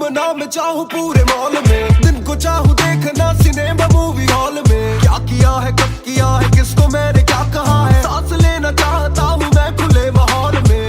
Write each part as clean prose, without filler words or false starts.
घूमना मैं चाहूँ पूरे मॉल में, दिन को चाहूँ देखना सिनेमा मूवी हॉल में। क्या किया है कब किया है किसको मैंने क्या कहा है, सांस लेना चाहता हूँ मैं खुले माहौल में।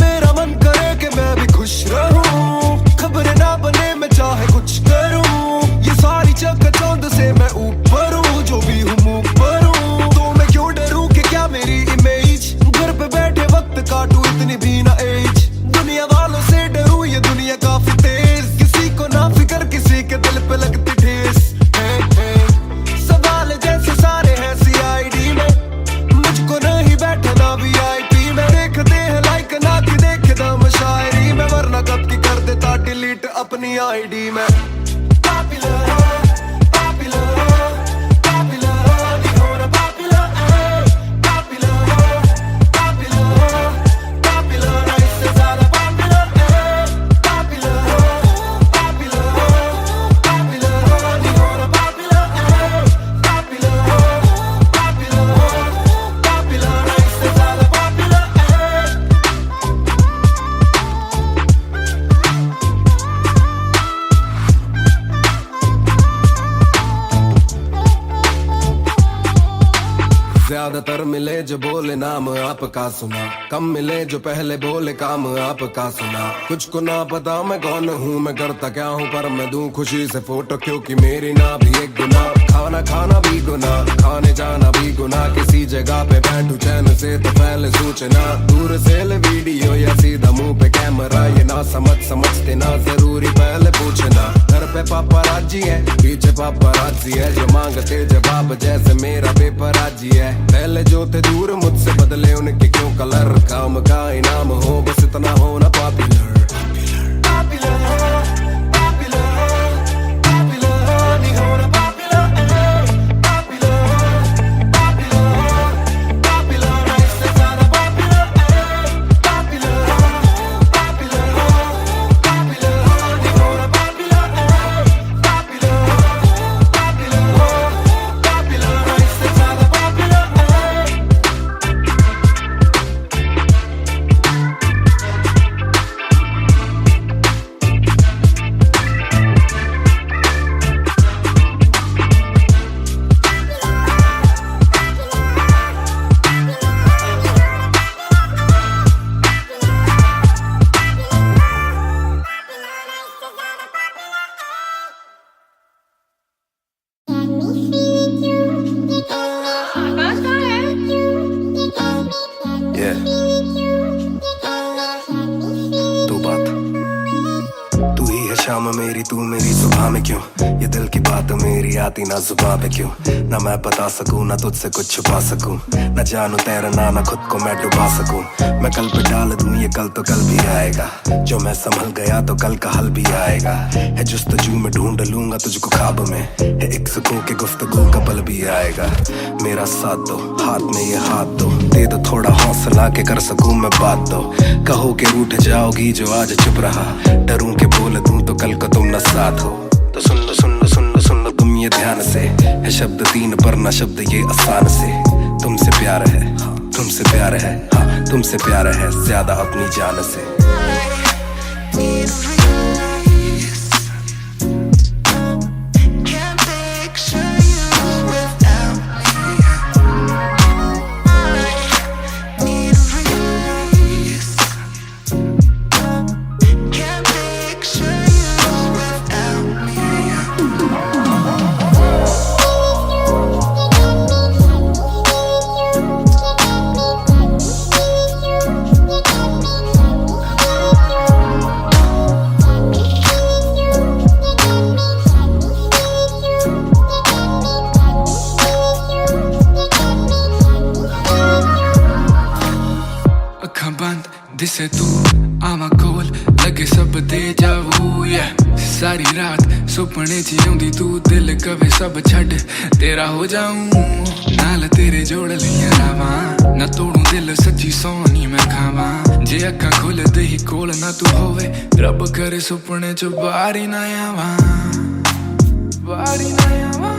मेरा मन करे कि मैं भी खुश रहूं, खबर ना बने मैं चाहे कुछ करूं। ये सारी चकाचौंध से मैं ऊपर हूँ, जो भी हूँ मुँह पर हूँ। तो मैं क्यों डरूं कि क्या मेरी इमेज, घर पे बैठे वक्त काटूं इतनी भी ना एज। दुनिया वालों से डरूं ये दुनिया काफी तेज, किसी को ना फिकर किसी के दिल पे लगती ठेस। सवाल जैसे सारे हैं CID में, मुझको नहीं बैठना VIP में। देखते हैं लाइक ना कि देखे दम शायरी में, वरना कब की कर देता डिलीट अपनी ID में। ज्यादातर मिले जो बोले नाम आपका सुना, कम मिले जो पहले बोले काम आपका सुना। कुछ को ना पता मैं कौन हूँ, मैं करता क्या हूँ, पर मैं दूं खुशी से फोटो क्योंकि मेरी ना भी एक गुना। खाना खाना भी गुना, खाने जाना भी गुना। किसी जगह पे बैठूं चैन से तो पहले सूचना, दूर से ले वीडियो या सीधा मुंह पे कैमरा। ये ना समझते ना जरूरी पहले पूछना। घर पे पापराजी है पीछे पापराजी है, जो मांगते जवाब जैसे मेरा पेपराजी है। पहले जो थे दूर मुझसे बदले उनके क्यों कलर, काम का इनाम हो बस इतना हो ना पॉपुलर। शाम मेरी तू मेरी सुबह में क्यों, ये दिल की बात मेरी आती ना जुबान पे क्यों। ना मैं बता सकूं ना तुझसे कुछ छुपा सकूं, न जानू तैरना ना खुद को मैं डुबा सकूं। मैं कल पे डाल दूं ये कल तो कल भी आएगा, जो मैं संभल गया तो कल का हल भी आएगा। है जुस्तजू में ढूंढ लूंगा तुझको ख्वाब में, है एक सुकून के गुफ्तगू का पल भी आएगा। मेरा साथ दो हाथ में ये हाथ दो, दे दो थोड़ा हौसला के कर सकूं मैं बात दो। कहो के रूठ जाओगी जो आज चुप रहा, डरूं के बोल दूं तो कल को तुम न साथ हो। तो सुन लो सुन लो सुन लो सुन लो तुम ये ध्यान से, है शब्द तीन पर ना शब्द ये आसान से। तुमसे प्यार है तुमसे प्यार है, हाँ तुमसे प्यार है ज्यादा अपनी जान से। दिसे तू आवा कोल लगे सब दे जाऊ, सारी रात सुपने च आउंदी तू, दिल कवे सब छड़ तेरा हो जाऊं। नाल तेरे जोड़ लिया रावा, ना तोड़ू दिल सच्ची सोनी मैं खावा। जे अखा खोल दे ही कोल ना तू होवे, रब करे सुपने च बारी ना आवा, बारी ना आवा,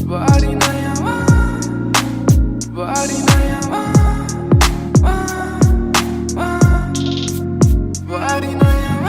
बारी ना आवा, बारी ना आवा, बारी ना आवा।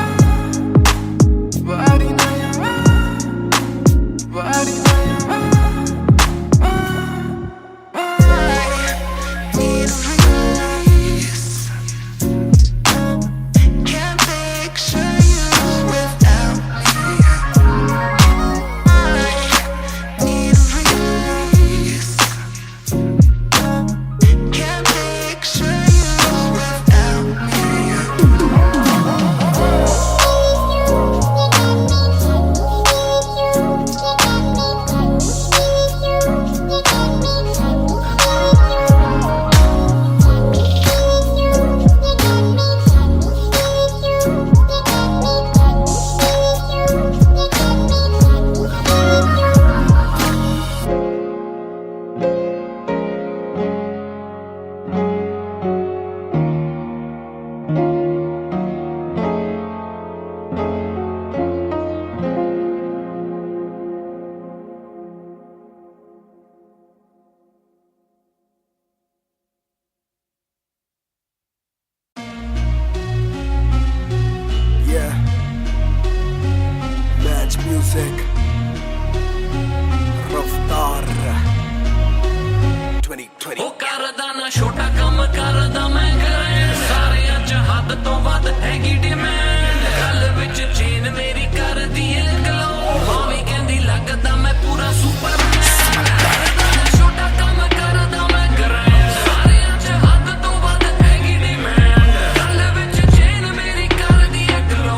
करदा ना छोटा काम करदा मैं ग्रैंड सारियां च हद तो वध हैगी डिमांड गल विच चेन मेरी कर दी है ग्लो मावी कहंदी लगदा मैं पूरा सुपरमैन करदा ना छोटा काम करदा मैं ग्रैंड सारियां च हद तो वध हैगी डिमांड गल विच चेन मेरी कर दी है ग्लो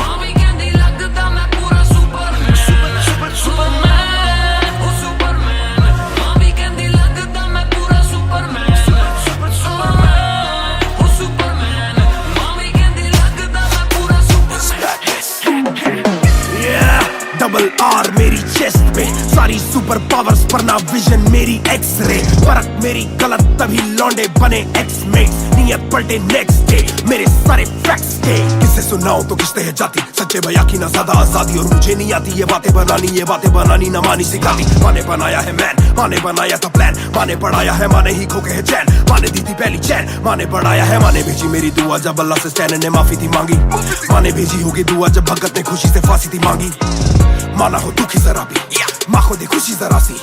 मावी कहंदी लगदा मैं पूरा सुपरमैन सुपरमैन ओ सुपरमैन मावी कहंदी लगदा मैं पूरा सुपरमैन सुपरमैन ओ सुपरमैन मावी कहंदी लगदा मैं पूरा सुपरमैन डबल आर मेरी चेस्ट पे सारी सुपर पावर्स पर ना विजन मेरी एक्स-रे फर्क मेरी गलत तभी लौंडे बने एक्स-मेट्स नियत पलटे नेक्स्ट डे मेरे सारे फैक्ट्स थे किसे सुनाओ तो किसते है जाती सच्चे भैया की ना ज्यादा आजादी और मुझे नहीं आती ये बातें बनानी ना मानी सिखाती माने बनाया है मैन माने बनाया था प्लान माने पढ़ाया है माने ही खो के है चैन माने दी थी पहली चैन माने पढ़ाया है माने भेजी मेरी दुआ जब अल्लाह से स्टैन ने माफी थी मांगी माने भेजी होगी दुआ जब भगत ने खुशी से फांसी थी मांगी माना हो दुखी जरा भी माँ को दे खुशी जरा सी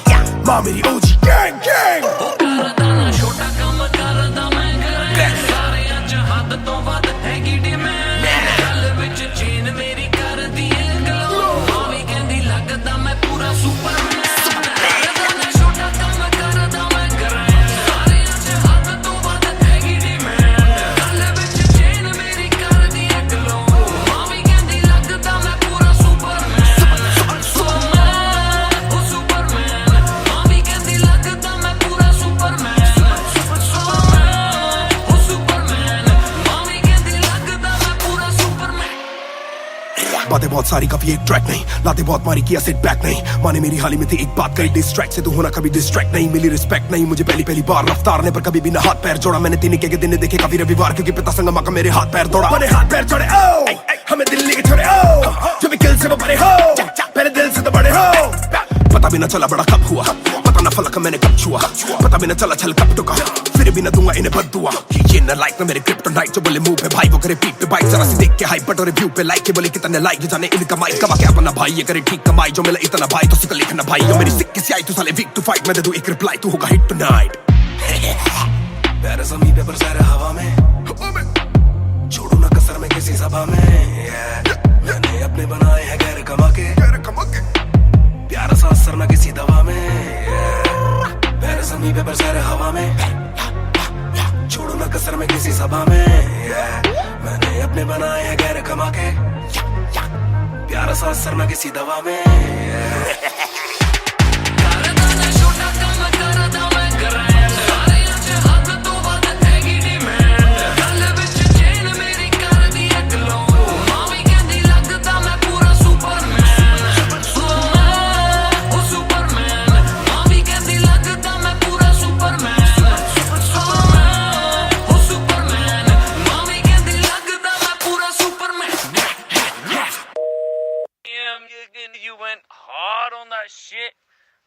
माँ मेरी ओजी गैंग गैंग करदा ना छोटा काम करदा मैं ग्रैंड सारियां च हद तो वध हैगी डिमांड गल विच चेन मेरी कर दी है ग्लो मावी कहंदी लगदा मैं पूरा सुपरमैन करदा ना छोटा काम करदा मैं ग्रैंड सारियां च हद तो वध हैगी डिमांड गल विच चेन मेरी कर दी है ग्लो मावी कहंदी लगदा मैं पूरा सुपरमैन सुपरमैन ओ सुपरमैन मावी कहंदी लगदा मैं पूरा सुपरमैन सुपरमैन ओ सुपरमैन मावी कहंदी लगदा मैं पूरा सुपरमैन बातें बहुत सारी कभी एक ट्रैक नहीं लाते बहुत मारी किया सेट बैक नहीं माने मेरी हाल ही में थी एक बात करी डिस्ट्रैक्ट से तू होना कभी डिस्ट्रैक्ट नहीं मिली रिस्पेक्ट नहीं मुझे पहली बार रफ्तार ने पर कभी भी ना हाथ पैर जोड़ा मैंने तीन के दिन देखे काफी रविवार क्योंकि पिता संगमा का मेरे हाथ पैर दौड़ा मैंने हाथ पैर जोड़े ओ हमें दिल्ली के छोड़े ओ जो भी किल से वो बड़े हो पहले दिल से तो बड़े हो पता भी ना चला बड़ा कब हुआ पता ना फलक मैंने कब छुआ पता भी ना चला छल कब टुका फिर भी ना दूंगा इन्हें बददुआ ये ना लाइक ना मेरे क्रिप्टोनाइट जो बोले मुंह पे भाई वो करे पीठ पे बाइक जरा सी देख के हाइप बट और रिव्यू पे लाइक के बोले कितने लाइक ये जाने इनका माइक कमा के अपना भाई ये करे ठीक कमाई जो मिला इतना भाई तो सिक्का लिखना भाई जो मेरी सिक्के से आई तू साले वीक टू फाइट मैं दे दूं एक रिप्लाई तू होगा हिट टुनाइट पैर ज़मीन पे बरसा रहा हवा में छोड़ू ना कसर में किसी सभा में मैंने अपने बनाए हैं गैर कमा के प्यारा सा असर ना किसी दवा में पैर ज़मीन पे बरसा रहा हवा में छोड़ू ना कसर में किसी सभा में मैंने अपने बनाए हैं गैर कमा के प्यारा सा असर ना किसी दवा में करदा ना छोटा काम करदा मैं ग्रैंड सारियां च हद तो वध हैगी डिमांड गल विच चेन मेरी कर दी है ग्लो मावी कहंदी लगदा मैं पूरा सुपरमैन सुपरमैन ओ सुपरमैन मावी कहंदी लगदा मैं पूरा सुपरमैन सुपरमैन ओ सुपरमैन मावी कहंदी लगदा मैं पूरा Superman You went hard on that shit.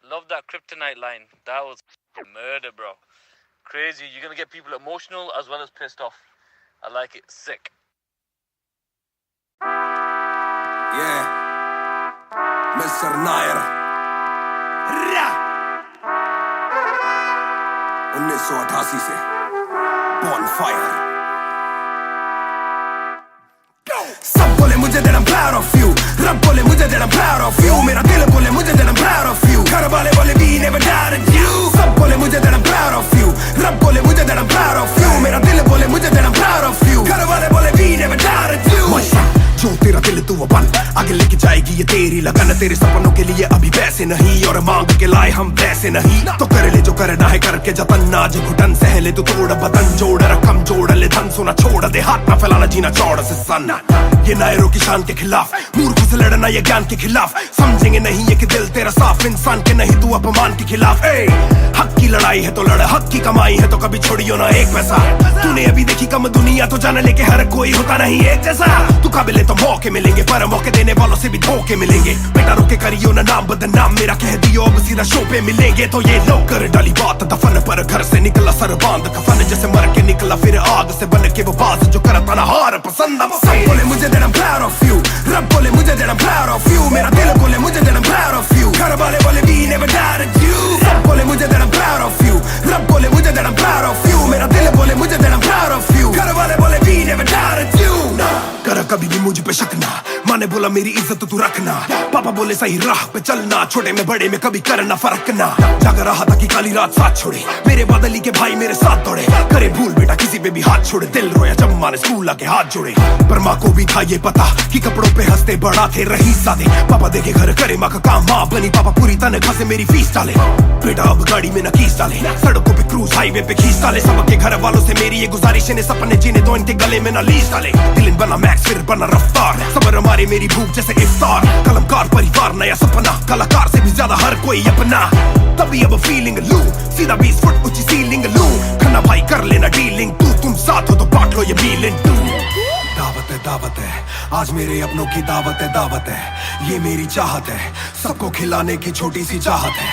Love that kryptonite line. That was murder, bro. Crazy. You're gonna get people emotional as well as pissed off. I like it. Sick. Yeah, Mr. Nair. Ra! 1988 से Bonfire. सब बोले मुझे that I'm proud of you. रब बोले मुझे that I'm proud of you. मेरा दिल बोले मुझे that I'm proud of you. घर वाले बोले we never doubted you. सब बोले मुझे that I'm proud of you. रब बोले मुझे that I'm proud of you. मेरा दिल बोले मुझे that I'm proud of you. घर वाले बोले we never doubted you. जो तेरा दिल तू वो बन आगे लेके जाएगी ये तेरी लगन तेरे सपनों के लिए अभी पैसे नहीं और मांग के लाए हम वैसे नहीं तो कर ले जो करना है करके जतन नाज घुटन सहले तू तोड़ बदन जोड़ रकम जोड़ ले धन सोना छोड़ दे हाथ ना फैलाना जीना चौड़ से सन ये नायरों की शान के खिलाफ मूर्ख से लड़ना ये ज्ञान के खिलाफ समझेंगे नहीं ये कि दिल तेरा साफ इंसान के नहीं तू अपमान के खिलाफ हक की लड़ाई है तो लड़ हक की कमाई है तो कभी छोड़ियो ना एक पैसा तूने अभी देखी कम दुनिया तो जान लेके हर कोई होता नहीं एक जैसा तू काबिल तो मौके मिलेंगे पर मौके देने वालों से भी धोखे मिलेंगे बेटा रोके करियो ना नाम बदनाम मेरा कह दियो अब सीधा शो पे मिलेंगे तो ये लो कर डाली बात दफन पर घर से निकला सर बांध कफन जैसे मर के निकला फिर आग से बन के वो बाज जो करता ना हार पसंद सब बोले मुझे that I'm proud of you रब बोले मुझे that I'm proud of you मेरा दिल बोले मुझे that I'm proud of you घर वाले बोले we never doubted you सब बोले मुझे that I'm proud of you रब बोले मुझे that I'm proud of माँ ने बोला मेरी इज्जत तू रखना, पापा बोले सही राह पे चलना, छोटे में बड़े में कभी करना फर्क ना। जाग रहा था कि काली रात साथ छोड़े, मेरे बदली के भाई मेरे साथ दौड़े, करे भूल बेटा किसी पे भी हाथ छोड़े, दिल रोया जब माँ ने स्कूल आके हाथ जोड़े। पर माँ को भी था ये पता कि कपड़ों पे हंसते बड़ा थे रईस सादे, पापा देखे घर करे माँ का काम, माँ बनी पापा पूरी तनख्वाह से मेरी फीस डाले, बेटा अब गाड़ी में नकीस डाले, सड़कों पे क्रूज हाईवे पे खींच डाले, सबके घर वालों से मेरी ये गुजारिश है सपने जीने दो इनके गले में ना लीस डाले। दिल बना मैक्स फिर बना रफ्तार, सबर हमारे मेरी भूख जैसे इफ्तार, कलमकार परिवार नया सपना, कलाकार से भी ज्यादा हर कोई अपना, तभी अब फीलिंग लू, सीधा 20 फुट ऊंची सीलिंग लू, खन्ना भाई कर लेना डीलिंग, तुम साथ हो तो बांट लो ये मील इन टू। दावत है आज मेरे अपनों की दावत है, ये मेरी चाहत है, सबको खिलाने की छोटी सी चाहत है,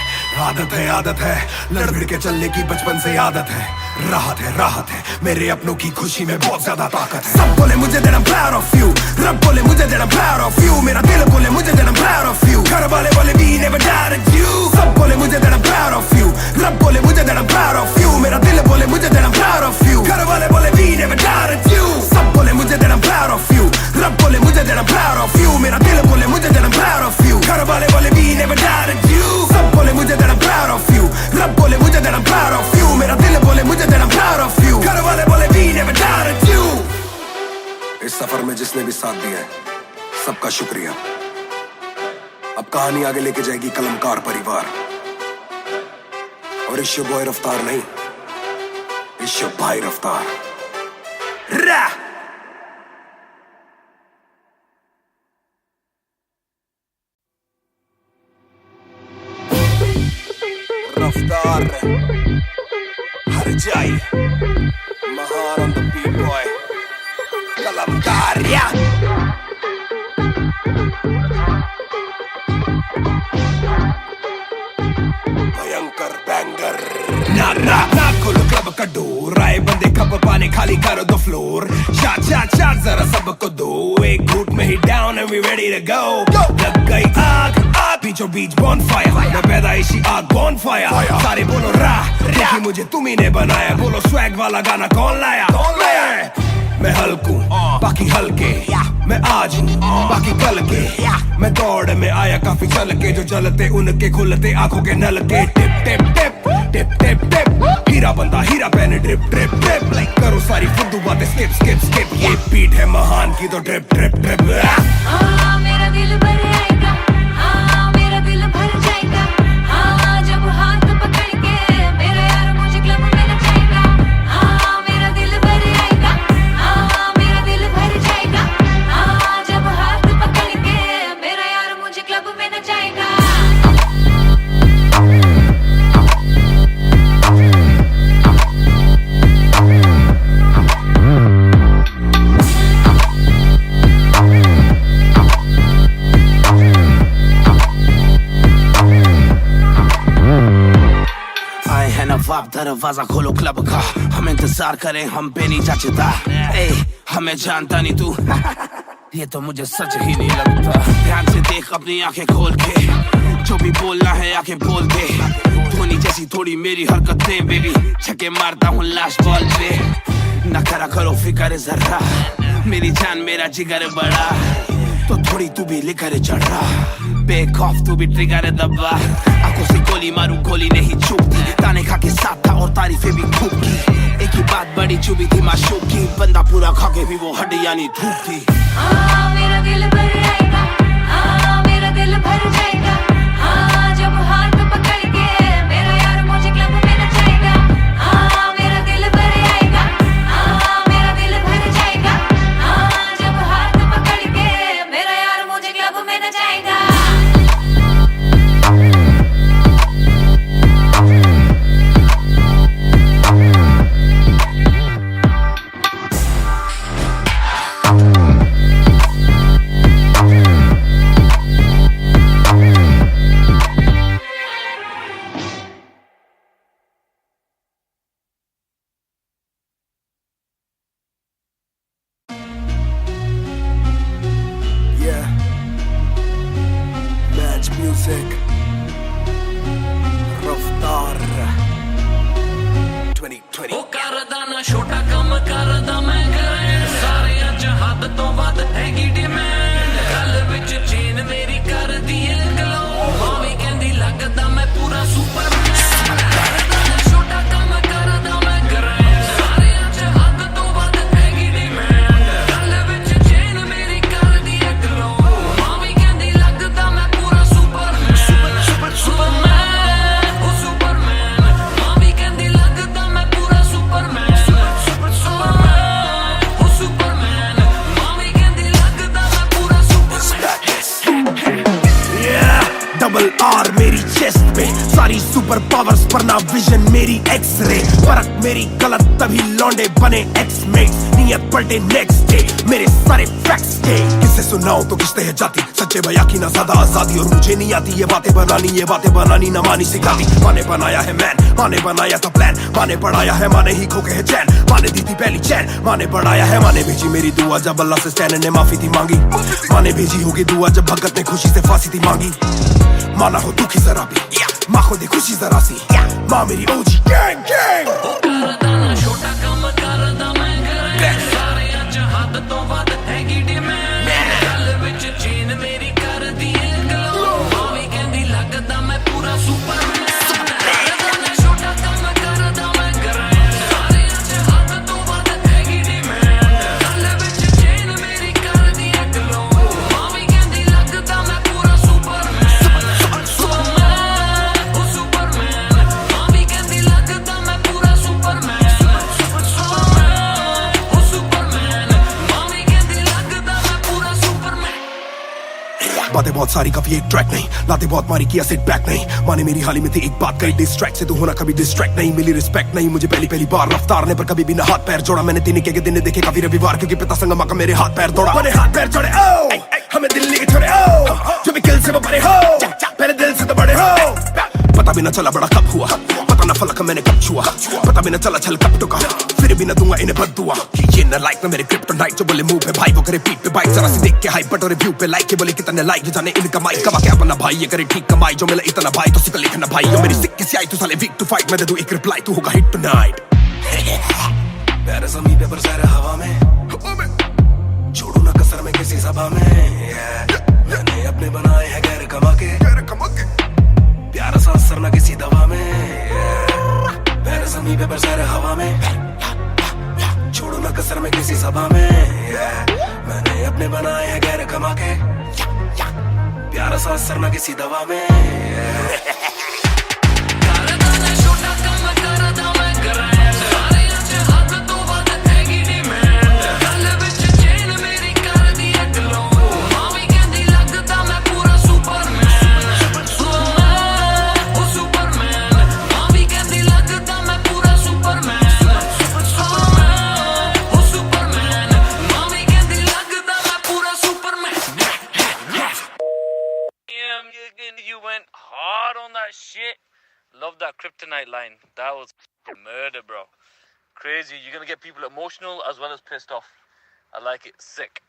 आदत है लड़ भिड़ के चलने की बचपन से आदत है, राहत है मेरे अपनों की खुशी में बहुत ज्यादा ताकत है। सब बोले मुझे that I'm proud of you, रब बोले मुझे that I'm proud of you, मेरा दिल बोले मुझे that I'm proud of you, घर वाले बोले we never doubted you। सब बोले मुझे that I'm proud of you, रब बोले मुझे that I'm proud of you, मेरा दिल बोले मुझे that I'm proud of you, घर वाले बोले we never doubted you। सब बोले मुझे that I'm proud of you, रब बोले मुझे that I'm proud of you, मेरा दिल बोले मुझे that I'm proud of you, घर वाले बोले we never doubted you। सब बोले मुझे that I'm proud of you, रब बोले मुझे that I'm proud of you, मेरा दिल बोले मुझे that I'm proud of you, घर वाले बोले we never doubted you। इस सफर में जिसने भी साथ दिया है सबका शुक्रिया। अब कहानी आगे लेके जाएगी कलमकार परिवार, और इश्यो बॉय रफ्तार नहीं, इश्यो भाई रफ्तार। रफ्तार हर जाई महान ऑन द बीट बॉय कलमकार या भयंकर बैंगर ना खोलो क्लब का डोर, आए बंदे कप पाने खाली करो दो फ्लोर, शाट जरा सबको दो, एक घूट में ही down and we ready to go. लग गई आग बीचों बीच बॉनफायर, मैं पैदाइशी आग बॉनफायर, सारे बोलो क्योंकि मुझे तुम्ही ने बनाया, बोलो स्वैग वाला गाना कौन लाया? मैं हल्कू बाकी हल्के, मैं आज हूँ बाकी कल के, मैं दौड़ में आया काफी चल के, जो चलते उनके खुलते आंखों के नल के, टिप टिप टिप टिप टिप टिप, हीरा बंदा हीरा पहने ड्रिप ड्रिप ड्रिप, करो सारी फुद्दू बातें स्किप स्किप स्किप, ये बीट है महान की तो ड्रिप ड्रिप ड्रिप। मेरा दिल भर आएगा, मेरा दिल भर जाएगा, जब हाथ पकड़ के मेरा यार मुझे क्लब में नचाएगा, मेरा दिल भर आएगा, मेरा दिल भर जाएगा, जब हाथ पकड़ के मेरा यार मुझे क्लब में नचाएगा। नवाब दरवाजा खोलो क्लब का, हम इंतजार करें हम पे नहीं जचता, हमें जानता नहीं तू ये तो मुझे सच ही नहीं लगता। ध्यान से देख अपनी आंखें खोल के, जो भी बोलना है आके बोल दे, धोनी जैसी थोड़ी मेरी हरकतें बेबी, छक्के मारता हूँ लास्ट बॉल पे, न करा करो फिक्र जरा, मेरी जान मेरा जिगर बड़ा, तो थोड़ी तू भी लेकर चढ़ रहा, बेक ऑफ तू भी ट्रिगर दबा, आंखों से गोली मारू गोली नहीं चूकती, ताने खा के साथ था और तारीफें भी खूब की, एक ही बात बड़ी चुभी थी माशूक की, बंदा पूरा खा के भी वो हड्डियां नहीं थूकती। मेरा दिल भर आएगा, मेरा दिल भर जाएगा, जब हाथ पकड़ के मेरा यार मुझे क्लब में नचाएगा, मेरा दिल भर आएगा, मेरा दिल भर जाएगा, जब हाथ पकड़ के मेरा यार मुझे क्लब में नचाएगा। सुपर पावर्स पर ना विजन मेरी एक्सरे, फर्क मेरी गलत तभी लौंडे बने एक्समेट्स, नियत पलटे नेक्स्ट डे मेरे सारे फैक्ट्स के। किससे सुनाऊं तो किसते है जाती, सच्चे भैया की ना ज्यादा आजादी, और मुझे नहीं आती ये बातें बनानी ना मानी सिखाती। माने बनाया है मैन, माने बनाया था प्लान, माने पढ़ाया है, माने ही खोके है चैन, माने दी थी पहली चैन, माने बढ़ाया है, माने भेजी मेरी दुआ जब अल्लाह से स्टैन ने माफी थी मांगी, माने भेजी होगी दुआ जब भगत ने खुशी से फांसी थी मांगी। माना हो दुखी जरा भी, माँ को दे खुशी जरा सी, माँ मेरी ओजी गैंग गैंग। छोटा काम करदा मैं कਰਾਂ ਸਾਰੇ ਅੱਜ ਹੱਦ ਤੋਂ ਵੱਧ ਹੈਗੀ ਡਿਮਾਂਡ, ਗੱਲ ਵਿੱਚ ਚੀਨ ਮੇਰੀ ਕਰਦੀ ਏ ਗਲੋ, ਮਾਂ ਵੀ ਕਹਿੰਦੀ ਲੱਗਦਾ ਮੈਂ ਪੂਰਾ ਸੁਪਰਮੈਨ। ਛੋਟਾ ਕੰਮ ਕਰਦਾ ਮੈਂ ਕਰਾਂ ਸਾਰੇ ਅੱਜ ਹੱਦ ਤੋਂ ਵੱਧ ਹੈਗੀ ਡਿਮਾਂਡ, ਗੱਲ ਵਿੱਚ ਚੀਨ ਮੇਰੀ ਕਰਦੀ ਏ ਗਲੋ, ਮਾਂ ਵੀ ਕਹਿੰਦੀ ਲੱਗਦਾ ਮੈਂ ਪੂਰਾ ਸੁਪਰਮੈਨ। ਉਹ ਸੁਪਰਮੈਨ, ਮਾਂ ਵੀ ਕਹਿੰਦੀ ਲੱਗਦਾ ਮੈਂ ਪੂਰਾ ਸੁਪਰਮੈਨ। बातें बहुत सारी कभी एक ट्रैक नहीं, लाते बहुत मारी किया सेट बैक नहीं, माने मेरी हाल ही में थी एक बात कही, डिस्ट्रैक्ट से तू होना कभी डिस्ट्रैक्ट नहीं, मिली रिस्पेक्ट नहीं मुझे पहली बार रफ्तार ने, पर कभी भी ना हाथ पैर जोड़ा मैंने दिन के दिन देखे काफी रविवार, क्योंकि पिता संगमा का मेरे हाथ पैर दौड़ा, मैंने हाथ पैर जोड़े ओ हमें दिल्ली के छोड़े ओ, जो भी किल से वो बड़े हो मेरे दिल से तो बड़े हो। पता भी ना चला बड़ा कब हुआ, पता ना फलक मैंने कब छुआ, पता भी ना चला छल कब टुका, फिर भी ना दूंगा इन्हें बद्दुआ। ये ना लाइक ना मेरे क्रिप्टोनाइट, जो बोले मुंह पे भाई वो करे पीठ पे बाइक, जरा सी देख के हाइप बट और रिव्यू पे लाइक के बोले कितने लाइक, जाने इनका माइक कमा क्या बना भाई, ये करे ठीक कमाई, जो मिला इतना भाई तो सिक लिखना भाई, जो मेरी सिक्की से आई तू साले वीक टू फाइट, मैं दे दूं एक रिप्लाई तू होगा हिट टुनाइट। प्यारे समी पेपर सारे हवा में, छोड़ू ना कसर में किसी सभा में, मैंने अपने बनाए हैं गैर कमा के, प्यारा सा असर ना किसी दवा में, प्यारे समी पेपर सारे हवा में, छोड़ू ना कसर में किसी सभा में, मैंने अपने बनाए हैं गैर कमा के, प्यारा सा असर ना किसी दवा में। ਛੋਟਾ ਕੰਮ ਕਰਦਾ ਮੈਂ ਕਰਾਂ ਸਾਰੇ ਅੱਜ ਹੱਦ ਤੋਂ ਵੱਧ ਹੈਗੀ ਡਿਮਾਂਡ, ਗੱਲ ਵਿੱਚ ਚੇਨ ਮੇਰੀ ਕਰਦੀ ਏ ਗਲੋ, ਮਾਂ ਵੀ ਕਹਿੰਦੀ ਲੱਗਦਾ ਮੈਂ ਪੂਰਾ ਸੁਪਰਮੈਨ। ਉਹ ਸੁਪਰਮੈਨ, ਮਾਂ ਵੀ ਕਹਿੰਦੀ ਲੱਗਦਾ ਮੈਂ ਪੂਰਾ ਸੁਪਰਮੈਨ। ਉਹ ਸੁਪਰਮੈਨ, ਮਾਂ ਵੀ ਕਹਿੰਦੀ ਲੱਗਦਾ ਮੈਂ ਪੂਰਾ Superman. You went hard on that shit. Love that Kryptonite line. That was murder, bro. Crazy. You're gonna get people emotional as well as pissed off. I like it. Sick.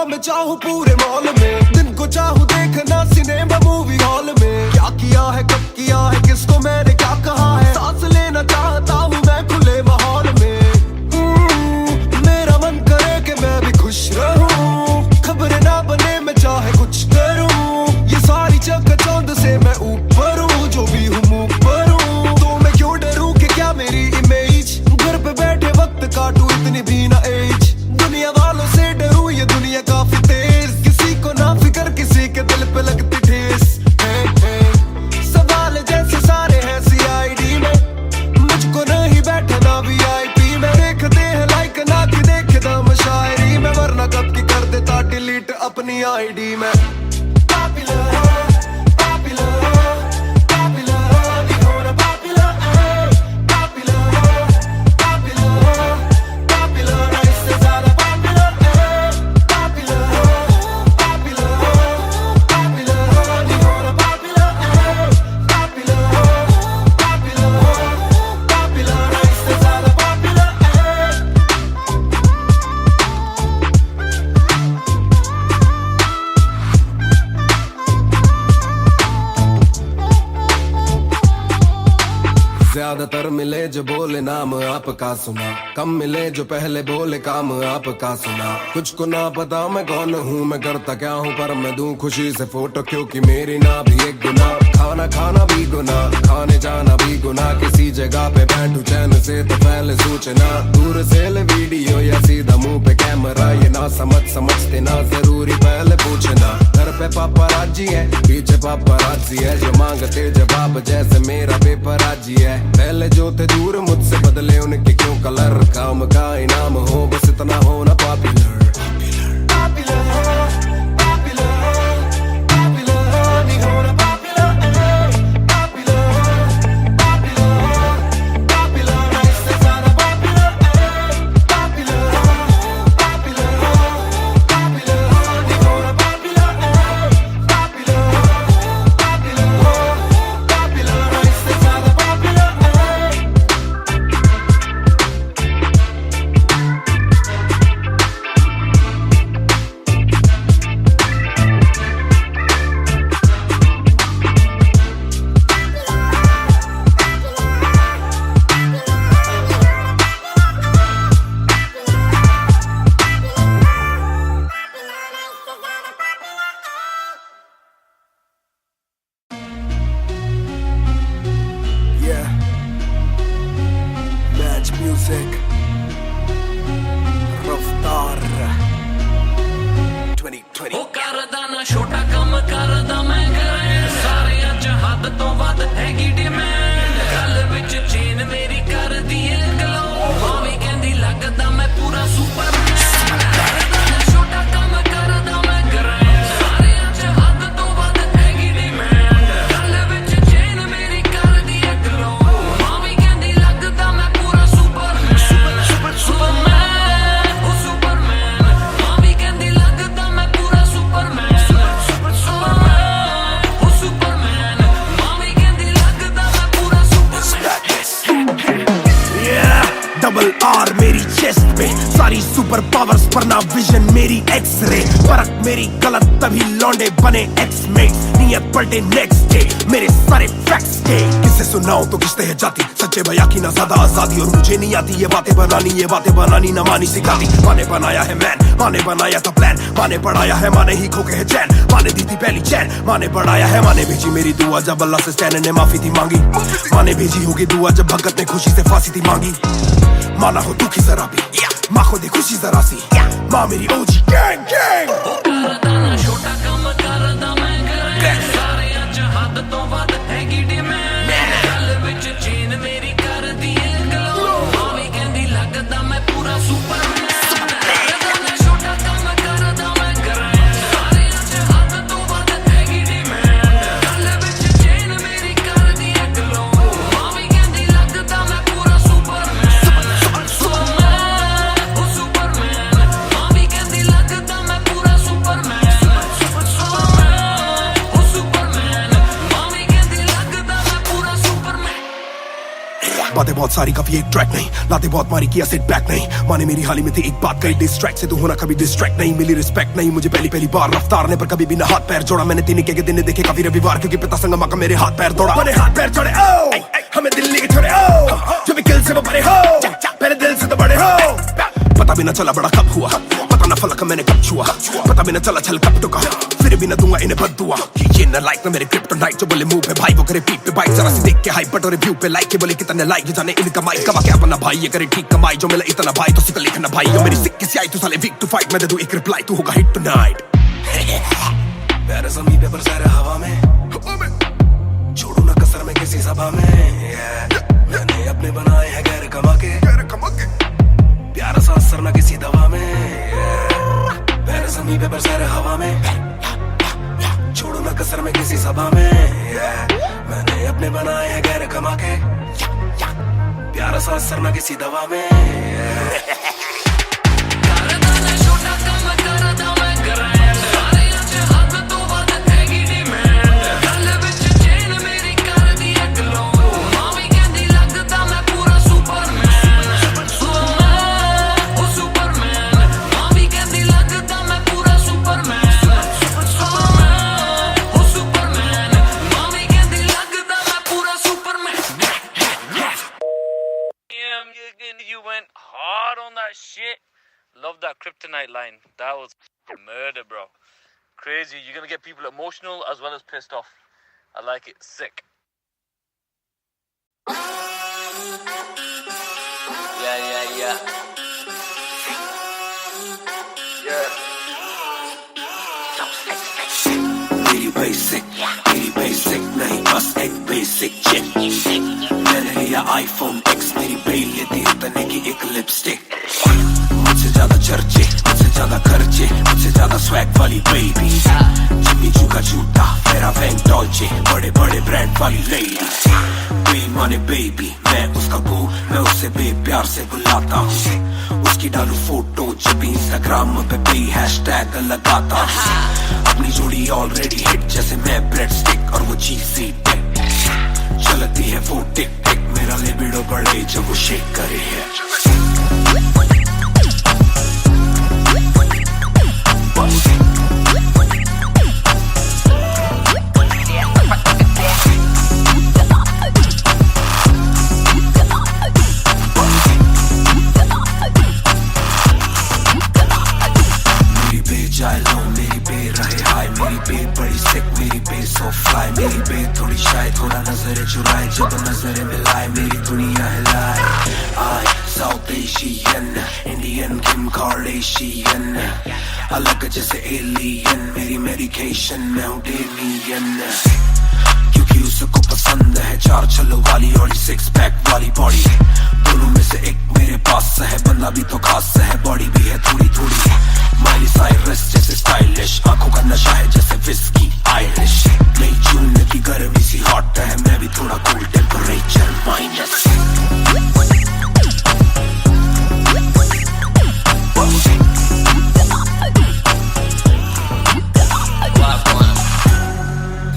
मैं चाहूँ पूरे mall में, दिन को चाहूँ देखना cinema movie hall में, क्या किया है कब किया है किसको मैंने क्या कहा है, सांस लेना चाहता हूँ मैं खुले माहौल में, मेरा मन करे कि मैं भी खुश रहूं, खबरें ना बने मैं चाहे कुछ करूं, ये सारी चकाचौंध से मैं ऊपर हूँ, जो भी हूँ मुँह पर हूँ, तो मैं क्यों डरूं कि क्या मेरी इमेज, घर पे बैठे वक्त काटूं इतनी भी ना एज, दुनिया वालों से डरूं ये दुनिया काफी तेज, किसी को ना फिकर किसी के दिल पे लगती ठेस, सवाल जैसे सारे हैं सीआईडी में, मुझको नहीं बैठना वीआईपी में, देखते हैं लाइक ना कि देखे दम शायरी में, वरना कब की कर देता डिलीट अपनी आईडी में। ज्यादातर मिले जो बोले नाम आपका सुना, कम मिले जो पहले बोले काम आपका सुना। कुछ को ना पता मैं कौन हूँ, मैं करता क्या हूँ, पर मैं दूं खुशी से फोटो क्योंकि मेरी ना भी एक गुना। खाना खाना भी गुना, खाने जाना भी गुना, किसी जगह पे बैठू चैन से तो पहले सूचना। दूर से ले वीडियो या सीधा मुंह पे कैमरा, ये ना समझते ना जरूरी पहले पूछना। घर पे पापराजी है, पीछे पापराजी है, जो मांगते जवाब जैसे मेरा पेपर आजी है। पहले जो थे दूर मुझसे बदले उनके क्यों कलर, काम का इनाम हो बस इतना होना पॉपुलर। Music Raftar 2020 ਉਹ ਕਰਦਾ ਨਾ ਛੋਟਾ ਕੰਮ ਕਰਦਾ ਮੈਂ ਗ੍ਰੈਂਡ, ਸਾਰਿਆਂ ਚ ਹੱਦ ਤੋਂ ਵੱਧ ਹੈਗੀ ਡਿਮਾਂਡ। ਗੱਲ ਵਿੱਚ ਚੇਨ ਮੇਰੀ ਕਰਦੀ ਏ ਗਲੋ, ਮਾਂ ਵੀ ਕਹਿੰਦੀ ਲੱਗਦਾ ਮੈਂ ਪੂਰਾ ਸੁਪਰਮੈਨ। ਕਰਦਾ ਨਾ ਛੋਟਾ ਕੰਮ ਕਰਦਾ ਮੈਂ ਗ੍ਰੈਂਡ, ਸਾਰਿਆਂ ਚ ਹੱਦ ਤੋਂ ਵੱਧ ਹੈਗੀ ਡਿਮਾਂਡ। ਗੱਲ ਵਿੱਚ ਚੇਨ ਮੇਰੀ ਕਰਦੀ ਏ ਗਲੋ, ਮਾਂ ਵੀ ਕਹਿੰਦੀ ਲੱਗਦਾ ਮੈਂ ਪੂਰਾ ਸੁਪਰਮੈਨ। ਸੁਪਰਮੈਨ ਉਹ ਸੁਪਰਮੈਨ, ਮਾਂ ਵੀ ਕਹਿੰਦੀ ਲੱਗਦਾ ਮੈਂ ਪੂਰਾ ਸੁਪਰਮੈਨ। ਸੁਪਰਮੈਨ ਉਹ ਸੁਪਰਮੈਨ, ਮਾਂ ਵੀ ਕਹਿੰਦੀ ਲੱਗਦਾ ਮੈਂ ਪੂਰਾ ਸੁਪਰਮੈਨ। डबल आर मेरी चेस्ट पे, सारी सुपर पावर्स पर ना विजन मेरी एक्स-रे। फर्क मेरी गलत तभी लौंडे बने एक्स-मेट्स, नियत पलटे नेक्स्ट डे मेरे सारे फैक्ट्स के। किससे सुनाऊं तो किसते है जाती, सच्चे भैया की ना ज्यादा आजादी, और मुझे नहीं आती ये बातें बनानी ना मानी सिखाती। माने बनाया है मैन, माने बनाया था प्लान, माने पढ़ाया है माने ही खोके है चैन, माने दी थी पहली चैन, माने बढ़ाया है माने भेजी मेरी दुआ जब अल्लाह से स्टैन ने माफी थी मांगी। माने भेजी होगी दुआ जब भगत ने खुशी से फांसी थी मांगी। माना हो दुखी जरा भी, माँ को दे खुशी जरा सी, माँ मेरी ओजी गैंग गैंग। ਉਹ ਕਰਦਾ ਨਾ ਛੋਟਾ ਕੰਮ ਕਰਦਾ ਮੈਂ ਗ੍ਰੈਂਡ, ਸਾਰਿਆਂ ਚ ਹੱਦ ਤੋਂ ਵੱਧ ਹੈਗੀ ਡਿਮਾਂਡ। ਗੱਲ ਵਿੱਚ ਚੇਨ ਮੇਰੀ ਕਰਦੀ ਏ ਗਲੋ, ਮਾਂ ਵੀ ਕਹਿੰਦੀ ਲੱਗਦਾ ਮੈਂ ਪੂਰਾ ਸੁਪਰਮੈਨ। ਕਰਦਾ ਨਾ ਛੋਟਾ ਕੰਮ ਕਰਦਾ ਮੈਂ ਗ੍ਰੈਂਡ, ਸਾਰਿਆਂ ਚ ਹੱਦ ਤੋਂ ਵੱਧ ਹੈਗੀ ਡਿਮਾਂਡ। ਗੱਲ ਵਿੱਚ ਚੇਨ ਮੇਰੀ ਕਰਦੀ ਏ ਗਲੋ, ਮਾਂ ਵੀ ਕਹਿੰਦੀ ਲੱਗਦਾ ਮੈਂ ਪੂਰਾ ਸੁਪਰਮੈਨ। ਸੁਪਰਮੈਨ ਉਹ ਸੁਪਰਮੈਨ, ਮਾਂ ਵੀ ਕਹਿੰਦੀ ਲੱਗਦਾ ਮੈਂ ਪੂਰਾ ਸੁਪਰਮੈਨ। ਸੁਪਰਮੈਨ ਉਹ ਸੁਪਰਮੈਨ, ਮਾਂ ਵੀ ਕਹਿੰਦੀ ਲੱਗਦਾ ਮੈਂ ਪੂਰਾ ਸੁਪਰਮੈਨ। बातें बहुत सारी कभी एक ट्रैक नहीं, लाते बहुत मारी किया सेट बैक नहीं। माने मेरी हाल ही में थी एक बात कही, डिस्ट्रैक्ट से तू होना कभी डिस्ट्रैक्ट नहीं। मिली रिस्पेक्ट नहीं मुझे पहली बार रफ्तार ने, पर कभी भी ना हाथ पैर जोड़ा मैंने। दिन के दिन देखे काफी रविवार, क्योंकि पिता संगमा का मेरे हाथ पैर दौड़ा। मैंने हाथ पैर जोड़े ओ हमें दिल्ली के छोड़े ओ, जो भी किल से वो बड़े हो, पहले दिल से तो बड़े हो। पता भी ना चला बड़ा कब हुआ, पता ना फलक मैंने कब छुआ, पता भी ना चला छल कब टुका, फिर भी ना दूंगा इन्हें बद्दुआ। ये न लाइक ना मेरे क्रिप्टोनाइट, जो बोले मुंह पे भाई वो करे पीठ पे बाइक। जरा सी देख के हाइप बट और रिव्यू पे लाइक के बोले कितने लाइक, ये जाने इनका माइक कमा के अपना भाई, ये करे ठीक कमाई। जो मिला इतना भाई तो सिक्का लिखना भाई, और मेरी सिक्के से आई तू साले वीक टू फाइट, मैं दे दूं एक रिप्लाई तू होगा हिट टुनाइट। पैर जमीन पे पर सैर हवा में, छोड़ू ना कसर में किसी सभा में। मैंने अपने बनाए हैं गैर कमा के, प्यारा सा असर ना किसी दवा में। पैर जमीन पे पर सैर हवा में, छोड़ू ना कसर में किसी सभा में। मैंने अपने बनाए हैं गैर कमा के, प्यारा सा असर ना किसी दवा में। ਕਰਦਾ ਨਾ ਛੋਟਾ ਕੰਮ ਕਰਦਾ ਮੈਂ ਗ੍ਰੈਂਡ, ਸਾਰਿਆਂ ਚ ਹੱਦ ਤੋਂ ਵੱਧ ਹੈਗੀ ਡਿਮਾਂਡ। ਗੱਲ ਵਿੱਚ ਚੇਨ ਮੇਰੀ ਕਰਦੀ ਏ ਗਲੋ, ਮਾਂ ਵੀ ਕਹਿੰਦੀ ਲੱਗਦਾ ਮੈਂ ਪੂਰਾ ਸੁਪਰਮੈਨ। ਸੁਪਰਮੈਨ ਉਹ ਸੁਪਰਮੈਨ, ਮਾਂ ਵੀ ਕਹਿੰਦੀ ਲੱਗਦਾ ਮੈਂ ਪੂਰਾ ਸੁਪਰਮੈਨ। ਸੁਪਰਮੈਨ ਉਹ ਸੁਪਰਮੈਨ, ਮਾਂ ਵੀ ਕਹਿੰਦੀ ਲੱਗਦਾ ਮੈਂ ਪੂਰਾ Superman. Love that kryptonite line. That was murder, bro. Crazy. You're gonna get people emotional as well as pissed off. I like it. Sick. Yeah. मेरी बेसिक नहीं बस एक बेसिक चिप मैंने लिया iPhone X मेरी बेल लेती इतने की एक लिपस्टिक मुझसे ज्यादा चर्चे मुझसे ज्यादा खर्चे मुझसे ज्यादा स्वैग वाली बेबी जिम्मी चू का जूता मेरा वैन डॉल्चे बड़े बड़े ब्रांड वाली लेडी बेईमाने बेबी मैं उसका बू मैं उसे बेप्यार से बुलाता हूँ उसकी डालू फोटो जब इंस्टाग्राम पे पे हैशटैग लगाता हूँ अपनी जोड़ी ऑलरेडी हिट जैसे मैं ब्रेड स्टिक और वो चीज़ी टिक चलती है वो टिक टिक मेरा लिबिडो बढ़े जब वो शेक करे है मेरी बे थोड़ी शायद थोड़ा नजरे चुराए जब नजरे मिलाए मेरी दुनिया हिलाए आई साउथ एशियन इंडियन किम कार्डेशियन अलग जैसे एलियन मेरी मेडिकेशन मैं हूँ डेलियन क्योंकि उसको पसंद है चार छल्लों वाली और सिक्स पैक वाली बॉडी दोनों में से एक मेरे पास है बंदा भी तो खास है बॉडी भी है थोड़ी थोड़ी माइली साइरस जैसे स्टाइलिश आंखों का नशा है जैसे विस्की आयरिश मई जून की गर्मी सी हॉट है मैं भी थोड़ा cool temperature minus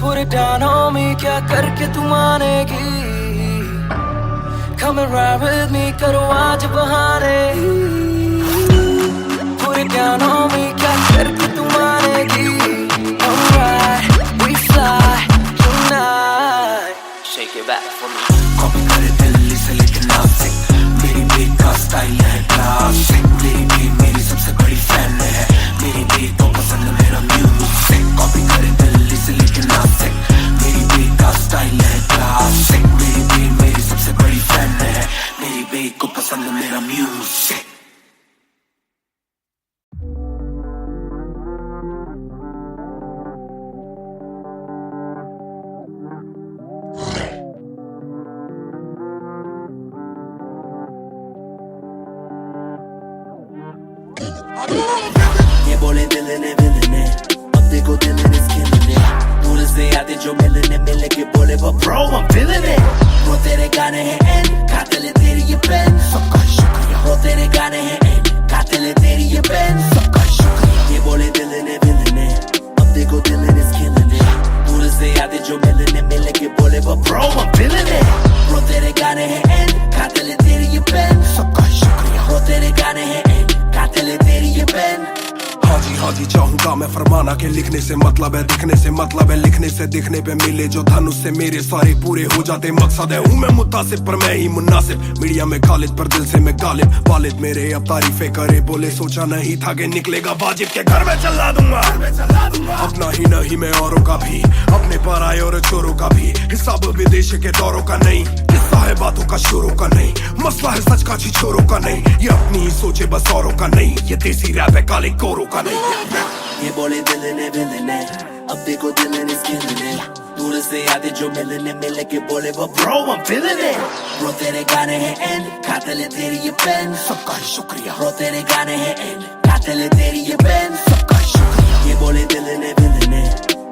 Put it down on me, क्या करके तू मानेगी Come and ride with me, करो आज बहाने Put it down on me, क्या करके तू मानेगी Alright, we fly tonight Shake it back for me copy करे दिल्ली से लेके नासिक मेरी बेट का स्टाइल है क्लासिक मेरी बेट मेरी सबसे बड़ी फैन है मेरी बेट को पसंद मेरा म्यूजिक कॉपी करे दिल्ली से लेके नासिक मेरी बेट का स्टाइल है क्लासिक मेरी बेट मेरी सबसे बड़ी फैन है मेरी बेट को पसंद मेरा म्यूजिक ये बोले दिल ने अब देखो दिल ने स्किन ने पूरे से आते जो मिलने के बोले वो bro I'm feeling it वो तेरे गाने हैं एंड खाते ले तेरी ये पेन सबका शुक्रिया वो तेरे गाने हैं एंड खाते ले तेरी ये पेन सबका शुक्रिया ये बोले दिल ने अब देखो दिल ने स्किन ने पूरे से आते जो मिलने के बोले वो bro I'm feeling it वो तेरे गाने हैं एंड खाते ले तेरी ये पेन सबका शुक्रिया वो तेरे गाने हैं एंड खाते ले तेरी ये पेन हाजी चाहूंगा मैं फरमाना के लिखने से मतलब है दिखने से मतलब है लिखने से दिखने पे मिले जो धन उससे मेरे सारे पूरे हो जाते मकसद है हूँ मैं मुतासिब पर मैं ही मुनासिब मीडिया में खालिद पर दिल से मैं गालिब वालिद मेरे अब तारीफे करे बोले सोचा नहीं था कि निकलेगा वाजिब के घर में चला दूंगा अपना ही नहीं मैं औरों का भी अपने पर आए और चोरों का भी हिसाब विदेश के दौरों का नहीं किस्सा है बातों का शोरों का नहीं मसला है सच का छिछोरों का नहीं ये अपनी ही सोचे बस औरों का नहीं ये देसी रैप है काले कोरों का नहीं ये बोले दिल ने अब देखो दिल ने स्किन ने दूर से आते जो मिलने के बोले वो bro I'm feeling it bro तेरे गाने हैं एंड खाते ले तेरी ये पेन सबका शुक्रिया bro तेरे गाने हैं एंड खाते ले तेरी ये पेन सबका शुक्रिया ये बोले दिल ने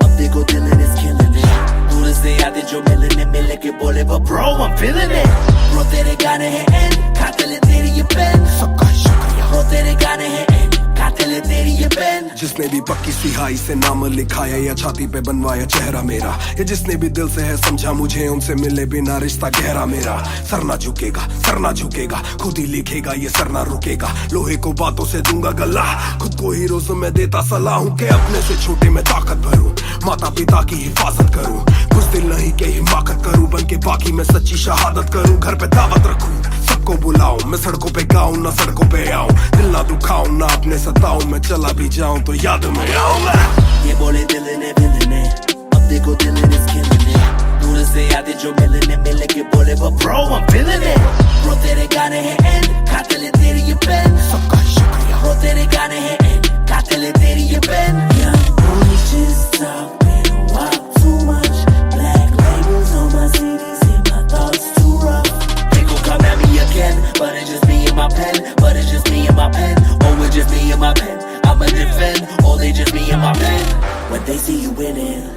अब देखो दिल ने स्किन ने दूर से आते जो मिलने के बोले वो bro I'm feeling it bro तेरे गाने हैं एंड खाते ले तेरी ये पेन सबका शुक्रिया bro तेरे गाने हैं एंड खाते ले तेरी ये पेन जिसने भी पक्की सिहाई से नाम लिखाया या छाती पे बनवाया चेहरा मेरा या जिसने भी दिल से है समझा मुझे उनसे मिले बिना रिश्ता गहरा मेरा सर ना झुकेगा खुद ही लिखेगा ये सर ना रुकेगा लोहे को बातों से दूंगा गला खुद को हीरोज में देता सलाह हूँ के अपने से छोटे में ताकत भरूं माता पिता की हिफाजत करूं कुछ दिल नहीं के हिमाकत करूं बन के बाकी मैं सच्ची शहादत करूं घर पे दावत रखूं सबको बुलाऊं, मैं सड़कों पे गाऊं ना सड़कों पे आऊं, दिल ना दुखाऊं ना अपने सताऊं, मैं चला भी जाऊं तो याद में आऊंगा। ये बोले दिल ने अब देखो दिल इज killing it, दूर से आते जो मिलने मिल के बोले but bro I'm feeling it, bro तेरे गाने हैं एंड खाते ले तेरी ये पेन, सबका शुक्रिया bro तेरे गाने हैं एंड खाते ले तेरी ये pen. Young boys just talking walk too much, black labels on my CDs and my thoughts too rough, they gon' come at me again but it's just me and my pen, but it's just me and my pen, oh it's just me and my pen, I'ma defend, oh they just me and my pen. When they see you winning,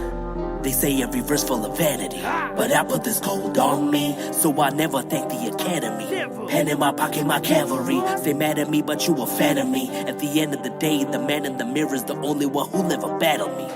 they say every verse full of vanity, but I put this gold on me, so I never thank the academy. Pen in my pocket, my cavalry. Stay mad at me, but you a fan of me. At the end of the day, the man in the mirror is the only one who never battled me.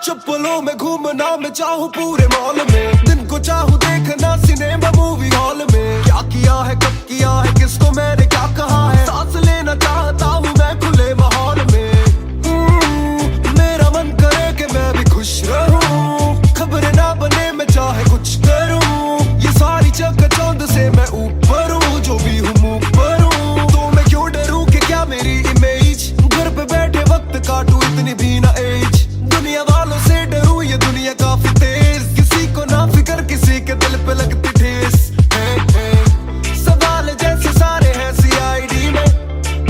चप्पलों में घूमना मैं चाहूँ पूरे mall में, दिन को चाहूँ देखना सिनेमा मूवी हॉल में, क्या किया है कब किया है किसको मैंने क्या कहा है, सांस लेना चाहता हूँ मैं खुले माहौल में। मेरा मन करे कि मैं भी खुश रहूं, खबरें ना बने मैं चाहे कुछ करूं, ये सारी चकाचौंध से मैं ऊपर हूँ, जो भी हूँ मुँह पर हूँ, तो मैं क्यों डरूं कि क्या मेरी इमेज, घर पे बैठे वक्त काटूं इतनी भी ना एज, दुनिया वालों से डरूं ये दुनिया काफी तेज, किसी को ना फिकर किसी के दिल पे लगती ठेस, सवाल जैसे सारे हैं CID में,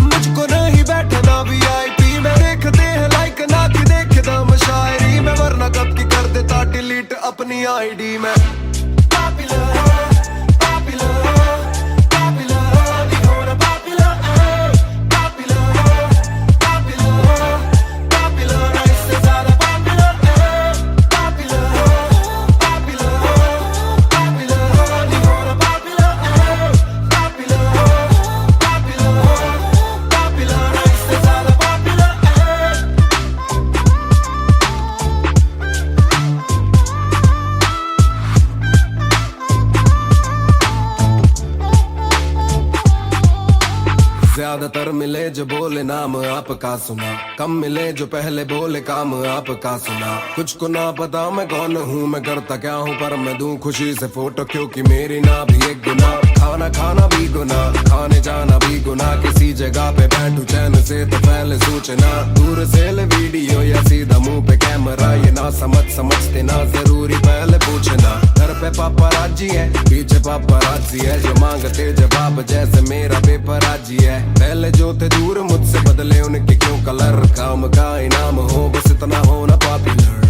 मुझको नहीं बैठना VIP में, देखते हैं लाइक ना कि देखे दम शायरी में, वरना कब की कर देता डिलीट अपनी ID में। ज्यादातर मिले जो बोले नाम आपका सुना, कम मिले जो पहले बोले काम आपका सुना, कुछ को ना पता मैं कौन हूँ मैं करता क्या हूँ, पर मैं दूं खुशी से फोटो क्योंकि मेरी ना भी एक गुना, खाना खाना भी गुना, खाने जाना भी गुना, किसी जगह पे बैठूं चैन से तो पहले सूचना, दूर से ले वीडियो या सीधा मुंह पे कैमरा, ये ना समझते ना जरूरी पहले पूछना, घर पे पापाराजी है पीछे पापाराजी है, जो मांगते जवाब जैसे मेरा पेपराजी है, पहले जो थे दूर मुझसे बदले उनके क्यों कलर, काम का इनाम हो बस इतना होना पॉपुलर।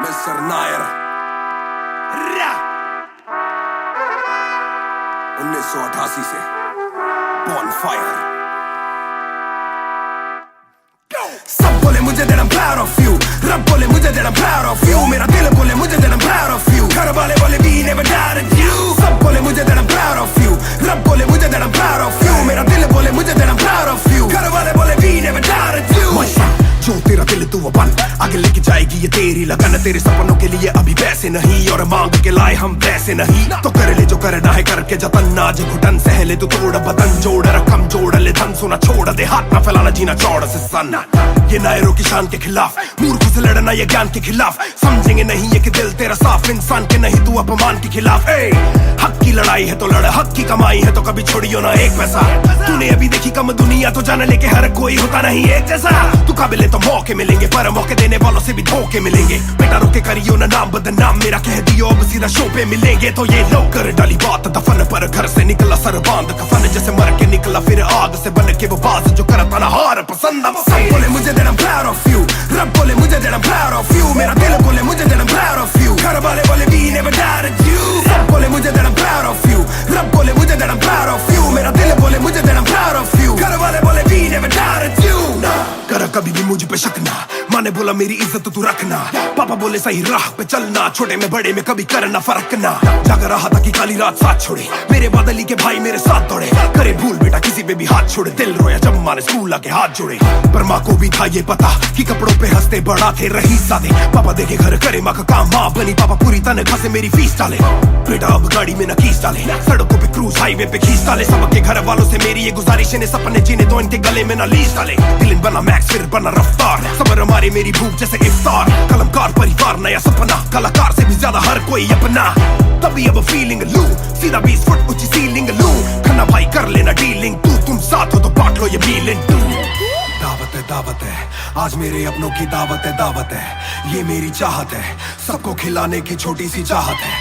मिस्टर नायर 1988 से Bonfire। सब बोले मुझे that I'm proud of you, रब बोले मुझे that I'm proud of you, मेरा दिल बोले मुझे that I'm proud of you, घर वाले बोले we never doubted you, सब बोले मुझे that I'm proud of you, रब बोले मुझे that I'm proud of you, मेरा दिल बोले मुझे that I'm proud of you, घर वाले बोले we never doubted you। जो तेरा दिल तू वो बन, आगे लेके जाएगी ये तेरी लगन, तेरे सपनों के लिए अभी पैसे नहीं और मांग के लाए हम पैसे नहीं, तो कर ले जो करना है करके जतन, आज घुटन सह ले तू तोड़ बदन, जोड़ रकम जोड़ ले धन, सोना छोड़ दे हाथ ना फैलाना जीना चौड़ से सन, ये नायरों की शान के खिलाफ, मूर्खों से लड़ना ये ज्ञान के खिलाफ, समझेंगे नहीं ये कि दिल तेरा साफ, इंसान के नहीं तू अपमान के खिलाफ। हक की लड़ाई है तो लड़, हक की कमाई है तो कभी छोड़ियो ना एक पैसा, तूने अभी देखी कम दुनिया तो जान ले के हर कोई होता नहीं एक जैसा, तू काबिल तो मौके मिलेंगे पर मौके देने वालों से भी धोखे मिलेंगे, बेटा रोके करियो ना नाम बदनाम मेरा, कह दियो अब सीधा शो पे मिलेंगे, तो ये लो कर डाली बात दफन पर, घर से निकला सर बांध कफन, जैसे मर के निकला फिर आग से बन के वो बाज जो करता ना हार पसंद, सब बोले मुझे that I'm proud of you, रब बोले मुझे that I'm proud of you, मेरा दिल बोले मुझे that I'm proud of you, घर वाले बोले we never doubted you, सब बोले मुझे that I'm proud of you, रब बोले मुझे that I'm proud of you, मेरा दिल बोले मुझे that I'm proud of you, घर वाले बोले we never doubted you। ना कर कभी भी मुझ पे शक ना, माँ ने बोला मेरी इज्जत तू रखना, पापा बोले सही राह पे चलना, छोटे में बड़े में कभी करना फर्क ना, जाग रहा था कि काली रात साथ छोड़े, मेरे बादली के भाई मेरे साथ दौड़े, करे भूल बेटा किसी पे भी हाथ छोड़े, दिल रोया जब माँ ने स्कूल आके हाथ जोड़े, पर माँ को भी था ये पता कि कपड़ों पे हंसते बड़ा थे रही सादे, पापा देखे घर करे माँ का काम, माँ बनी पापा पूरी तनख्वाह से मेरी फीस डाले, बेटा अब गाड़ी में न कीस डाले, सड़कों पे क्रूज हाईवे पे खींच डाले, सबके घर वालों से मेरी ये गुजारिश है सपने जीने दो इनके गले में न लीस डाले, दिल बना मैक्स फिर बना रफ्तार, सबर हमारे मेरी भूख जैसे इफ्तार, कलमकार परिवार नया सपना, कलाकार से भी ज्यादा हर कोई अपना, तभी अब फीलिंग लू, सीधा 20 फुट ऊंची सीलिंग लू, खन्ना भाई कर लेना डीलिंग, तुम साथ हो तो बांट लो ये फीलिंग। दावत है आज मेरे अपनों की दावत है, ये मेरी चाहत है, सबको खिलाने की छोटी सी चाहत है,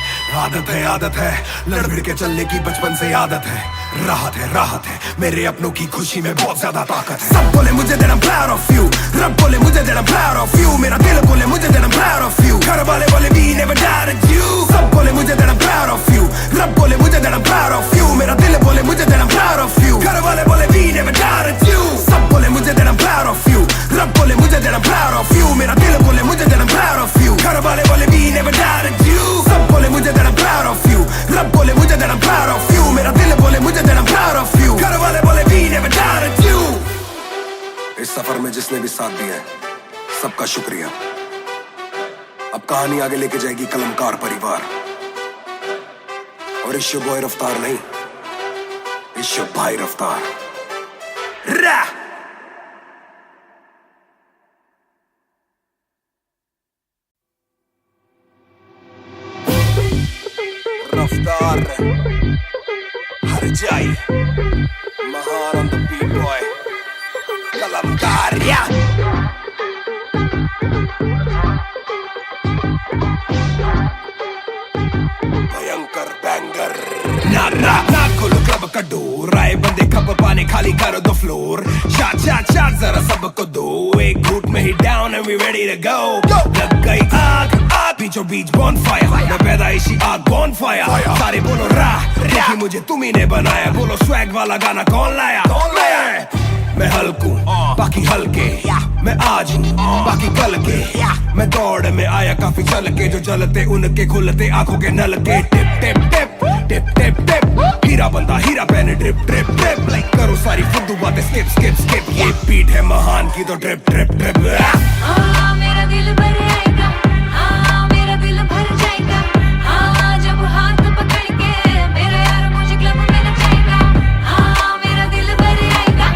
आदत है लड़ भिड़ के चलने की बचपन से आदत है, राहत है मेरे अपनों की खुशी में बहुत ज्यादा ताकत है, सब बोले मुझे that I'm proud of you, रब बोले मुझे that I'm proud of you, मेरा दिल बोले मुझे that I'm proud of you, घर वाले बोले we never doubted you, सब बोले मुझे that I'm proud of you, रब बोले मुझे that I'm proud of you, मेरा दिल बोले मुझे that I'm proud of you, घर वाले बोले we never doubted you, सब बोले मुझे that I'm proud of you, रब बोले मुझे that I'm proud of you, मेरा दिल बोले मुझे that I'm proud of you, घर वाले बोले we never doubted you, सब बोले मुझे that I'm proud of you, रब बोले मुझे that I'm proud of you, मेरा दिल बोले मुझे that I'm proud of you, घर वाले बोले we never doubted you। इस सफर में जिसने भी साथ दिया है सबका शुक्रिया, अब कहानी आगे लेके जाएगी कलमकार परिवार, और इश्यो बॉय रफ्तार नहीं, इश्यो भाई रफ्तार। रफ्तार हर जाई महान ऑन द बीट बॉय कलमकार या भयंकर बैंगर ना खोलो क्लब का डोर, आए बंदे कब पाने खाली करो द फ्लोर, शाट जरा सबको दो, एक घूट में ही down and we ready to go, लग गई आग बीचों बीच बॉनफायर, मैं पैदाइशी आग बॉनफायर, सारे बोलो देखी मुझे तुम्ही ने बनाया, बोलो स्वैग वाला गाना कौन लाया, मैं हल्कू बाकी हल्के, मैं आज हूँ बाकी कल के, मैं दौड़ में आया काफी चल के, जो चलते उनके खुलते आंखों के नल के, टिप टिप टिप टिप टिप टिप, हीरा बंदा हीरा पहने ड्रिप ड्रिप ड्रिप, लाइक करो सारी फुद्दू बातें स्किप स्किप स्किप, ये बीट है महान की तो ड्रिप ड्रिप ड्रिप। मेरा दिल भर आएगा, मेरा दिल भर जाएगा, जब हाथ पकड़ के मेरा यार मुझे क्लब में नचाएगा, मेरा दिल भर आएगा,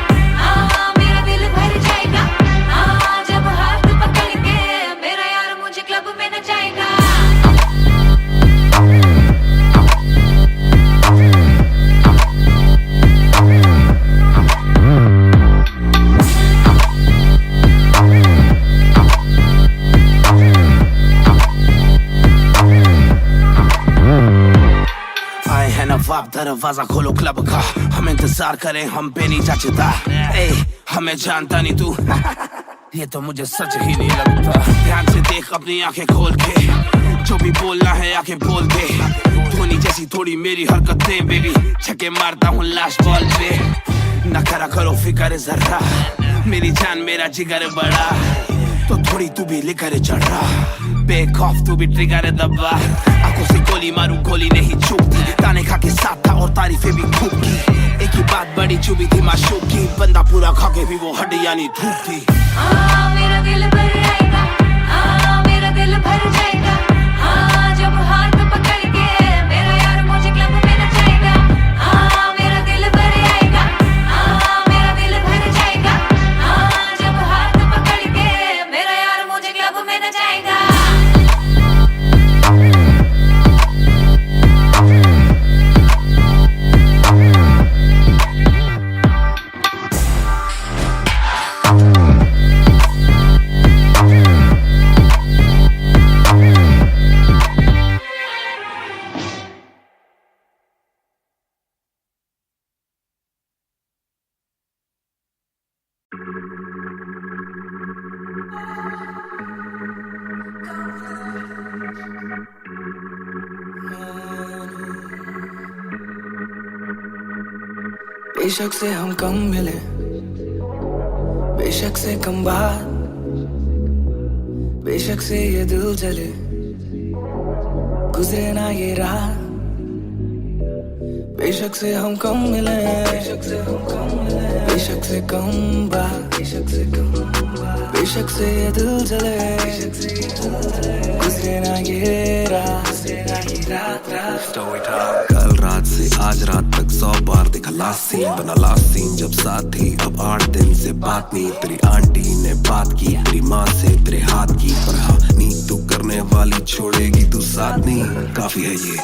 मेरा दिल भर जाएगा, जब हाथ पकड़ के मेरा यार मुझे क्लब में नचाएगा। नवाब दरवाजा खोलो क्लब का, हम इंतजार करें हम पे नहीं जचता, हमें जानता नहीं तू ये तो मुझे सच ही नहीं लगता, ध्यान से देख अपनी आंखें खोल के, जो भी बोलना है आके बोल दे, धोनी जैसी थोड़ी मेरी हरकतें बेबी, छक्के मारता हूँ लास्ट बॉल पे, न करा करो फिक्र जरा, मेरी जान मेरा जिगर बड़ा, तो थोड़ी तू भी लेकर चढ़ रहा बेक ऑफ तू भी ट्रिगर दबा आंखों से गोली मारूं गोली नहीं चूकती ताने खा के साथ था और तारीफें भी खूब की एक ही बात बड़ी चुभी थी माशूक की बंदा पूरा खा के भी वो हड्डियां नहीं धूप थी मेरा दिल भर आएगा मेरा दिल भर जाएगा जब हाथ पकड़ के मेरा यार मुझे क्लब में नचाएगा मेरा दिल भर आएगा मेरा दिल भर जाएगा जब हाथ पकड़ के मेरा यार मुझे क्लब में नचाएगा बेशक से हम कम मिले बेशक से कम बात बेशक से ये दिल जले गुजरे ना ये रात बेशक से हम कम मिले बेशक से हम कम मिले बेशक से कम बात बेशक से कम बात बेशक से ये दिल जले गुजरे ना ये रात कल रात से आज रात तक 100 बार देखा लास्ट सीन बना लास्ट सीन जब साथ थी अब 8 दिन से बात नहीं तेरी आंटी ने बात की तेरी माँ से तेरे हाथ की पर हाँ नी तू करने वाली छोड़ेगी तू साथ नहीं काफी है ये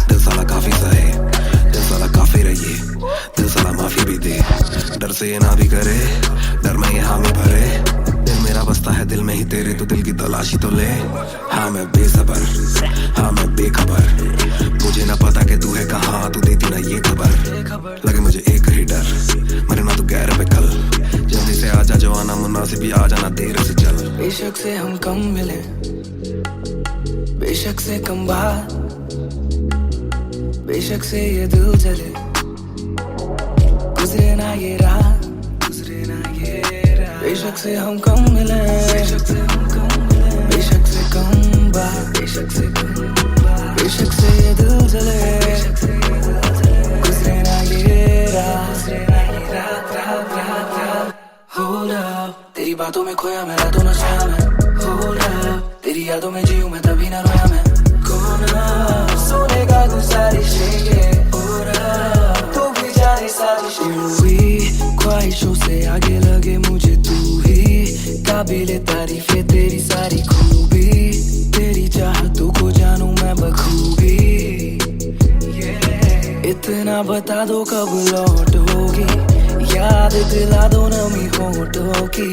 दिल साला काफी सहे दिल साला काफी रहिए दिल साला माफी भी दे डर से ये ना भी करे डर में ये हामी भरे दिल मेरा बसता है दिल में ही तेरे तो दिल की तलाशी तो ले हाँ मैं बेसबर हाँ मैं बेखबर मुझे ना पता कि तू है कहाँ तू देती ना ये खबर लगे मुझे एक ही डर मरे ना तू गैर पे कल जल्दी से आजा जो आना मुनासिब भी आ जाना देर से चल बेशक से हम कम मिले बेशक से कम बात बेशक से ये दिल जले गुजरे ना ये रात गुजरे ना ये रात बेशक से हम कम मिले बेशक से हम कम मिले बेशक से कम बात बेशक से कम बात बेशक से ये दिल जले गुजरे ना ये रात गुजरे ना ये रात Hold up तेरी बातों में खोया मैं रातों न सोया मैं Hold up तेरी यादों में जीऊं मैं तभी ना रोया मैं कौन सोने का गुजारिश है तू भी जाने साजिश हुई ख्वाहिशों से आगे लगे मुझे तू ही काबिले तारीफ है तेरी सारी खूबी तेरी चाहतों को जानूं मैं बखूबी इतना बता दो कब लौटोगी याद दिला दो नमी होठों की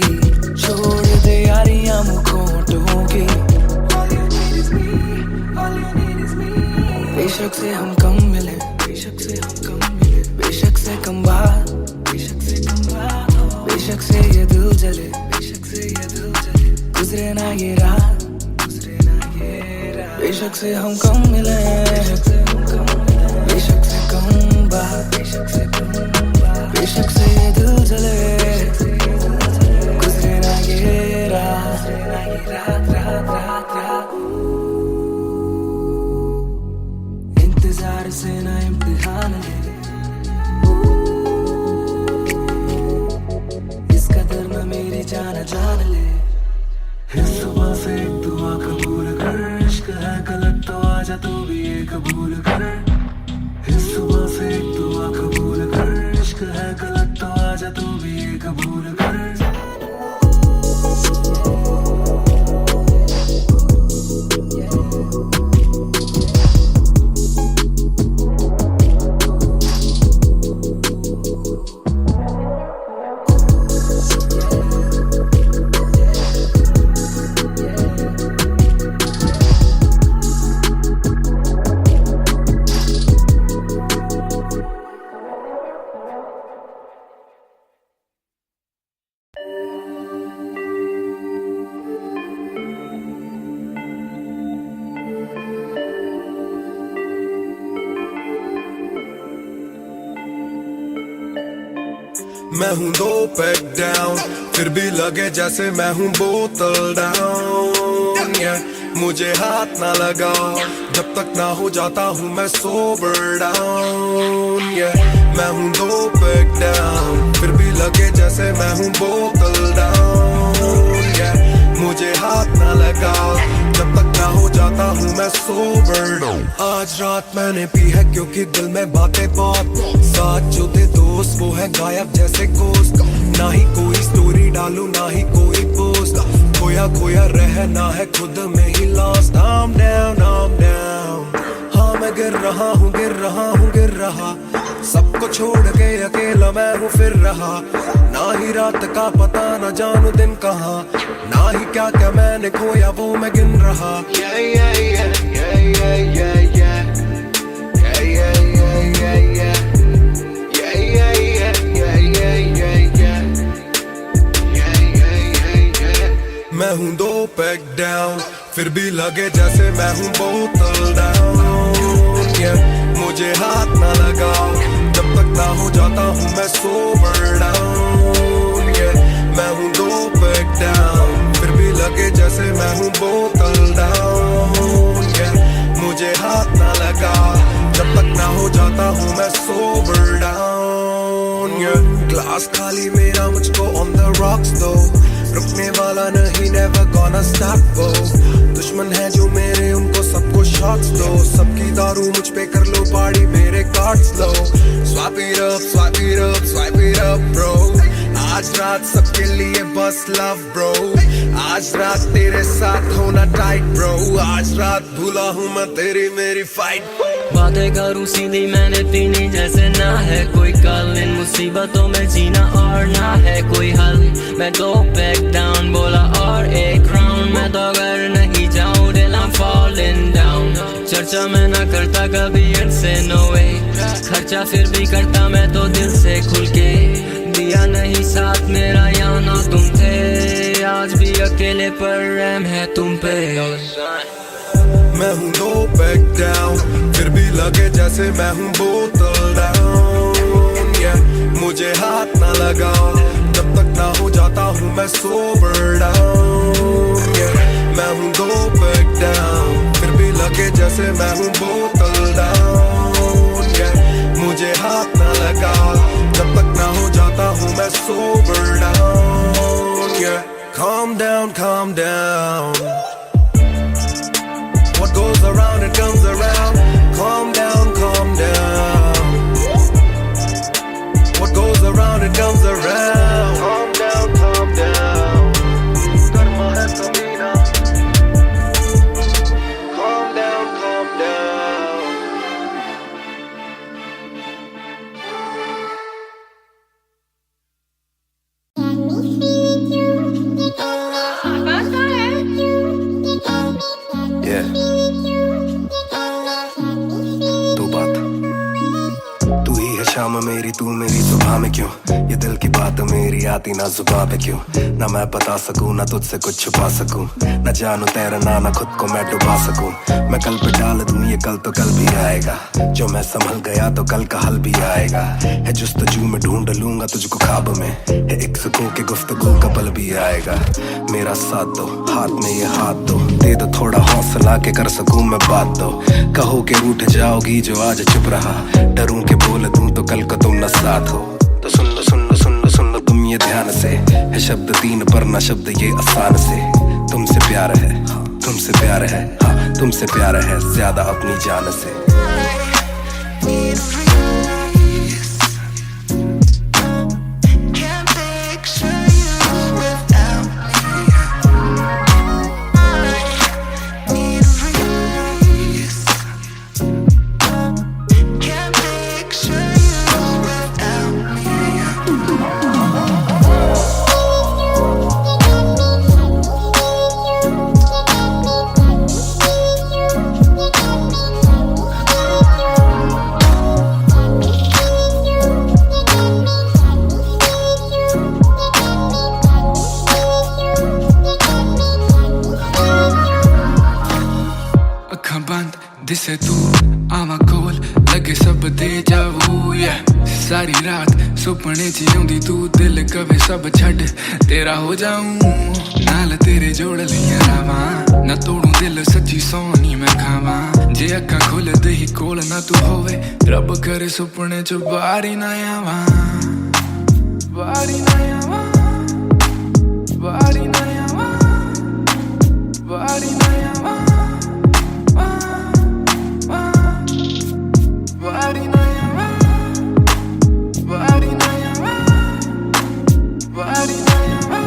छोड़ दे यारियां मुखोटों की बेशक से हम कम मिले बेशक से हम कम मिले बेशक से कम बात बेशक से कम बात बेशक से ये दिल जले बेशक से ये दिल जले गुजरे ना ये रात गुजरे ना ये रात बेशक से हम कम मिले बेशक से हम कम मिले बेशक से कम बात बेशक से कम बात बेशक से ये दिल जले गुजरे ना ये रात रात इंतजार से ना इम्तिहान ले इस कदर में मेरी जान जान ले इस सुबह से एक दुआ कबूल कर इश्क है गलत तो आजा तू भी ये कबूल कर इस सुबह से एक दुआ कबूल कर इश्क है गलत तो आजा तू भी ये कबूल कर मैं हूँ 2 पैक डाउन, फिर भी लगे जैसे मैं हूँ बोतल डाउन। मुझे हाथ ना लगाओ जब तक ना हो जाता हूँ मैं सोबर डाउन। मैं हूँ 2 पैक डाउन, फिर भी लगे जैसे मैं हूँ बोतल डाउन। मुझे हाथ ना लगाओ जब तक ना हो जाता हूँ मैं सोबर डाउन। आज रात मैंने पी है क्योंकि दिल में बातें बहुत, साथ जो थे दोस्त वो है गायब जैसे गोश्त। ना ही कोई स्टोरी डालूं ना ही कोई पोस्ट, खोया खोया रहना है खुद में he lost. I'm down, I'm down, हाँ मैं गिर रहा हूँ गिर रहा हूँ गिर रहा, सबको छोड़ के अकेला मैं हूँ फिर रहा। ना ही रात का पता ना जानू दिन कहाँ, ना ही क्या क्या मैंने खोया वो मैं गिन रहा। Yeah, yeah, yeah, yeah, yeah, yeah, yeah. Yeah, yeah, yeah, yeah, yeah. Yeah, yeah, yeah, yeah, yeah, yeah, yeah. Yeah, yeah, yeah, yeah. मैं हूँ 2 पैक डाउन, फिर भी लगे जैसे मैं हूँ बोतल डाउन। मुझे हाथ ना लगाओ जब तक ना हो जाता हूँ मैं सोबर डाउन। मैं हूँ 2 पैक डाउन, फिर भी लगे जैसे मैं हूँ बोतल डाउन। मुझे हाथ ना लगाओ जब तक ना हो जाता हूँ मैं सोबर डाउन। ग्लास खाली मेरा मुझको ऑन द रॉक्स दो, रुकने वाला नहीं never gonna stop go। दुश्मन है जो मेरे उनको सबको शॉट्स दो, सबकी दारू मुझ पे कर लो पार्टी मेरे cards low. Swipe it up, swipe it up, swipe it up bro। आज रात सबके लिए बस लव ब्रो, आज रात तेरे साथ होना टाइट ब्रो, आज रात भूला हूँ मैं तेरी मेरी फाइट। बातें करूँ सीधी मैंने पीनी जैसे ना है कोई कल, इन मुसीबतों में जीना और ना है कोई हल। मैं 2 पैक डाउन बोला और एक राउंड, मैं तो अगर नहीं जाऊँ दिल I'm falling down। चर्चा मैं ना करता कभी इनसे नो वे, खर्चा फिर भी करता मैं तो दिल से खुल के। दिया नहीं साथ मेरा या ना तुम थे, आज भी अकेले पर रहम है तुम पे। मैं हूँ 2 पैक डाउन, फिर भी लगे जैसे मैं हूँ बोतल डाउन। मुझे हाथ ना लगाओ जब तक ना हो जाता हूँ मैं सोबर डाउन। मैं हूँ 2 पैक डाउन, फिर भी लगे जैसे मैं हूँ बोतल डाउन। मुझे हाथ ना लगाओ जब तक ना हो जाता हूँ मैं sober down. Calm down, calm down, what goes around it comes around। Calm down, calm down, what goes around it comes around। Calm down, calm down, karma hai kamina। Calm down, calm down। Yeah, 2 बात, तू ही है शाम मेरी तू मेरी सुबह में क्यों, ये दिल की बात मेरी आती ना जुबान पे क्यों। ना मैं बता सकूं ना तुझसे कुछ छुपा सकूं, ना जानू तैरना ना खुद को मैं डुबा सकूं। मैं कल पे डाल दूं ये कल तो कल भी आएगा, जो मैं संभल गया तो कल का हल भी आएगा। है जुस्तजू में ढूंढ लूंगा तुझको ख्वाब में, है एक सुकून के गुफ्तगू का पल भी आएगा। मेरा साथ दो हाथ में ये हाथ दो, दे दो थोड़ा हौसला के कर सकूं मैं बात दो। कहो के रूठ जाओगी जो आज चुप रहा, डरूं के बोल दूं तो कल को तुम न साथ हो। तो सुन लो सुन लो सुन लो सुन लो तुम ये ध्यान से, है शब्द 3 पर ना शब्द ये आसान से। तुमसे प्यार है तुमसे प्यार है, हाँ तुमसे प्यार है ज्यादा अपनी जान से। दिसे तू आवा कोल लगे सब दे जाऊ सारी रात सुपने च आउंदी तू दिल कवे सब छड्ड तेरा हो जाऊं नाल तेरे जोड़ लिया रावां ना तोड़ू दिल सच्ची सोनी मैं खावां जे अक्खां खुलदे ही कोल ना तू होवे रब करे सुपने च बारी ना आवां बारी ना आवां बारी ना आवां बारी ना आवां बारी ना आवां बारी ना आवां बारी ना आवां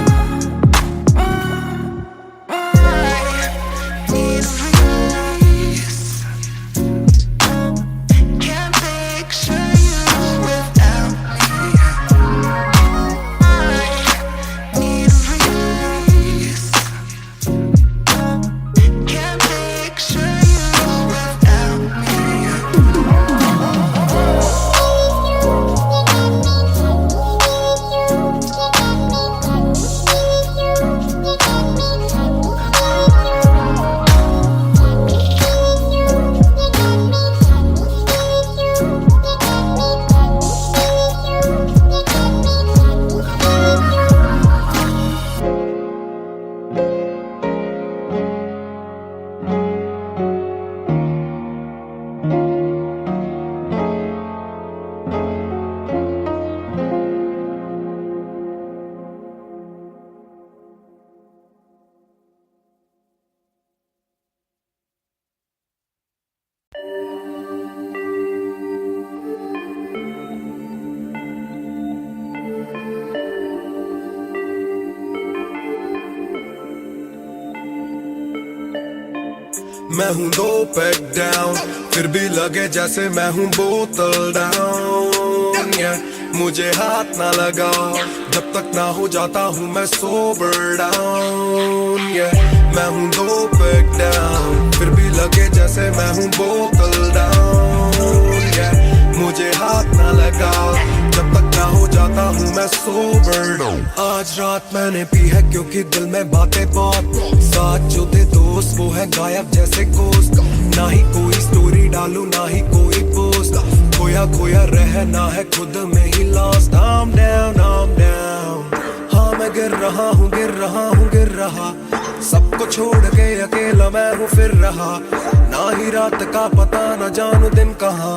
मैं हूँ 2 पैक डाउन फिर भी लगे जैसे मैं हूँ बोतल डाउन मुझे हाथ ना लगाओ जब तक ना हो जाता हूँ मैं सोबर डाउन मैं हूँ 2 पैक डाउन फिर भी लगे जैसे मैं हूँ बोतल डाउन मुझे हाथ ना लगाओ जब तक ना हो जाता हूँ मैं सोबर डाउन आज रात मैंने पी है क्योंकि दिल में बातें बहुत साथ जो थे दोस्त वो है गायब जैसे कोस्ट ना ही कोई स्टोरी डालूं ना ही कोई पोस्ट खोया खोया रहना है खुद में ही लॉस्ट I'm down हाँ मैं गिर रहा हूँ गिर रहा सबको छोड़ के अकेला मैं हूँ फिर रहा ना ही रात का पता ना जानू दिन कहाँ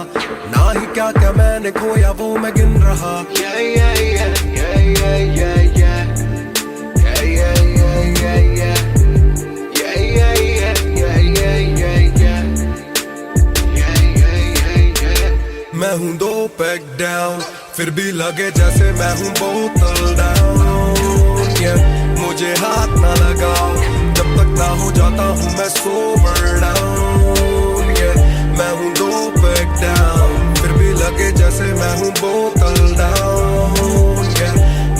ना ही क्या क्या मैंने खोया वो मैं गिन रहा मैं हूँ 2 पैक डाउन फिर भी लगे जैसे मैं हूँ बोतल डाउन मुझे हाथ ना लगाओ जब तक ना हो जाता हूँ मैं सोबर डाउन मैं हूँ 2 पैक डाउन फिर भी लगे जैसे मैं हूँ बोतल डाउन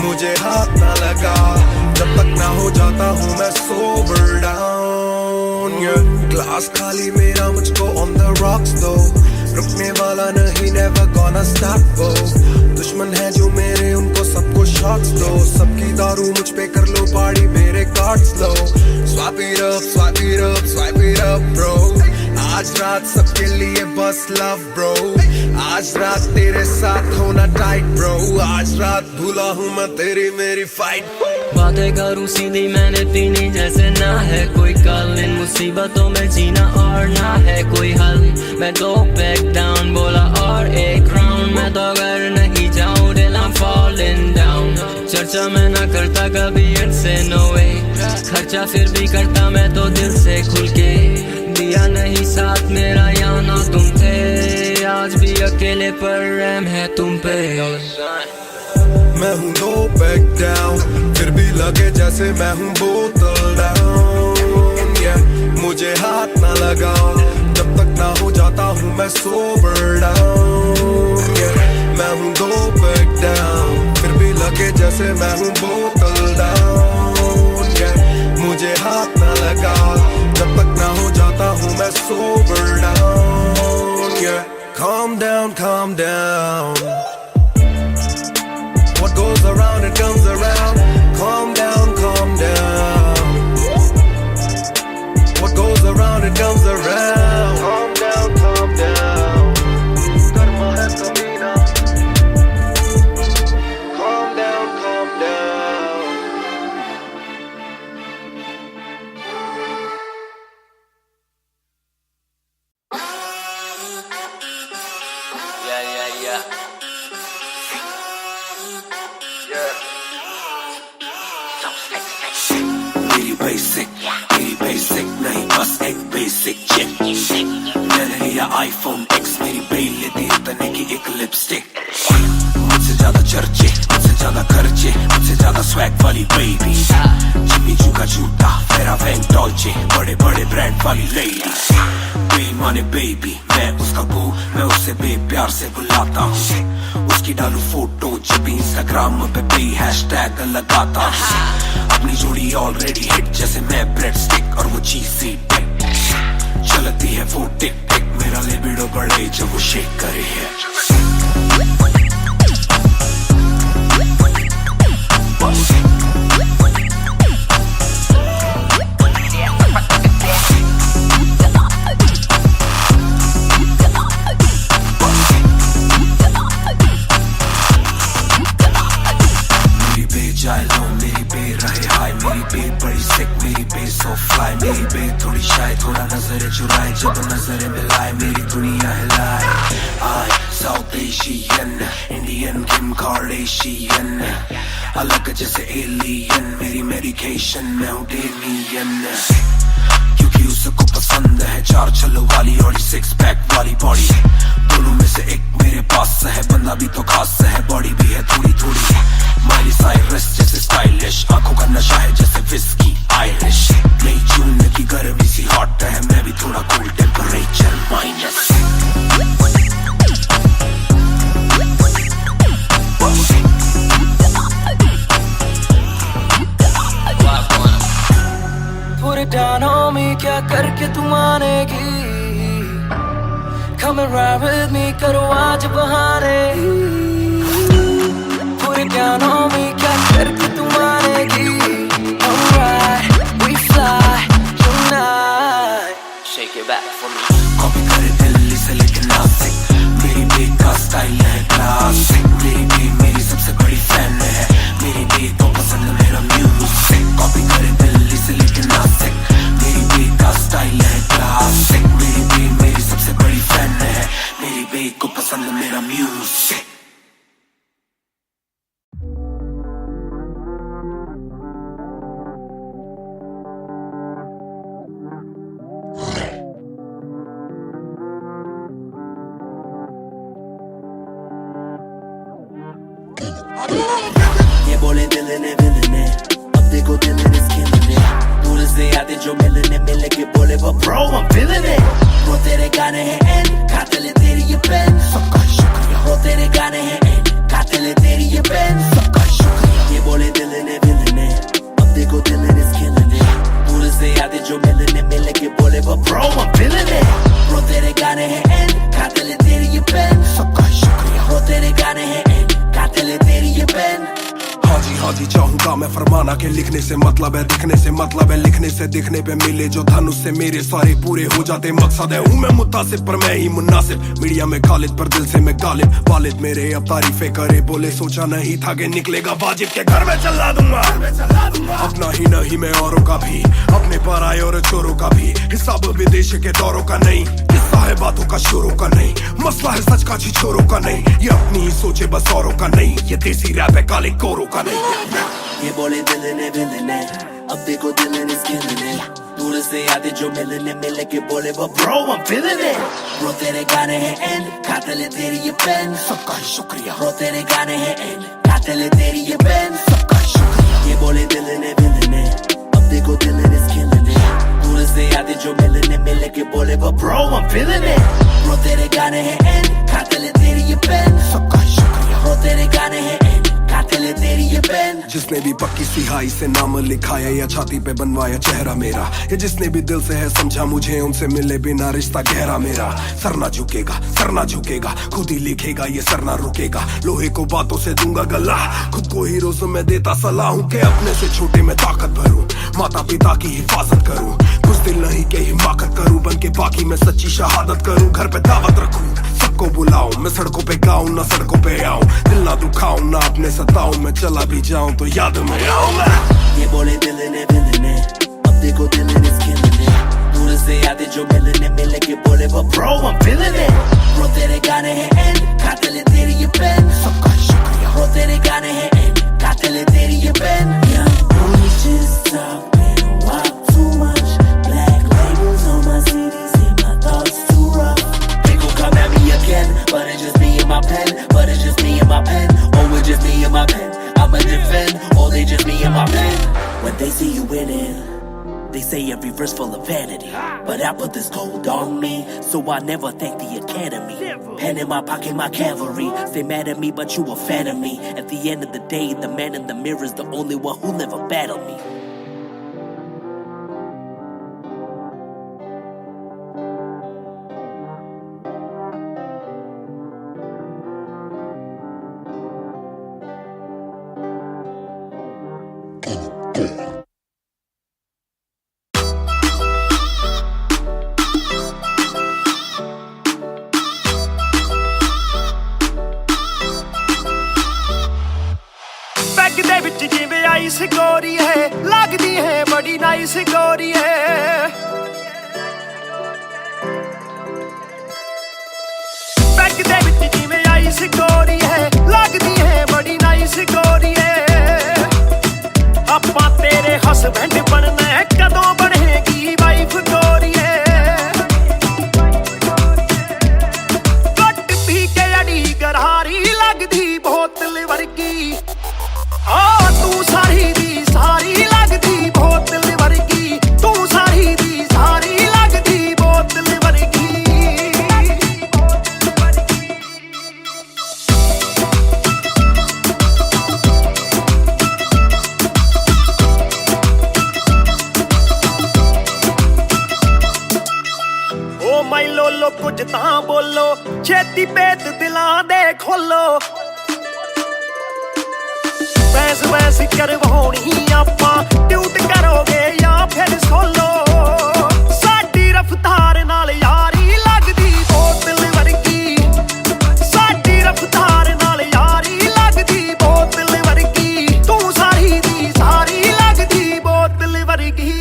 मुझे हाथ ना लगाओ जब तक ना हो जाता हूँ मैं सोबर डाउन ग्लास खाली मेरा मुझको ऑन द रॉक्स दो रुकने वाला नहीं never gonna stop वो दुश्मन है जो मेरे उनको सबको शॉट्स दो सबकी दारू मुझ पे कर लो पार्टी मेरे cards low swap it up bro आज रात सबके लिए बस love bro आज रात तेरे साथ होना tight bro आज रात भूला हूँ मैं तेरी मेरी fight बातें करूँ सीधी मैंने पीनी जैसे ना है कोई कल इन मुसीबतों में जीना और ना है कोई हल मैं 2 पैक डाउन बोला और एक राउंड मैं तो अगर नहीं जाऊँ दिल I'm falling down चर्चा मैं ना करता कभी इनसे no way खर्चा फिर भी करता मैं तो दिल से खुल के दिया नहीं साथ मेरा यहाँ ना तुम थे आज भी अकेले पर रहम है तुम पे मैं हूँ 2 पैक डाउन फिर भी लगे जैसे मैं हूँ बोतल डाउन मुझे हाथ ना लगाओ जब तक ना हो जाता हूँ मैं सोबर डाउन मैं हूँ 2 पैक डाउन फिर भी लगे जैसे मैं हूँ बोतल डाउन मुझे हाथ ना लगाओ जब तक ना हो जाता हूँ मैं sober down calm down What goes around, it comes around. Calm down. What goes around, it comes around. Calm down. Karma hai kabhi na. मेरी बेसिक नहीं बस एक बेसिक चिप। मैंने लिया आईफोन X, मेरी बेल लेती इतने की एक लिपस्टिक। मुझसे ज्यादा चर्चे, मुझसे ज्यादा खर्चे, मुझसे ज्यादा स्वैग वाली बेबी। जिम्मी चू का जूता, फेरा वैन डॉल्चे, बड़े बड़े ब्रांड वाली लेडी। बेईमाने बेबी, मैं उसका बू, मैं उसे बेप्यार से बुलाता हूँ। उसकी डालू फोटो जब भी इंस्टाग्राम पे बे हैशटैग लगाता हूँ। अपनी जोड़ी ऑलरेडी हिट जैसे मैं ब्रेड स्टिक और वो चीज़ी टिक। चलती है वो टिक टिक, मेरा लिबिडो बढ़े जब वो शेक करे है। मेरी बे थोड़ी शाय, थोड़ा नजर चुराए, जब नजर मिलाए मेरी दुनिया हिलाए। आई साउथ एशियन, इंडियन किम कार्डेशियन, अलग जैसे एलियन, मेरी मेडिकेशन मैं हूँ डेमियन। क्योंकि उसको पसंद है चार छल्लों वाली और 6 पैक वाली बॉडी। दोनों में से एक मेरे पास है, बंदा भी तो खास है, बॉडी भी है थोड़ी थोड़ी। माइली साइरस जैसे स्टाइलिश, आंखों का नशा है जैसे विस्की आयरिश। मई जून की गर्मी सी हॉट है, मैं भी थोड़ा cool temperature minus. Put it down on me, क्या करके तू मानेगी? Come and ride with me, करो आज बहाने। Put it down on me, क्या करके तू मानेगी? Alright, we fly tonight. Shake it back for me. Copy करे दिल्ली से लेके नासिक, मेरी बेट का स्टाइल है क्लासिक। मेरी बेट मेरी सबसे बड़ी फैन है, मेरी बेट को पसंद मेरा म्यूजिक। कॉपी करे दिल्ली से लेके नासिक, मेरी बेट का स्टाइल है क्लासिक। मेरी बेट मेरी सबसे बड़ी फैन है, मेरी बेट को पसंद मेरा म्यूजिक। ये बोले दिल ने अब देखो दिल ने स्किल ने। दूर से आते जो मिलने मिल के बोले वो ब्रो I'm feeling it। वो तेरे गाने हैं एंड कातिल है तेरी ये पेन, सबका शुक्रिया। वो तेरे गाने हैं एंड कातिल है तेरी ये पेन, सबका शुक्रिया। ये बोले दिल ने अब देखो दिल ने स्किल ने। दूर से आते जो मिलने मिल के बोले वो ब्रो I'm feeling it। वो तेरे गाने हैं एंड कातिल है तेरी ये पेन, सबका शुक्रिया। वो तेरे गाने हैं एंड कातिल है तेरी ये पेन। हाँ जी चाहूंगा मैं फरमाना के लिखने से मतलब है दिखने से मतलब है लिखने से दिखने पे मिले जो धन उससे मेरे सारे पूरे हो जाते। मकसद है हूँ मैं मुतासिब पर मैं ही मुनासिब, मीडिया में खालिद पर दिल से मैं गालिब। वालिद मेरे अब तारीफें करे, बोले सोचा नहीं था कि निकलेगा वाजिब के घर में चला दूंगा। अपना ही नहीं मैं औरों का भी, अपने पर आए और चोरों का भी। हिसाब विदेश के दौरों का नहीं, किस्सा है बातों का शोरों का नहीं। मसला है सच का छिछोरों का नहीं, ये अपनी ही सोचे बस औरों का नहीं। ये देसी रैप है काले कोरों का नहीं। ये बोले दिल ने अब देखो दिल ने स्किल ने। दूर से आते जो मिलने मिल के बोले वो bro I'm feeling it। Bro तेरे गाने हैं एंड कातिल है तेरी ये पेन, सबका ही शुक्रिया। ब्रो तेरे गाने हैं एंड कातिल है तेरी ये पेन, सबका ही शुक्रिया। ये बोले दिल ने अब देखो दिल ने स्किल ने। दूर से आते जो मिलने मिल के बोले वो bro I'm feeling it। Bro तेरे गाने हैं एंड कातिल है तेरी ये पेन, सबका ही शुक्रिया। ब्रो तेरे गाने हैं एंड कातिल है तेरी ये पेन। जिसने भी पक्की सिहाई से नाम लिखाया या छाती पे बनवाया चेहरा मेरा, या जिसने भी दिल से है समझा मुझे उनसे मिले बिना रिश्ता गहरा मेरा। सर ना झुकेगा खुद ही लिखेगा ये सर ना रुकेगा। लोहे को बातों से दूंगा गला, खुद को हीरो से मैं देता सलाह हूँ कि अपने से छोटे में ताकत भरूं, माता पिता की हिफाजत करूं। कुछ दिल नहीं के हिमाकत करूं, बन के बाकी मैं सच्ची शहादत करूं। घर पे दावत रखूं, सबको बुलाऊं, मैं सड़कों पे गाऊं ना सड़कों पे आऊं। दिल ना दुखाऊं ना अपने सताऊं, मैं चला भी जाऊं तो याद में आऊंगा। ये बोले दिल ने अब देखो दिल ने स्किल ने। दूर से आते जो मिलने मिल के बोले वो bro I'm feeling it। Bro तेरे गाने हैं एंड कातिल है तेरी जाने हैं end, कातिल है तेरी ये pen. Young boy just talking, walk too much. Black labels on my CD, say my thoughts too rough. They gon' come at me again, but it's just me and my pen. But it's just me and my pen. Oh, it's just me and my pen. I'ma defend, oh, they just me and my pen. When they see you winning, they say every verse full of vanity. But I put this gold on me, so I never thank the academy. Pen in my pocket, my cavalry. Stay mad at me, but you a fan of me. At the end of the day, the man in the mirror is the only one who never battled me. Bag दे विच जिवें ice गोरी है लगदी है बड़ी nice गोरी है बैग दे विच जिवें आइस गोरी है लगदी है बड़ी नाइस गोरी है आपां तेरे हसबैंड बनना है कदों बनेगी वाइफ गोरी है घट पी के अड़ी गरारी लगदी बोतल वर्गी आ तू सारी दी सारी लगदी बोतल वर्गी तू सारी दी सारी लगदी बोतल वर्गी ओ माई लोलो कुछ तां बोलो छेती पेत दिलां दे खोलो बहस बहस करवाउणी आपां ट्यूट करोगे या फिर सोलो साडी रफ्तार नाल यारी लगदी बोतल वर्गी साडी रफ्तार नाल यारी लगदी बोतल वर्गी तू सारी दी सारी लगदी बोतल वर्गी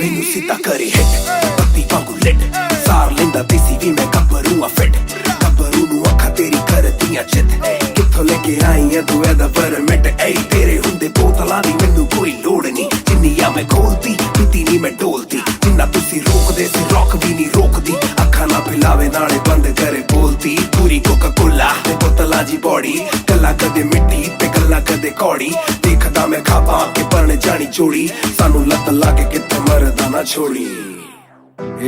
मैनू सीधा करी हिट पत्ती वांगू लिट सार लेंदा देसी भी मैं गब्बरू आ फिट गब्बरू नू अखा तेरी करदियां चित कित्थों लेके आई है तू एदा परमिट ऐ तेरे हुंदे बोतलां दी मैनू कोई लोड़ नहीं जिन्नियां मैं खोलती पीती नहीं मैं डोलती जिन्ना तुसी रोकदे सी रॉक भी नहीं रोकदी अखा ना पिलावे नाले बंद करे बोलती पूरी कोका कोला ते बोतलां जी बॉडी गल्ला कदे मिट्टी ते गल्ला कदे कौड़ी देखदा मैं खाबा के परने जानी जोड़ी सानू लत लागे कित्थे मरदा ना छोड़ी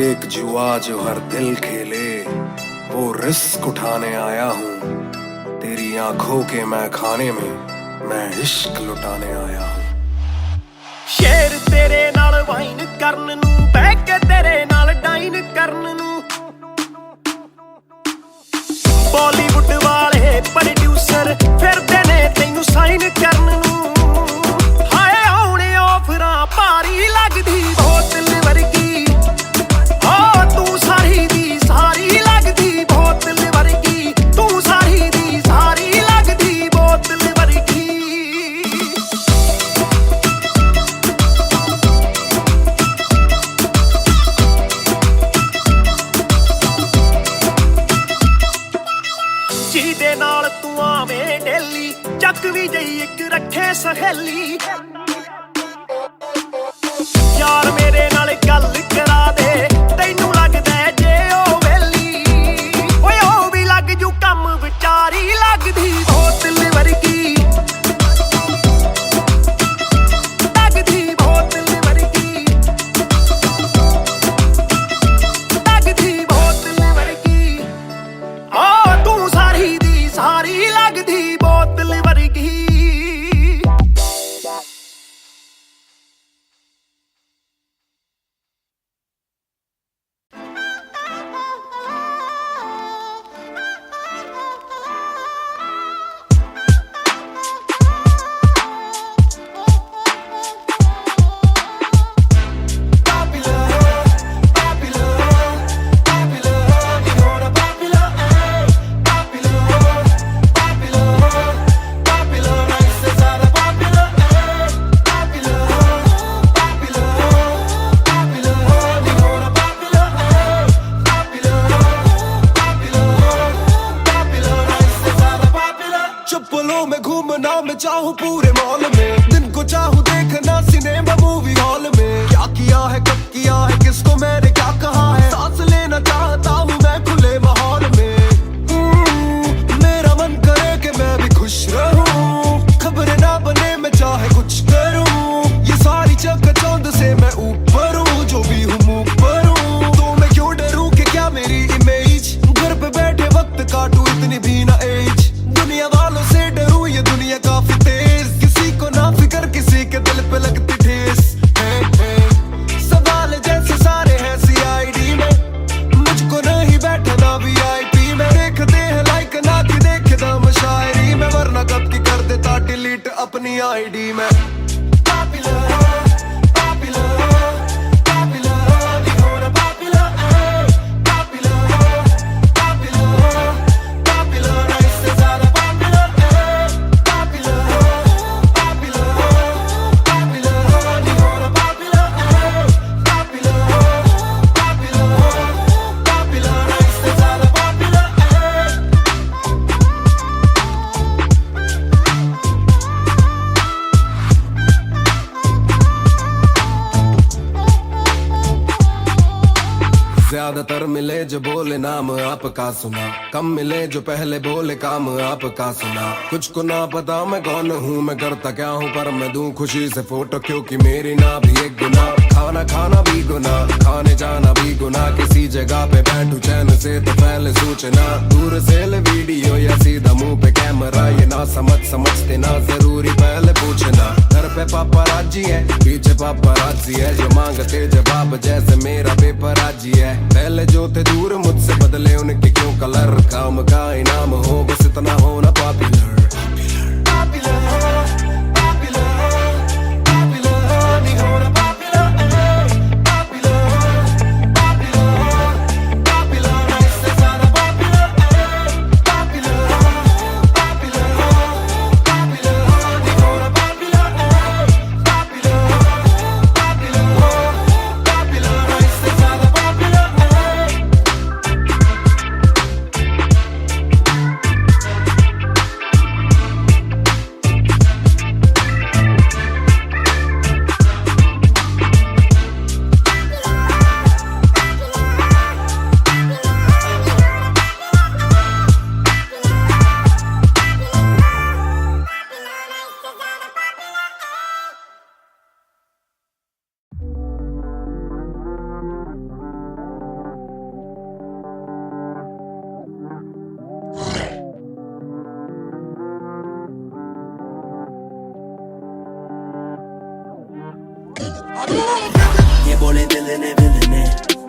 एक जुआ जो हर दिल खेले वो रिस्क उठाने आया हूँ तेरी आंखों के मैं खाने में मैं इश्क लुटाने आया हूँ शेर तेरे नाल वाइन करन नू बह के तेरे नाल डाइन करन नू बॉलीवुड वाले प्रोड्यूसर फिरदे ने तैनू साइन करन नू हाय आउणे ऑफरां भारी लगदी बोतल वर्गी आ तू सारी दी सारी लगदी बोतल वर्गी तू सारी दी सारी लगदी बोतल वर्गी ਜਿਹਦੇ ਨਾਲ ਤੂੰ ਆਵੇਂ ਡੇਲੀ ਚੱਕ ਵੀ ਜਈ ਇੱਕ ਰੱਖੇ ਸਹੇਲੀ ਯਾਰ ਮੇਰੇ ਨਾਲ ਗੱਲ ਕਰਾ ਦੇ ਤੈਨੂੰ ਲੱਗਦਾ ਜੇ ਉਹ ਵੇਲੀ ਓਏ ਉਹ ਵੀ ਲੱਗ ਜੂ ਕੰਮ ਵਿਚਾਰੀ ਲੱਗਦੀ ਬੋਤਲ ਵਰਗੀ ਲੱਗਦੀ ਬੋਤਲ ਵਰਗੀ ਲੱਗਦੀ ਬੋਤਲ ਵਰਗੀ ਆ ਤੂੰ ਸਾਰੀ ਦੀ ਸਾਰੀ ਲੱਗਦੀ ਬੋਤਲ ਵਰਗੀ मैं चाहूँ पूरे मॉल में, दिन को चाहूँ देखना सिनेमा मूवी हॉल में। क्या किया है कब किया है किसको मैंने क्या कहा है, सांस लेना चाहता हूँ मैं खुले माहौल में। मेरा मन करे कि मैं भी खुश रहूं, खबरें ना बने मैं चाहे कुछ करूं। ये सारी चकाचौंध से मैं ऊपर हूँ, जो भी हूँ मुँह पर हूँ। तो मैं क्यों डरूं कि क्या मेरी इमेज, घर पे बैठे वक्त काटूं इतनी भी ना एज। दुनिया वालों से डरूं ये दुनिया काफी तेज, किसी को ना फिकर किसी के दिल पे लगती ठेस। सवाल जैसे सारे हैं CID में, मुझको नहीं बैठना VIP में। देखते हैं लाइक ना कि देखे दम शायरी में, वरना कब की कर देता डिलीट अपनी ID में। ज्यादातर मिले जो बोले नाम आपका सुना, कम मिले जो पहले बोले काम आपका सुना। कुछ को ना पता मैं कौन हूँ, मैं करता क्या हूँ, पर मैं दूं खुशी से फोटो क्योंकि मेरी ना भी एक गुना। खाना खाना भी गुना, खाने जाना भी गुना। किसी जगह पे बैठूं चैन से तो पहले सूचना, दूर से ले वीडियो या सीधा मुंह पे कैमरा। ये ना समझते ना जरूरी पहले पूछना। घर पे पापराजी है पीछे पापराजी है, जो मांगते जवाब जैसे मेरा पेपराजी है। पहले जो थे दूर मुझसे बदले उनके क्यों कलर, काम का इनाम हो बस इतना हो ना पॉपुलर। ये बोले दिल ने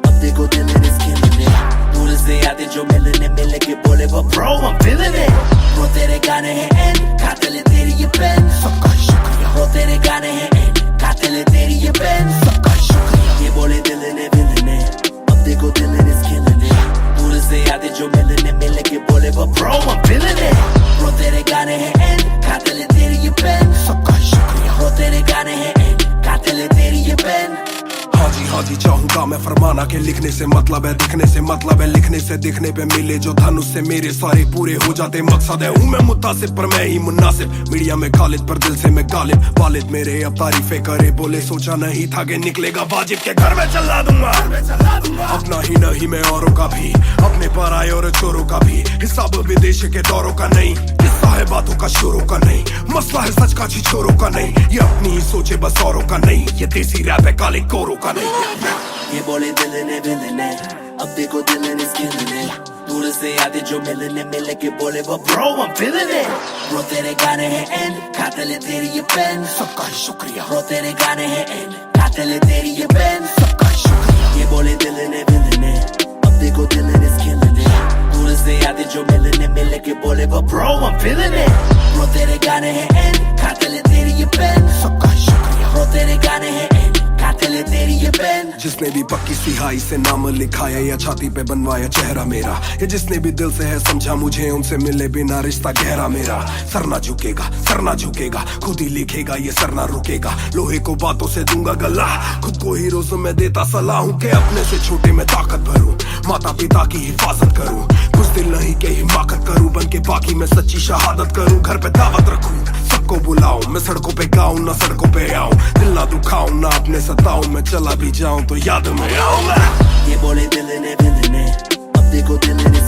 अब देखो दिल ने स्किल ने। दूर से आते जो मिलने मिल के बोले वो ब्रो I'm feeling it। वो तेरे गाने हैं एंड कातिल है तेरी ये पेन, सबका शुक्रिया। वो तेरे गाने हैं एंड कातिल है तेरी ये पेन, सबका शुक्रिया। ये बोले दिल ने अब देखो दिल ने स्किल ने। दूर से आते जो मिलने मिल के बोले वो ब्रो I'm feeling it। वो तेरे गाने हैं एंड कातिल है तेरी ये पेन, सबका शुक्रिया। वो तेरे गाने हैं एंड कातिल है तेरी ये पेन। हाँ जी चाहूंगा मैं फरमाना के लिखने से मतलब है दिखने से मतलब है लिखने से दिखने पे मिले जो धन उससे मेरे सारे पूरे हो जाते मकसद है। हूँ मैं मुतासिब पर मैं ही मुनासिब, मीडिया में खालिद पर दिल से मैं गालिब। वालिद मेरे अब तारीफे करे बोले सोचा नहीं था कि निकलेगा वाजिब के घर में चला दूंगा। अपना ही नहीं मैं औरों का भी, अपने पर आए और चोरों का भी। हिसाब विदेश के दौरों का नहीं, किस्सा है बातों का शोरों का नहीं। मसला है सच का छिछोरों का नहीं, ये अपनी ही सोचे बस औरों का नहीं। ये देसी रैप है काले कोरों का नहीं। ये बोले दिल ने अब देखो दिल ने स्किल ने। दूर से आते जो मिलने मिल के बोले वो ब्रो I'm feeling it। वो तेरे गाने हैं एंड कातिल है तेरी ये पेन, सबका शुक्रिया। वो तेरे गाने हैं एंड कातिल है तेरी ये पेन, सबका शुक्रिया। ये बोले दिल ने अब देखो दिल ने स्किल ने। दूर से आते जो मिलने मिल के बोले वो ब्रो I'm feeling it। वो तेरे गाने हैं एंड कातिल है तेरी ये पेन, सबका शुक्रिया। वो तेरे गाने हैं एंड कातिल है तेरी ये पेन। जिसने भी पक्की सिहाई से नाम लिखाया या छाती पे बनवाया चेहरा मेरा, या जिसने भी दिल से है समझा मुझे उनसे मिले बिना रिश्ता गहरा मेरा। सर ना झुकेगा खुद ही लिखेगा ये सर ना रुकेगा। लोहे को बातों से दूंगा गला, खुद को हीरोज़ में देता सलाह हूँ कि अपने से छोटे में ताकत भरूं, माता पिता की हिफाजत करूं। कुछ दिल नहीं के हिमाकत करूं, बन के बाकी मैं सच्ची शहादत करूं। घर पे दावत रखूं, सबको सबको बुलाऊं, मैं सड़कों पे गाऊं ना सड़कों पे आऊं, दिल ना दुखाऊं ना अपने सताऊं, मैं चला भी जाऊं तो याद में आऊंगा। ये बोले दिल ने अब देखो दिल ने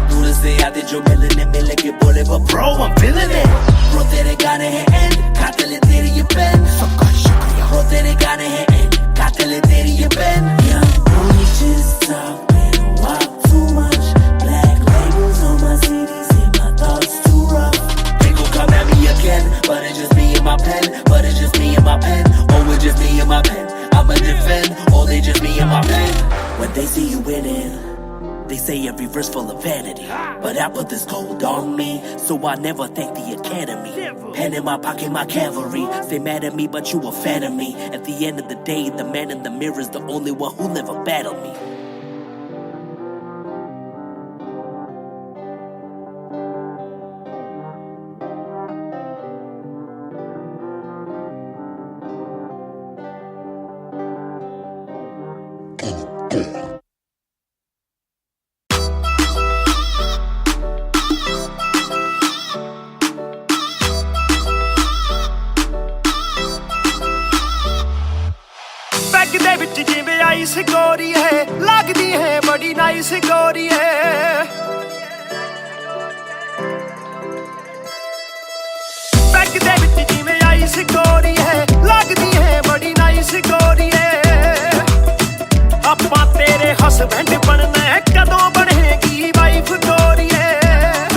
दूर से आते जो मिलने मिल के बोले bro I'm feeling it, bro तेरे गाने हैं एंड खाते ले तेरी ये पेन, सबका शुक्रिया bro तेरे गाने हैं एंड खाते ले तेरी ये pen. Young boy just talking, walk too much, black labels on my CDs, see my thoughts too rough. They gon' come at me again, but it's just me and my pen, but it's just me and my pen, oh it's just me and my pen, I'ma defend, oh they just me and my pen. When they see you winning, they say every verse full of vanity, but I put this gold on me, so I never thank the academy. Pen in my pocket, my cavalry. Stay mad at me, but you a fan of me. At the end of the day, the man in the mirror is the only one who never battled me. ਦੇ ਵਿੱਚ ਜਿਵੇਂ ice ਗੋਰੀ ਹੈ, ਲੱਗਦੀ ਹੈ ਬੜੀ nice ਗੋਰੀ ਹੈ। ਬੈਗ ਦੇ ਵਿੱਚ ਜਿਵੇਂ ਆਈਸ ਗੋਰੀ ਹੈ, ਲੱਗਦੀ ਹੈ ਬੜੀ ਨਾਈਸ ਗੋਰੀ ਹੈ। ਆਪਾਂ ਤੇਰੇ ਹਸਬੈਂਡ ਬਣਨਾ ਹੈ, ਕਦੋਂ ਬਣੇਗੀ ਵਾਈਫ ਗੋਰੀ ਹੈ।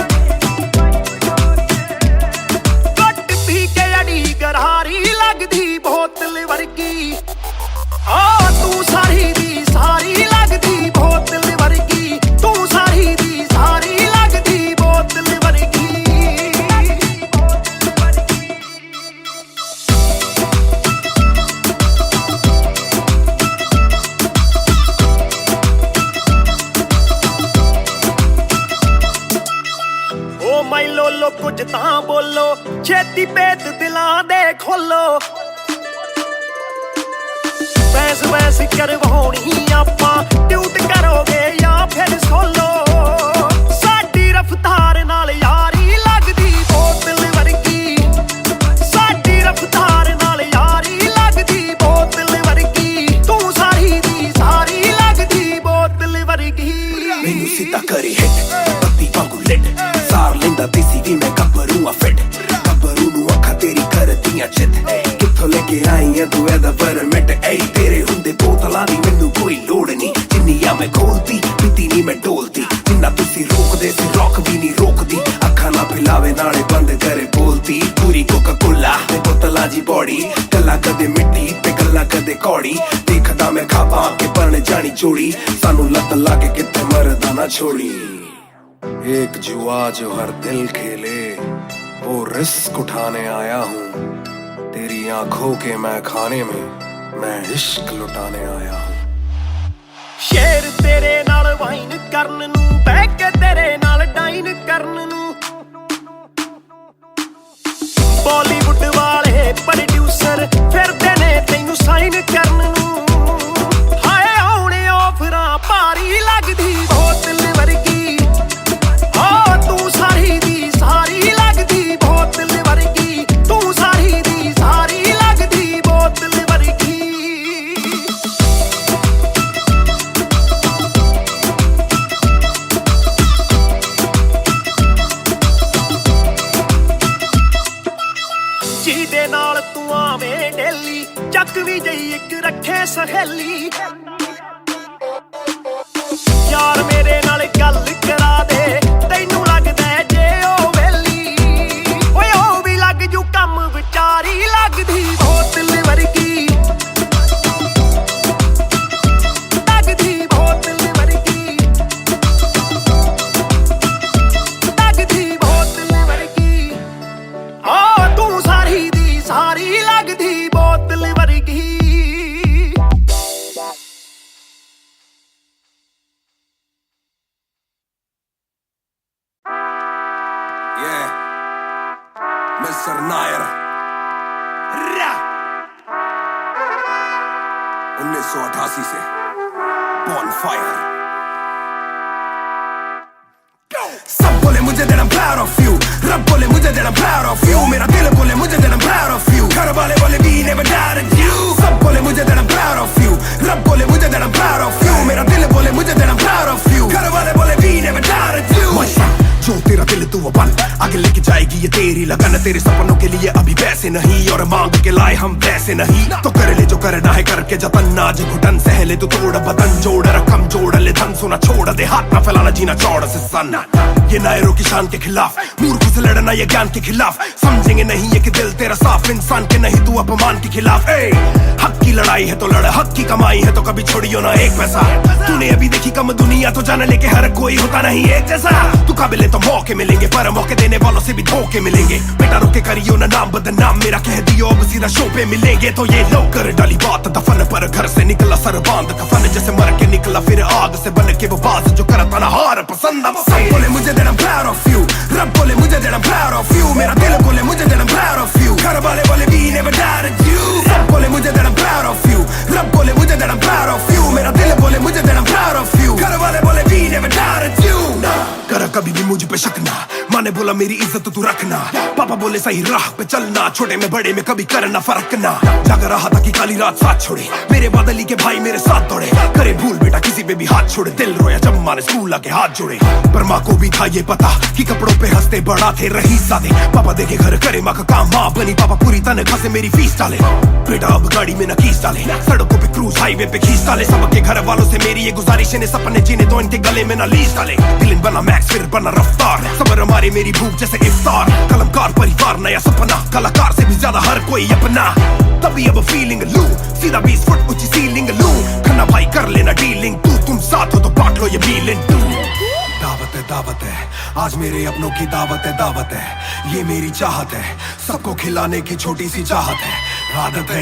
ਕੱਟ ਪੀ ਕੇ ਅੜੀ ਗਰਾਰੀ ਲੱਗਦੀ ਬੋਤਲ ਵਰਗੀ, ਤੂੰ ਸਾਰੀ ਦੀ ਸਾਰੀ ਲੱਗਦੀ ਬੋਤਲ ਵਰਗੀ, ਤੂੰ ਸਾਰੀ ਦੀ ਸਾਰੀ ਲੱਗਦੀ ਬੋਤਲ ਵਰਗੀ। ਓ ਮਾਈ ਲੋਲੋ ਕੁਝ ਤਾਂ ਬੋਲੋ, ਛੇਤੀ ਭੇਤ ਦਿਲਾਂ ਦੇ ਖੋਲੋ। ਬੈਸ ਬੈਸ ਕਰਵਾਉਣੀ ਆਪਾਂ, ਟਿਊਟ ਕਰੋਗੇ ਜਾਂ ਫਿਰ ਸੋਲੋ। ਸਾਡੀ ਰਫਤਾਰ ਨਾਲ ਯਾਰੀ ਲੱਗਦੀ ਬੋਤਲ ਵਰਗੀ, ਸਾਡੀ ਰਫਤਾਰ ਨਾਲ ਯਾਰੀ ਲੱਗਦੀ ਬੋਤਲ ਵਰਗੀ, ਤੂੰ ਸਾਰੀ ਦੀ ਸਾਰੀ ਲੱਗਦੀ ਬੋਤਲ ਵਰਗੀ। ਮੈਨੂੰ ਸਿੱਧਾ ਕਰੀ ਹਿੱਟ, ਬੱਤੀ ਵਾਂਗੂ ਲਿਟ, ਸਾਰ ਲੈਂਦਾ ਦੇਸੀ ਵੀ ਮੈਂ ਗੱਭਰੂ ਆ ਫਿੱਟ, ਗੱਭਰੂ ਨੂੰ ਅੱਖਾਂ ਤੇਰੀ ਕਰਦੀਆਂ ਚਿੱਤ, ਕਿੱਥੋਂ ਲੈ ਕੇ ਆਈ ਐ ਤੂੰ ਇਹਦਾ ਪਰਮਿਟ। ਏ ਤੇਰੇ ਹੁੰਦੇ ਬੋਤਲਾਂ ਦੀ ਮੈਨੂੰ ਕੋਈ ਲੋੜ ਨਹੀਂ, ਜਿੰਨੀ ਆ ਮੈਂ ਖੋਲਦੀ ਪੀਤੀ ਨਹੀਂ ਮੈਂ ਢੋਲਦੀ, ਜਿੰਨਾ ਤੁਸੀਂ ਰੋਕਦੇ ਸੀ ਰੋਕ ਵੀ ਨਹੀਂ ਰੋਕਦੀ, ਅੱਖਾਂ ਨਾ ਪਿਲਾਵੇ ਨਾਲੇ ਬੰਦ ਕਰੇ ਬੋਲਦੀ। ਪੂਰੀ ਕੋਕਾ ਕੋਲਾ ਤੇ ਬੋਤਲਾਂ ਜੀ ਬੋੜੀ, ਗੱਲਾਂ ਕਦੇ ਮਿੱਟੀ ਤੇ ਗੱਲਾਂ ਕਦੇ ਕੌੜੀ, ਦੇਖਦਾ ਮੈਂ ਖਾਪਾਂ ਕੇ ਬਣ ਜਾਣੀ ਚੋੜੀ, ਸਾਨੂੰ ਲੱਤ ਲਾ ਕੇ ਕਿੱਥੇ ਮਰਦਾ ਨਾ ਛੋੜੀ। एक जुआ जो हर दिल खेले, वो रिस्क उठाने आया हूँ, तेरी आंखों के मैं खाने में मैं इश्क लुटाने आया हूँ। ਸ਼ੇਰ ਤੇਰੇ ਨਾਲ ਵਾਈਨ ਕਰਨ ਨੂੰ, ਬਹਿ ਕੇ ਤੇਰੇ ਨਾਲ ਡਾਈਨ ਕਰਨ ਨੂੰ, ਬਾਲੀਵੁੱਡ ਵਾਲੇ ਪ੍ਰੋਡਿਊਸਰ ਫਿਰਦੇ ਨੇ ਤੈਨੂੰ ਸਾਈਨ ਕਰਨ ਨੂੰ। ਹਾਏ ਆਉਣੇ ਆਫਰਾਂ ਭਾਰੀ ਲੱਗਦੀ ਬੋਤਲ ਵਰਗੀ, ਤੂੰ ਸਾਰੀ ਦੀ ਸਾਰੀ ਲੱਗਦੀ ਬੋਤਲ ਵਰਗੀ, ਤੂੰ ਸਾਰੀ ਦੀ ਸਾਰੀ ਲੱਗਦੀ ਬੋਤਲ ਵਰਗੀ। ਜਿਹਦੇ ਨਾਲ ਤੂੰ ਆਵੇਂ ਡੇਲੀ, ਚੱਕ ਵੀ ਜਈ ਇੱਕ ਰੱਖੇ ਸਹੇਲੀ। ਯਾਰ ਮੇਰੇ ਨਾਲ ਗੱਲ ਕਰਾ ਦੇ, ਤੈਨੂੰ ਲੱਗਦਾ ਜੇ ਉਹ ਵੇਲੀ, ਓਏ ਉਹ ਵੀ ਲੱਗ ਜੂ ਕੰਮ ਵਿਚਾਰੀ ਲੱਗਦੀ ਬੋਤਲ ਵਰਗੀ, ਲੱਗਦੀ ਬੋਤਲ ਵਰਗੀ, ਲੱਗਦੀ ਬੋਤਲ ਵਰਗੀ। ਤੂੰ ਸਾਰੀ ਦੀ ਸਾਰੀ ਲੱਗਦੀ ਬੋਤਲ ਵਰਗੀ। Mr. Nair 1988 से Bonfire। सब बोले मुझे that I'm proud of you, रब बोले मुझे that I'm proud of you, मेरा दिल बोले मुझे that I'm proud of you, घर वाले बोले we never doubted you, सब बोले मुझे that I'm proud of you, रब बोले मुझे that I'm proud of you, मेरा दिल बोले मुझे that I'm proud of you, घर वाले बोले we never doubted you। जो तेरा दिल तू वो बन, आगे लेके जाएगी ये तेरी लगन, तेरे सपनों के लिए अभी पैसे नहीं और मांग के लाए हम पैसे नहीं, तो कर ले जो करना है करके जतन, आज घुटन सहले तू तोड़ बदन, जोड़ रकम जोड़ ले धन, सोना छोड़ दे हाथ ना फैलाना जीना चौड़ से सन, ये नायरों की शान के खिलाफ, मूर्ख से लड़ना ये ज्ञान के खिलाफ, समझेंगे नहीं ये कि दिल तेरा साफ, इंसान के नहीं तू अपमान के खिलाफ। हक की लड़ाई है तो लड़, हक की कमाई है तो कभी छोड़ियो ना एक पैसा, तूने अभी देखी कम दुनिया तो जान ले के हर कोई होता नहीं एक जैसा, तू काबिल तो मौके मिलेंगे पर मौके देने वालों से भी धोखे मिलेंगे, बेटा रोके करियो ना नाम बदनाम मेरा, कह दियो अब सीधा शो पे मिलेंगे, तो ये लो कर डाली बात दफन पर, घर से निकला सर बांध कफन, जैसे मर के निकला फिर आग से बन के वो बाज जो करता ना हार पसंद, सब बोले मुझे that I'm proud of you, रब बोले मुझे that I'm proud of you, मेरा दिल बोले मुझे that I'm proud of you, घर वाले बोले we never doubted you, सब बोले मुझे that I'm proud of you, रब बोले मुझे that I'm proud of you, मेरा दिल बोले मुझे that I'm proud of you, घर वाले बोले we never doubted you। कर कभी भी मुझ पे शक ना, माँ ने बोला मेरी इज्जत तू रखना, पापा बोले सही राह पे चलना, छोटे में बड़े में कभी करना फर्क ना, लग रहा था कि काली रात साथ छोड़े, मेरे बादली के भाई मेरे साथ दौड़े, करे भूल बेटा किसी पे भी हाथ छोड़े, दिल रोया जब माँ ने स्कूल आके हाथ जोड़े, पर माँ को भी था ये पता कि कपड़ों पे हंसते बड़ा थे रही सादे, पापा देखे घर करे माँ का काम, माँ बनी पापा पूरी तनख्वाह से मेरी फीस डाले, बेटा अब गाड़ी में न खींच डाले, सड़कों पे क्रूज हाईवे पे खींच डाले, सबके घर वालों से मेरी ये गुजारिश है सपने जीने तो इनके गले में न लीस डाले, दिल बना मैक्स फिर बना रफ्तार, सबर हमारे मेरी भूख जैसे इफ्तार, कलमकार परिवार नया सपना, कलाकार से भी ज्यादा हर कोई अपना, तभी अब फीलिंग लू, सीधा 20 फुट ऊंची सीलिंग लू, खन्ना भाई कर लेना डीलिंग, तुम साथ हो तो बांट लो ये मीलिंग टू। दावत है आज मेरे अपनों की दावत है, ये मेरी चाहत है, सबको खिलाने की छोटी सी चाहत है,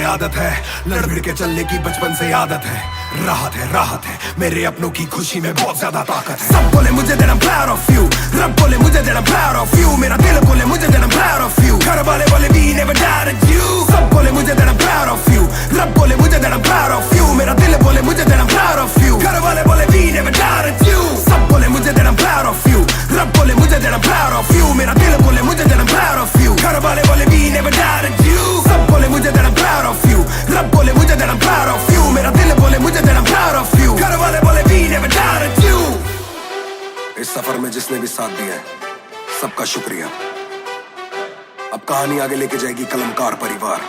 आदत है लड़ भिड़ के चलने की बचपन से आदत है, राहत है मेरे अपनों की खुशी में बहुत ज्यादा ताकत है, सब बोले मुझे that I'm proud of you, रब बोले मुझे that I'm proud of you, मेरा दिल बोले मुझे that I'm proud of you, घर वाले बोले we never doubted you, सब बोले मुझे that I'm proud of you, रब बोले मुझे that I'm proud of you, मेरा दिल बोले मुझे that I'm proud of you, घर वाले बोले we never doubted you, सब बोले मुझे that I'm proud of you, रब बोले मुझे that I'm proud of you, मेरा दिल बोले मुझे that I'm proud of you, घर वाले बोले we never doubted you, सब बोले मुझे that I'm proud of you, रब बोले मुझे that I'm proud of you, मेरा दिल बोले मुझे that I'm proud of you, घर वाले बोले we never doubted you। इस सफर में जिसने भी साथ दिया है सबका शुक्रिया, अब कहानी आगे लेके जाएगी कलमकार परिवार,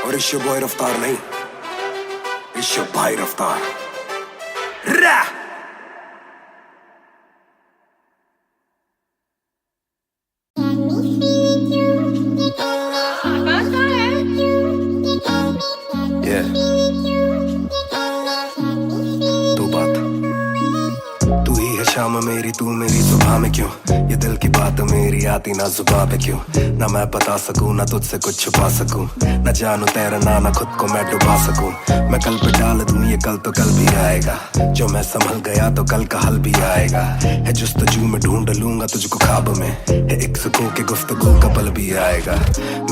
और इश्यो बॉय रफ्तार नहीं, इश्यो भाई रफ्तार रा। शाम मेरी तू मेरी सुबह में क्यों, ये दिल की बात मेरी आती ना जुबां पे क्यों, ना मैं बता सकूं ना तुझसे कुछ छुपा सकूं, ना जानू तैरना ना खुद को मैं डुबा सकूं, मैं कल पे डाल दूं ये कल तो कल भी आएगा, जो मैं संभल गया तो कल का हल भी आएगा, है जुस्तजू में ढूंढ लूंगा तुझको ख्वाब में, है एक सुकून के गुफ्तगू का पल भी आएगा,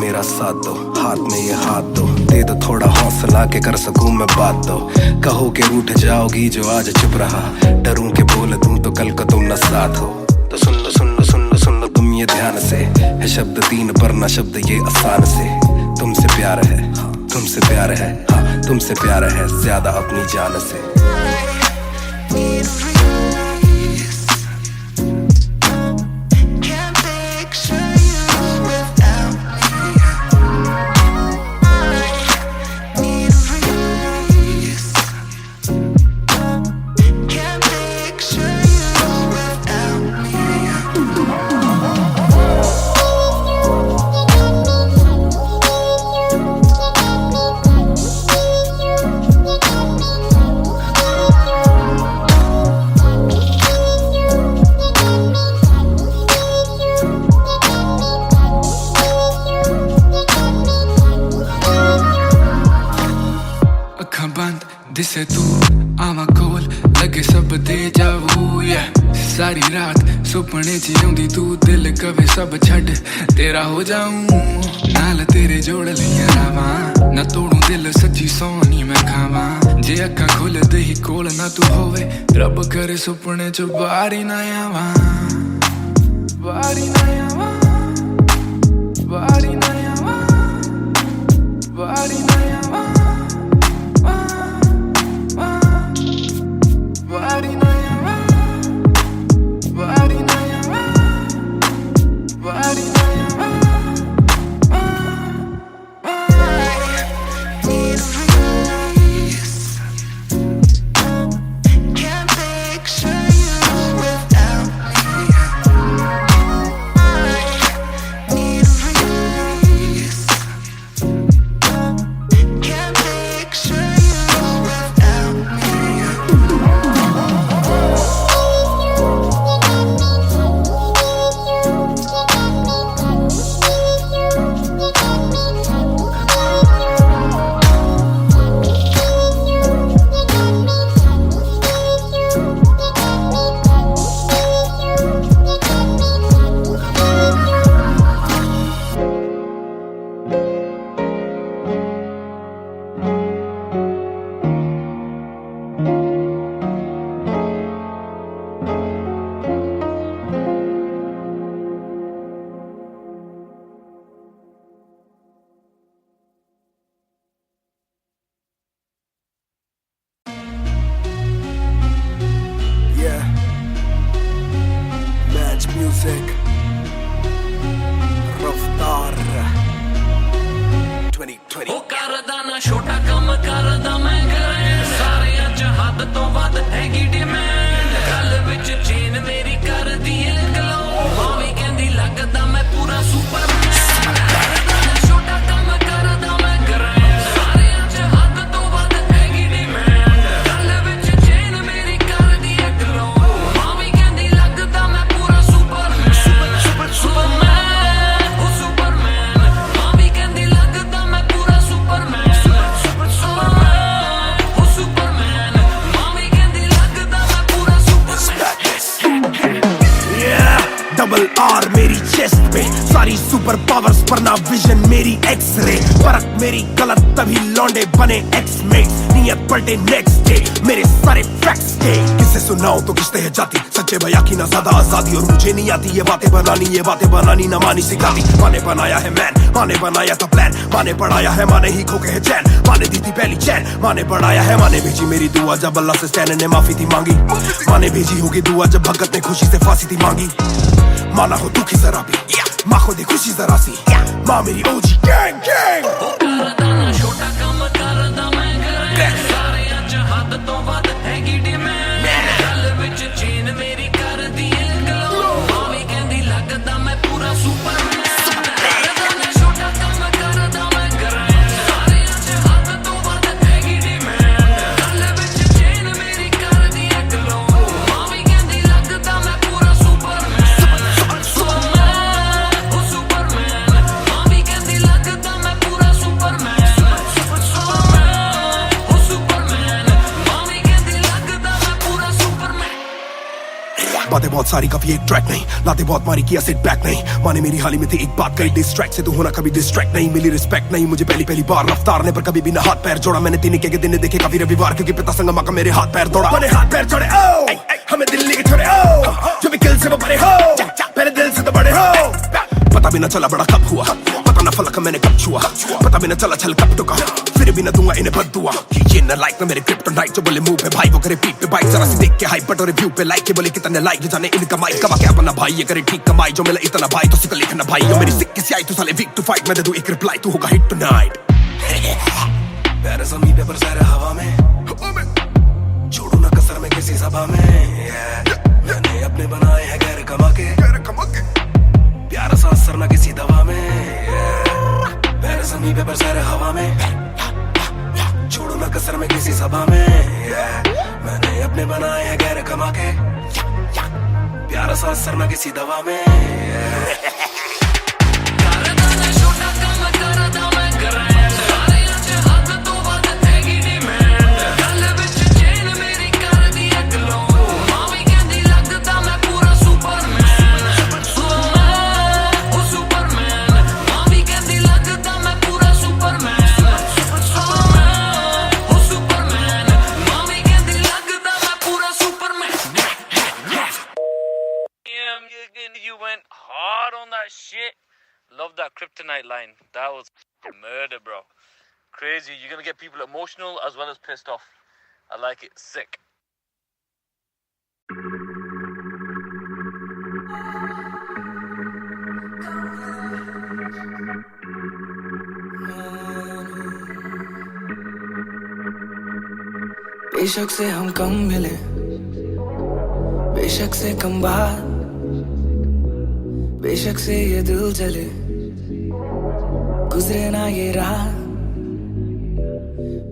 मेरा साथ दो हाथ में ये हाथ दो, दे दो थोड़ा हौसला के कर सकूं मैं बात दो, कहो के रूठ जाओगी जो आज चुप रहा, डरूं के बोल दूं तो कल को तुम न साथ हो, तो सुन लो तुम ये ध्यान से, है शब्द 3 पर ना शब्द ये आसान से, तुमसे प्यार है तुमसे प्यार है, हाँ तुमसे प्यार है ज्यादा अपनी जान से। दिसे तू आवा कोल लगे सब दे जावू, सारी रात सुपने च आउंदी तू, दिल कवे सब छड़ तेरा हो जाऊं, नाल तेरे जोड़ लिया रावा, ना तोड़ू दिल सच्ची सोनी मैं खावा, जे अक्खां खोल दे ही कोल ना तू होवे, रब करे सुपने च बारी ना आवा, Body na yawa, body na yawa, body na yawa, body na yawa, body na yawa, body na yawa. Can't picture you without me. Need a release. Can't picture you without me. Yeah. Match music. Raftar 2020. ਉਹ ਕਰਦਾ ਨਾ ਛੋਟਾ ਕੰਮ ਕਰਦਾ ਮੈਂ ਕਰਾਂ ਸਾਰਿਆਂ ਚ ਹੱਦ ਤੋਂ ਵੱਧ ਹੈਗੀ ਡਿਮਾਂਡ ਗੱਲ ਵਿੱਚ ਚੇਨ ਮੇਰੀ ਕਰਦੀ ਏ ਗਲੋ ਮਾਂ ਵੀ ਕਹਿੰਦੀ ਲੱਗਦਾ ਮੈਂ ਪੂਰਾ ਸੁਪਰਮੈਨ ਕਰਦਾ ਨਾ ਛੋਟਾ ਕੰਮ ਕਰਦਾ ਮੈਂ ਕਰਾਂ ਸਾਰਿਆਂ ਚ ਹੱਦ ਤੋਂ ਵੱਧ ਹੈਗੀ ਡਿਮਾਂਡ ਗੱਲ ਵਿੱਚ ਚੇਨ ਮੇਰੀ ਕਰਦੀ ਏ ਗਲੋ ਮਾਂ ਵੀ ਕਹਿੰਦੀ ਲੱਗਦਾ ਮੈਂ ਪੂਰਾ ਸੁਪਰਮੈਨ ਸੁਪਰਮੈਨ ਉਹ ਸੁਪਰਮੈਨ ਮਾਂ ਵੀ ਕਹਿੰਦੀ ਲੱਗਦਾ ਮੈਂ ਪੂਰਾ ਸੁਪਰਮੈਨ ਸੁਪਰਮੈਨ ਉਹ ਸੁਪਰਮੈਨ ਮਾਂ ਵੀ ਕਹਿੰਦੀ ਲੱਗਦਾ ਮੈਂ ਪੂਰਾ ਸੁਪਰਮੈਨ Yeah, डबल आर मेरी चेस्ट पे सारी सुपर पावर्स पर ना विजन मेरी एक्स-रे परख मेरी गलत तभी लौंडे बने एक्स-मेट नियत पलटे नेक्स्ट डे मेरे सारे फैक्ट्स के किससे सुनाओ तो किसते है जाती सच्चे भैया की ना ज्यादा आजादी और मुझे नहीं आती ये बातें बनानी ना मानी सिखाती माने बनाया है मैन माने बनाया था प्लान माने पढ़ाया है माने ही खोके है चैन माने दी थी पहली चैन माने बढ़ाया है माने भेजी मेरी दुआ जब अल्लाह से स्टैन ने माफी थी मांगी माने भेजी होगी दुआ जब भगत ने खुशी से फांसी थी मांगी माना हो दुखी जरा भी माँ को दे खुशी जरा सी माँ मेरी ओजी गैंग गैंग ਉਹ ਕਰਦਾ ਨਾ ਛੋਟਾ ਕੰਮ ਕਰਦਾ ਮੈਂ ਕਰਾਂ ਸਾਰਿਆਂ ਚ ਹੱਦ ਤੋਂ ਵੱਧ ਹੈਗੀ ਡਿਮਾਂਡ ਗੱਲ ਵਿੱਚ ਚੇਨ ਮੇਰੀ ਕਰਦੀ ਏ ਗਲੋ ਮਾਂ ਵੀ ਕਹਿੰਦੀ ਲੱਗਦਾ ਮੈਂ ਪੂਰਾ ਸੁਪਰਮੈਨ ਕਰਦਾ ਨਾ ਛੋਟਾ ਕੰਮ ਕਰਦਾ ਮੈਂ ਕਰਾਂ ਸਾਰਿਆਂ ਚ ਹੱਦ ਤੋਂ ਵੱਧ ਹੈਗੀ ਡਿਮਾਂਡ ਗੱਲ ਵਿੱਚ ਚੇਨ ਮੇਰੀ ਕਰਦੀ ਏ ਗਲੋ ਮਾਂ ਵੀ ਕਹਿੰਦੀ ਲੱਗਦਾ ਮੈਂ ਪੂਰਾ ਸੁਪਰਮੈਨ ਸੁਪਰਮੈਨ ਉਹ ਸੁਪਰਮੈਨ ਮਾਂ ਵੀ ਕਹਿੰਦੀ ਲੱਗਦਾ ਮੈਂ ਪੂਰਾ ਸੁਪਰਮੈਨ ਸੁਪਰਮੈਨ ਉਹ ਸੁਪਰਮੈਨ ਮਾਂ ਵੀ ਕਹਿੰਦੀ ਲੱਗਦਾ ਮੈਂ ਪੂਰਾ ਸੁਪਰਮੈਨ बातें बहुत सारी कभी एक ट्रैक नहीं लाते बहुत मारी किया सेट बैक नहीं माने मेरी हाल ही में थी एक बात कही डिस्ट्रैक्ट से तू होना कभी डिस्ट्रैक्ट नहीं मिली रिस्पेक्ट नहीं मुझे पहली बार रफ्तार ने पर कभी भी ना हाथ पैर जोड़ा मैंने तीन के दिन देखे काफी रविवार क्योंकि पिता संगमा का मेरे हाथ पैर दौड़ा मैंने हाथ पैर जोड़े ओ हमें दिल्ली के छोड़े ओ जो भी किल से वो बड़े हो मेरे दिल से तो बड़े हो पता भी ना चला बड़ा कब हुआ पता ना फलक मैंने कब छुआ पता भी ना चला छल कब टुका फिर भी ना दूंगा इन्हें बददुआ ये न लाइक ना मेरे क्रिप्टोनाइट जो बोले मुंह पे भाई वो करे पीठ पे बाइक जरा सी देख के हाइप बट और रिव्यू पे लाइक के बोले कितने लाइक जाने इनका माइक कमा क्या बना भाई ये करे ठीक कमाई जो मिला इतना भाई तो सिक्का लिखना भाई यो मेरी सिक्की सी आई तू साले वीक टू फाइट मैं दे दूं एक रिप्लाई तू होगा हिट टुनाइट पैर ज़मीन पे बरसा रहा हवा में छोड़ू ना कसर में किसी सभा में मैंने अपने बनाए हैं गैर कमा के प्यारा सा असर ना किसी दवा में पैर ज़मीन पे बरसा रहा हवा में छोड़ू ना कसर में किसी सभा में मैंने अपने बनाए हैं गैर कमा के प्यारा सा असर ना किसी दवा में ਕਰਦਾ ਨਾ ਛੋਟਾ ਕੰਮ ਕਰਦਾ ਮੈਂ ਕਰਾਂ ਸਾਰਿਆਂ ਚ ਹੱਦ ਤੋਂ ਵੱਧ ਹੈਗੀ ਡਿਮਾਂਡ ਗੱਲ ਵਿੱਚ ਚੇਨ ਮੇਰੀ ਕਰਦੀ ਏ ਗਲੋ ਮਾਂ ਵੀ ਕਹਿੰਦੀ ਲੱਗਦਾ ਮੈਂ ਪੂਰਾ ਸੁਪਰਮੈਨ ਸੁਪਰਮੈਨ ਉਹ ਸੁਪਰਮੈਨ ਮਾਂ ਵੀ ਕਹਿੰਦੀ ਲੱਗਦਾ ਮੈਂ ਪੂਰਾ ਸੁਪਰਮੈਨ ਸੁਪਰਮੈਨ ਉਹ ਸੁਪਰਮੈਨ ਮਾਂ ਵੀ ਕਹਿੰਦੀ ਲੱਗਦਾ ਮੈਂ ਪੂਰਾ Superman You went that shit. Love that Kryptonite line. That was murder, bro. Crazy. You're gonna get people emotional as well as pissed off. I like it. Sick. बेशक से हम कम मिले, बेशक से कम बात, बेशक से ये दिल जले, गुजरे ना ये रात।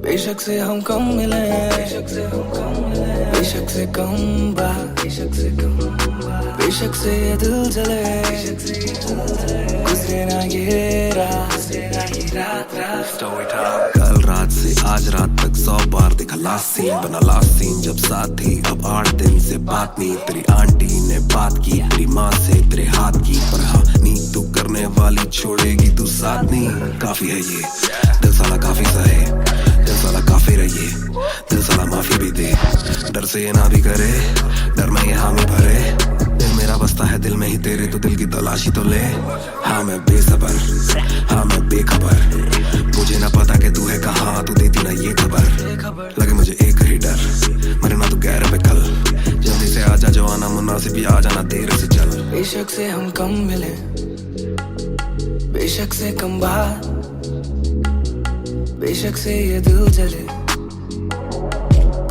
बेशक से हम कम मिले, बेशक से हम कम मिले, बेशक से कम बात, बेशक से कम बात, बेशक से ये दिल जले, बेशक से ये दिल जले, गुजरे ना ये रात, गुजरे ना ये रात रात। Story time. कल रात से आज रात तक 100 बार देखा लास्ट सीन, बना लास्ट सीन जब साथ थी। अब 8 दिन से बात नहीं, तेरी आंटी ने बात की, तेरी माँ से तेरे हाथ की, पर हाँ नींद तू करने वाली छोड़ेगी तू साथ नहीं। काफी है ये दिल साला, काफी सहे दिल साला, काफी रहिए दिल साला, माफी भी दे। डर से ये ना भी करे, डर में ये हामी भरे। दिल मेरा बसता है दिल में ही तेरे, तो दिल की तलाशी तो ले। हाँ मैं बेसबर, हाँ मैं बेखबर, मुझे ना पता कि तू है कहाँ, तू देती ना ये खबर। लगे मुझे एक ही डर, मरे ना तू गैर पे कल। जल्दी से आजा जो आना मुनासिब, या आ जाना देर से चल। बेशक से हम कम मिले, बेशक से कम बात, बेशक से ये दिल जले,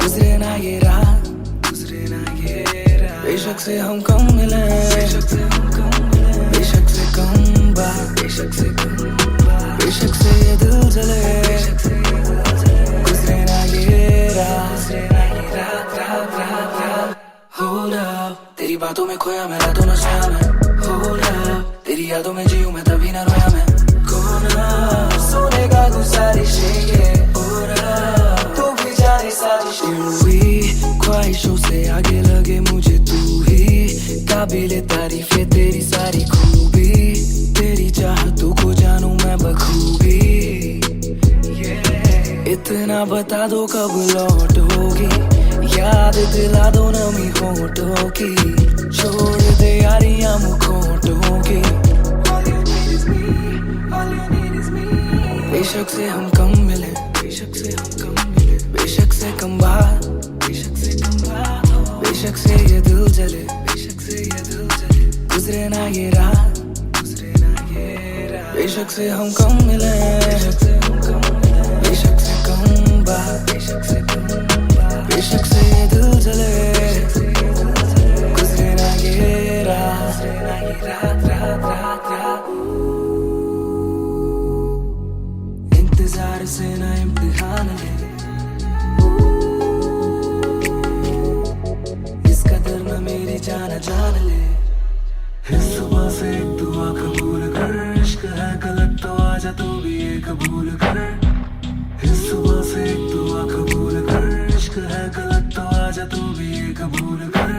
गुजरे ना ये रात, गुजरे ना ये रात। बेशक से हम कम मिले, बेशक से हम कम मिले, बेशक से कम बात, बेशक से कम बात, बेशक से ये दिल जले, बेशक से ये दिल जले, गुजरे ना ये रात, गुजरे ना ये रात रात रात रात। Hold up, तेरी बातों में खोया मैं, रातों न सोया मैं। Hold up, तेरी यादों में जीऊं मैं, तभी न रोया मैं। कोना सोने का गुजारिश है ये, तू भी जाने साजिश हुई। ख्वाहिशों से आगे लगे मुझे तू ही, काबिले तारीफ है तेरी सारी खूबी, तेरी चाहतों को जानूं मैं बखूबी। इतना बता दो कब लौटोगी, याद दिला दो नमी होठों की, छोड़ दे यारियां मुखोटों की। बेशक से हम कम मिले, बेशक से हम कम मिले, बेशक से कम बात, बेशक से कम बात, बेशक से ये दिल जले, बेशक से ये दिल जले, गुजरे ना ये रात, गुजरे ना ये रात। बेशक से हम कम मिले, बेशक से हम कम मिले, बेशक से कम बात, बेशक से कम बात, बेशक से ये दिल जले, बेशक से ये दिल जले, गुजरे ना ये रात, गुजरे ना ये रात रात रात रात। इंतजार से ना इम्तिहान ले, इस कदर न मेरी जान जान ले। इस सुबह से एक दुआ कबूल कर, इश्क है गलत तो आजा तू भी ये कबूल कर। इस सुबह से एक दुआ कबूल कर, इश्क है गलत तो आजा तू भी ये कबूल कर।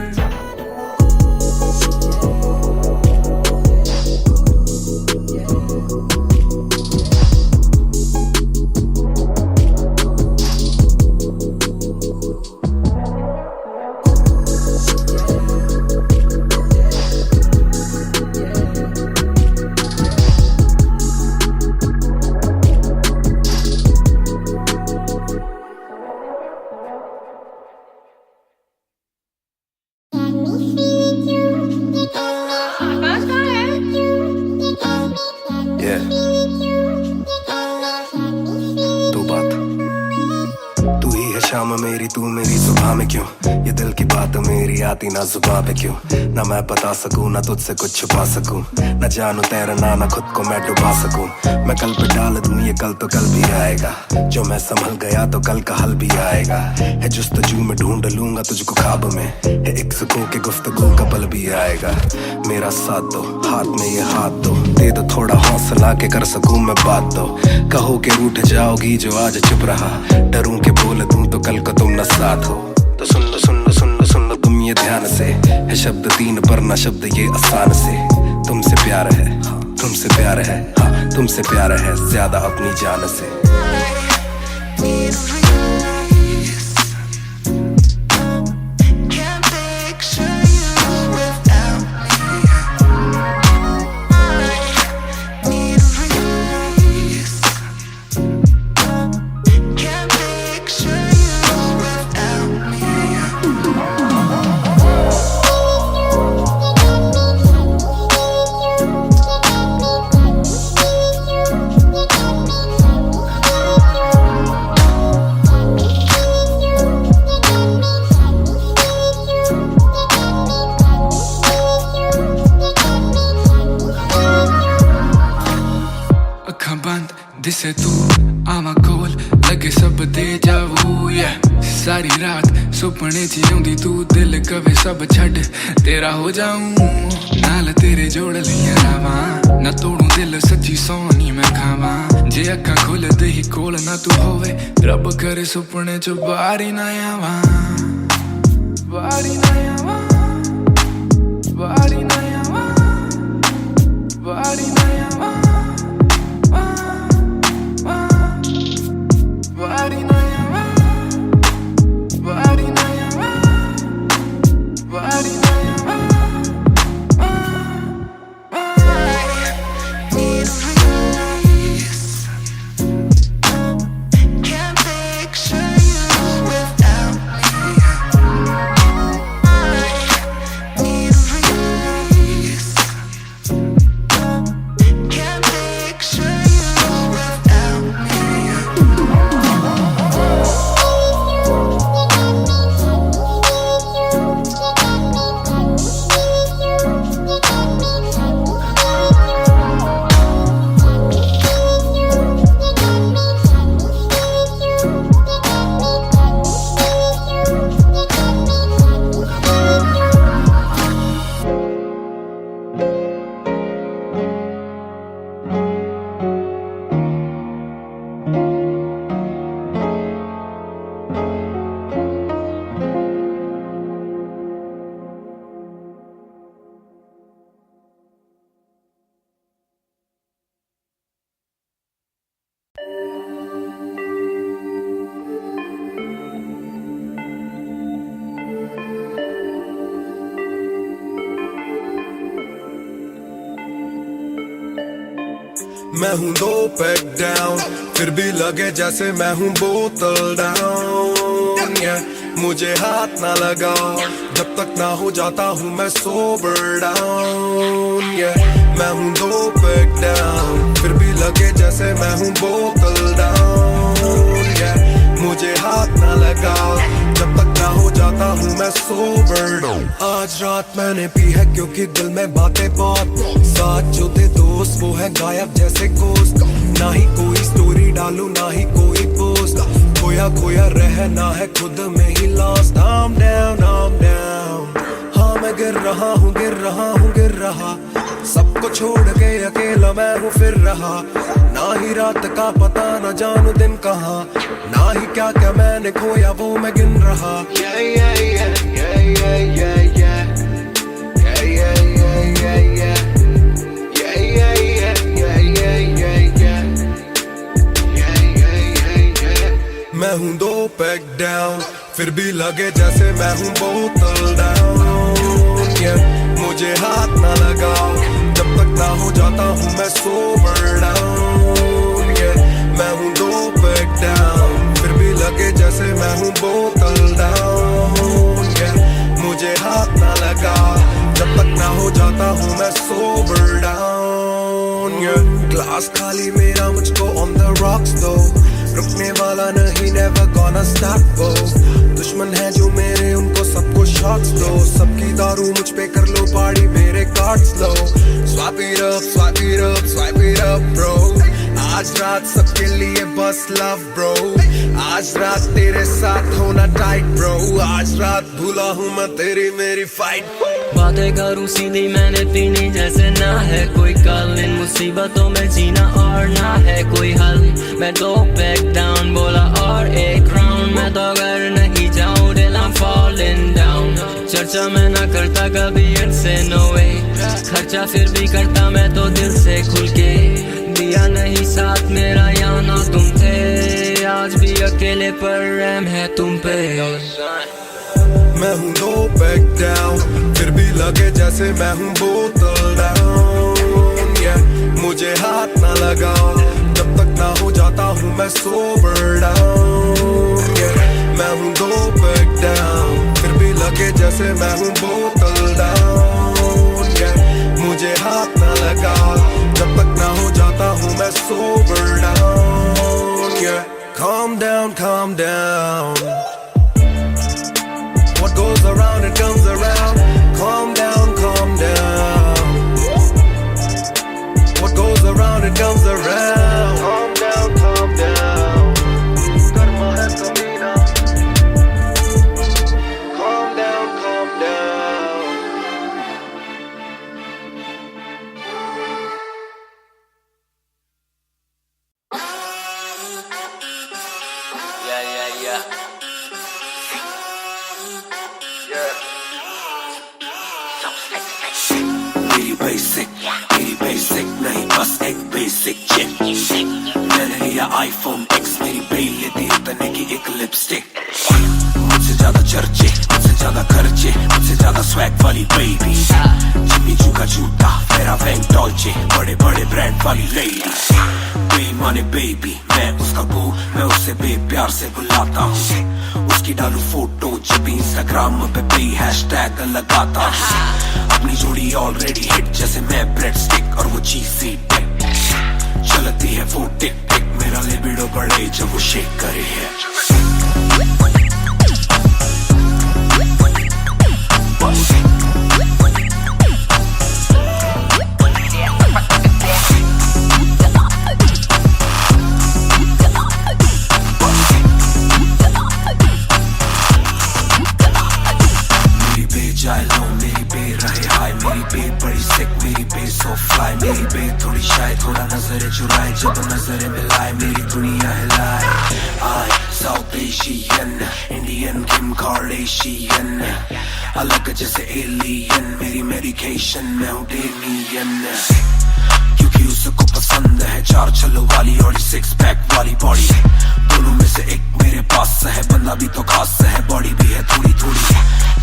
शाम मेरी तू मेरी सुबह में क्यों, ये दिल की बात मेरी आती ना जुबां पे क्यों। ना मैं बता सकूं ना तुझसे कुछ छुपा सकूं, ना जानू तैरना ना खुद को मैं डुबा सकूं। मैं कल पे डाल दूं ये कल तो कल भी आएगा, जो मैं संभल गया तो कल का हल भी आएगा। है जुस्तजू में ढूंढ लूंगा तुझको ख्वाब में, है एक सुकून के गुफ्तगू का पल भी आएगा। मेरा साथ दो, हाथ में ये हाथ दो, दे दो थोड़ा हौसला के कर सकूं मैं बात दो। कहो के रूठ जाओगी जो आज चुप रहा, डरूं के बोल दूं तो कल को तुम न साथ हो। तो सुन लो सुन लो सुन लो सुन लो तुम ये ध्यान से, है शब्द 3 पर ना शब्द ये आसान से। तुमसे प्यार है, तुमसे प्यार है, हाँ तुमसे प्यार है ज्यादा अपनी जान से। जैसे तू आवा कोल लगे सब दे जावू सारी रात सुपने च आउंदी तू दिल कवे सब छड़ तेरा हो जाऊं नाल तेरे जोड़ लिया रावा ना तोड़ू दिल सच्ची सोनी मैं खावा जे अखा खोल दे ही कोल ना तू होवे रब करे सुपने च बारी ना आवा बारी ना आवा बारी ना आवा बारी ना आवा बारी ना आवा बारी ना आवा बारी ना आवा Can't picture you without me. Need a release. Can't picture you without me. मैं हूँ 2 पैक डाउन फिर भी लगे जैसे मैं हूँ बोतल डाउन मुझे हाथ ना लगाओ जब तक ना हो जाता हूँ मैं सोबर डाउन मैं हूँ 2 पैक डाउन फिर भी लगे जैसे मैं हूँ बोतल डाउन मुझे हाथ ना लगाओ जब तक ना हो जाता हूँ मैं सोबर डाउन आज रात मैंने पी है क्योंकि दिल में बातें बहुत साथ जो थे दोस्त वो है गायब जैसे कोस्ट ना ही कोई स्टोरी डालूं ना ही कोई पोस्ट खोया खोया रहना है खुद में ही लॉस्ट I'm down हाँ मैं गिर रहा हूँ गिर रहा सबको छोड़ के अकेला मैं हूँ फिर रहा ना ही रात का पता ना जानू दिन कहाँ ना ही क्या क्या मैंने खोया वो मैं गिन रहा मैं हूँ 2 पैक डाउन फिर भी लगे जैसे मैं हूँ बोतल डाउन मुझे हाथ ना लगाओ जब तक ना हो जाता हूँ मैं सोबर डाउन मैं हूँ 2 पैक डाउन फिर भी लगे जैसे मैं हूँ बोतल डाउन मुझे हाथ ना लगाओ जब तक ना हो जाता हूँ मैं सोबर डाउन ग्लास खाली मेरा मुझको ऑन द रॉक्स दो रुकने वाला नहीं never gonna stop go दुश्मन है जो मेरे उनको सबको शॉट्स दो सबकी दारू मुझ पे कर लो पार्टी मेरे cards low swipe it up bro आज रात सबके लिए बस love bro आज रात तेरे साथ होना टाइट bro आज रात भूला हूँ मैं तेरी मेरी फाइट बातें करूं सीधी मैंने पीनी जैसे ना है कोई कल इन मुसीबतों में जीना और ना है कोई हल मैं 2 पैक डाउन बोला और एक राउंड मैं तो घर नहीं जाऊं दिल I'm falling down चर्चा मैं ना करता कभी इनसे no way खर्चा फिर भी करता मैं तो दिल से खुल के दिया नहीं साथ मेरा यहाँ ना तुम थे आज भी अकेले पर रहम है तुम पे मैं हूँ 2 पैक डाउन फिर भी लगे जैसे मैं हूँ बोतल डाउन मुझे हाथ ना लगाओ जब तक ना हो जाता हूँ मैं सोबर डाउन मैं हूँ 2 पैक डाउन फिर भी लगे जैसे मैं हूँ बोतल डाउन मुझे हाथ ना लगाओ जब तक ना हो जाता हूँ मैं sober down calm down What goes around, it comes around. Calm down. What goes around, it comes around. Calm down. बस एक बेसिक चिप। मैंने लिया iPhone X, मेरी बेल लेती इतने की एक लिपस्टिक। मुझसे ज्यादा चर्चे, मुझसे ज्यादा खर्चे, मुझसे ज्यादा स्वैग वाली बेबी। जिम्मी चू का जूता, मेरा बैंक डॉल्चे, बड़े बड़े ब्रांड वाली लेडी। बेईमाने बेबी, मैं उसका बू, मैं उसे बेप्यार से बुलाता हूँ। उसकी डालू फोटो जब इंस्टाग्राम पे हैशटैग लगाता हूँ। अपनी जोड़ी ऑलरेडी हिट, जैसे मैं ब्रेड स्टिक और वो चीज़ी टिक। चलती है वो टिक टिक, मेरा लिबिडो बढ़े जब वो शेक करे है। मेरी बे थोड़ी शायद थोड़ा नजरें चुराए, जब नजरें मिलाए मेरी दुनिया हिलाए। आई साउथ एशियन, इंडियन किम कार्डेशियन, अलग जैसे एलियन, मेरी मेडिकेशन मैं हूँ डेनियन। क्योंकि उसको पसंद है चार छल्लो वाली और 6 पैक वाली बॉडी। दोनों में से एक मेरे पास है, बंदा भी तो खास है, बॉडी भी है थोड़ी थोड़ी।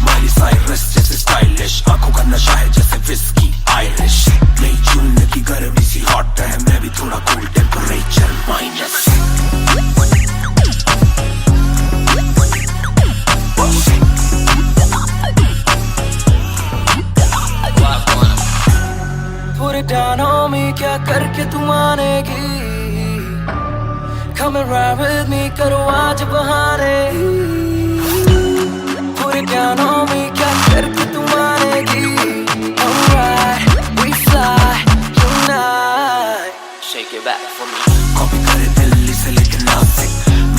माइली साइरस जैसे स्टाइलिश, आंखों का नशा है जैसे विस्की आयरिश। नई जून की गर्मी सी हॉट है, मैं भी थोड़ा cool temperature minus. Put it down on me, क्या करके तू मानेगी? Come and ride with me, करो आज बहाने। Put it down on me, क्या करके तू मानेगी? Alright, we fly tonight. Shake it back for me. Copy करे दिल्ली से लेकर नासिक,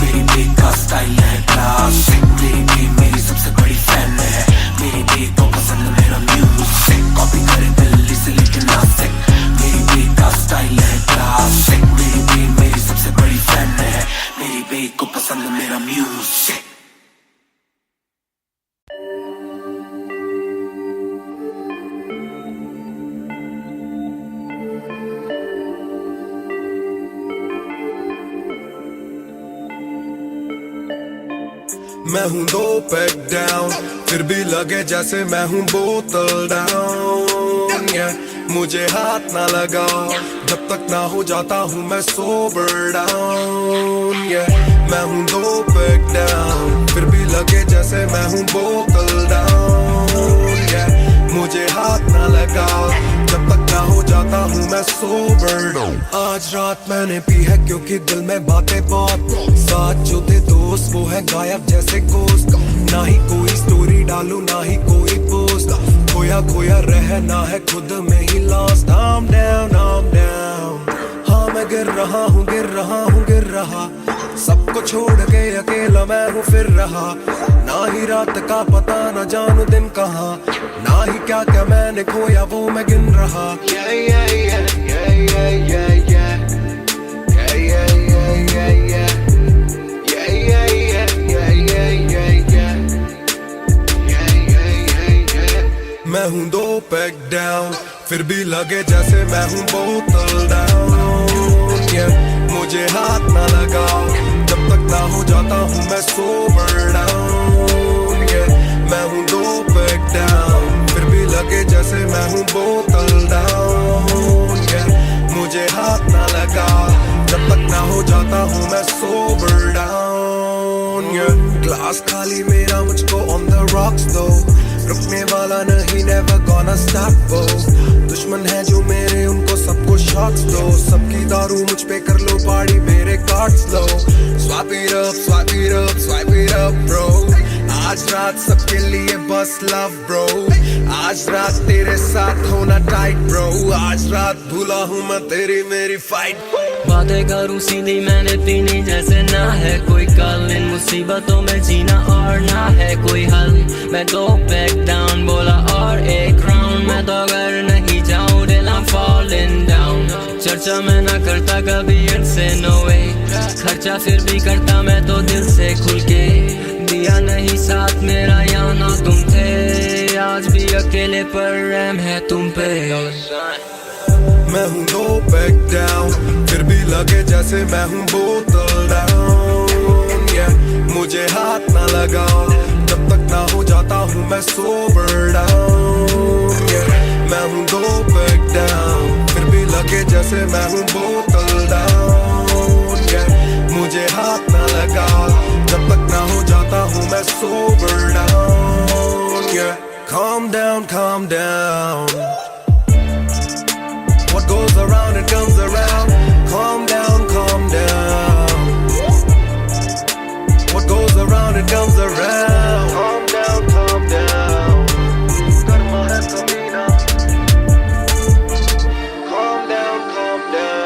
मेरी बेग का स्टाइल है क्लासिक। मेरी बेग मेरी सबसे बड़ी फैन है, मेरी बेग को पसंद मेरा म्यूजिक। कॉपी करे दिल्ली से लेकर नासिक, मेरी बेग का स्टाइल है क्लासिक। मेरी बेग मेरी सबसे बड़ी फैन है, मेरी बेग को पसंद मेरा म्यूजिक। मैं हूँ 2 पैक डाउन, फिर भी लगे जैसे मैं हूँ बोतल डाउन। मुझे हाथ ना लगाओ जब तक ना हो जाता हूँ मैं सोबर डाउन। मैं हूँ 2 पैक डाउन, फिर भी लगे जैसे मैं हूँ बोतल डाउन। मुझे हाथ ना लगाओ जब तक ना हो जाता हूँ मैं सोबर डाउन। आज रात मैंने पी है क्योंकि दिल में बातें बहुत। साथ जो थे दोस्त वो है गायब जैसे गोश्त। ना ही कोई स्टोरी डालू ना ही कोई पोस्ट, खोया खोया रहना है खुद में he lost. I'm down, I'm down। हाँ मैं गिर रहा हूँ गिर रहा हूँ गिर रहा, सबको छोड़ के अकेला मैं हूँ फिर रहा। ना ही रात का पता ना जानू दिन कहाँ, ना ही क्या क्या मैंने खोया वो मैं गिन रहा। Yeah, yeah, yeah, yeah, yeah, yeah, yeah. Yeah, yeah, yeah, yeah, yeah. Yeah, yeah, yeah, yeah, yeah, yeah, yeah. Yeah, yeah, yeah, yeah. मैं हूँ 2 पैक डाउन, फिर भी लगे जैसे मैं हूँ बोतल डाउन। मुझे हाथ ना लगाओ जब तक ना हो जाता हूँ मैं सोबर डाउन। मैं हूँ 2 पैक डाउन, फिर भी लगे जैसे मैं हूँ बोतल डाउन। मुझे हाथ ना लगाओ जब तक ना हो जाता हूँ मैं सोबर डाउन। ग्लास खाली मेरा मुझको ऑन द रॉक्स दो, रुकने वाला नहीं never gonna stop वो। दुश्मन है जो मेरे उनको सबको शॉट्स दो, सबकी दारू मुझ पे कर लो पार्टी मेरे cards low. Swipe it up, swipe it up, swipe it up bro। आज रात सबके लिए बस लव ब्रो, आज रात तेरे साथ होना टाइट ब्रो। आज रात भूला हूँ मैं तेरी मेरी फाइट। बातें करूँ सीधी मैंने पीनी जैसे ना है कोई कल, इन मुसीबतों में जीना और ना है कोई हल। मैं 2 पैक डाउन बोला और एक राउंड, मैं तो अगर नहीं जाऊँ दिल I'm falling down। चर्चा मैं ना करता कभी इनसे no way, खर्चा फिर भी करता मैं तो दिल से खुल के। दिया नहीं साथ मेरा यहाँ ना तुम थे, आज भी अकेले पर रहम है तुम पे। मैं हूँ दो पैक डाउन, फिर भी लगे जैसे मैं हूँ बोतल डाउन, yeah। मुझे हाथ ना लगाओ जब तक ना हो जाता हूँ मैं सोबर डाउन, yeah। मैं हूँ दो पैक डाउन, फिर भी लगे जैसे मैं हूँ बोतल डाउन, yeah। मुझे हाथ ना लगाओ जब तक ना हो जाता हूँ मैं sober down, yeah। Calm down, calm down. What goes around it comes around. Calm down, calm down. What goes around it comes around. Calm down, calm down. Karma hai kabhi na. Calm down, calm down.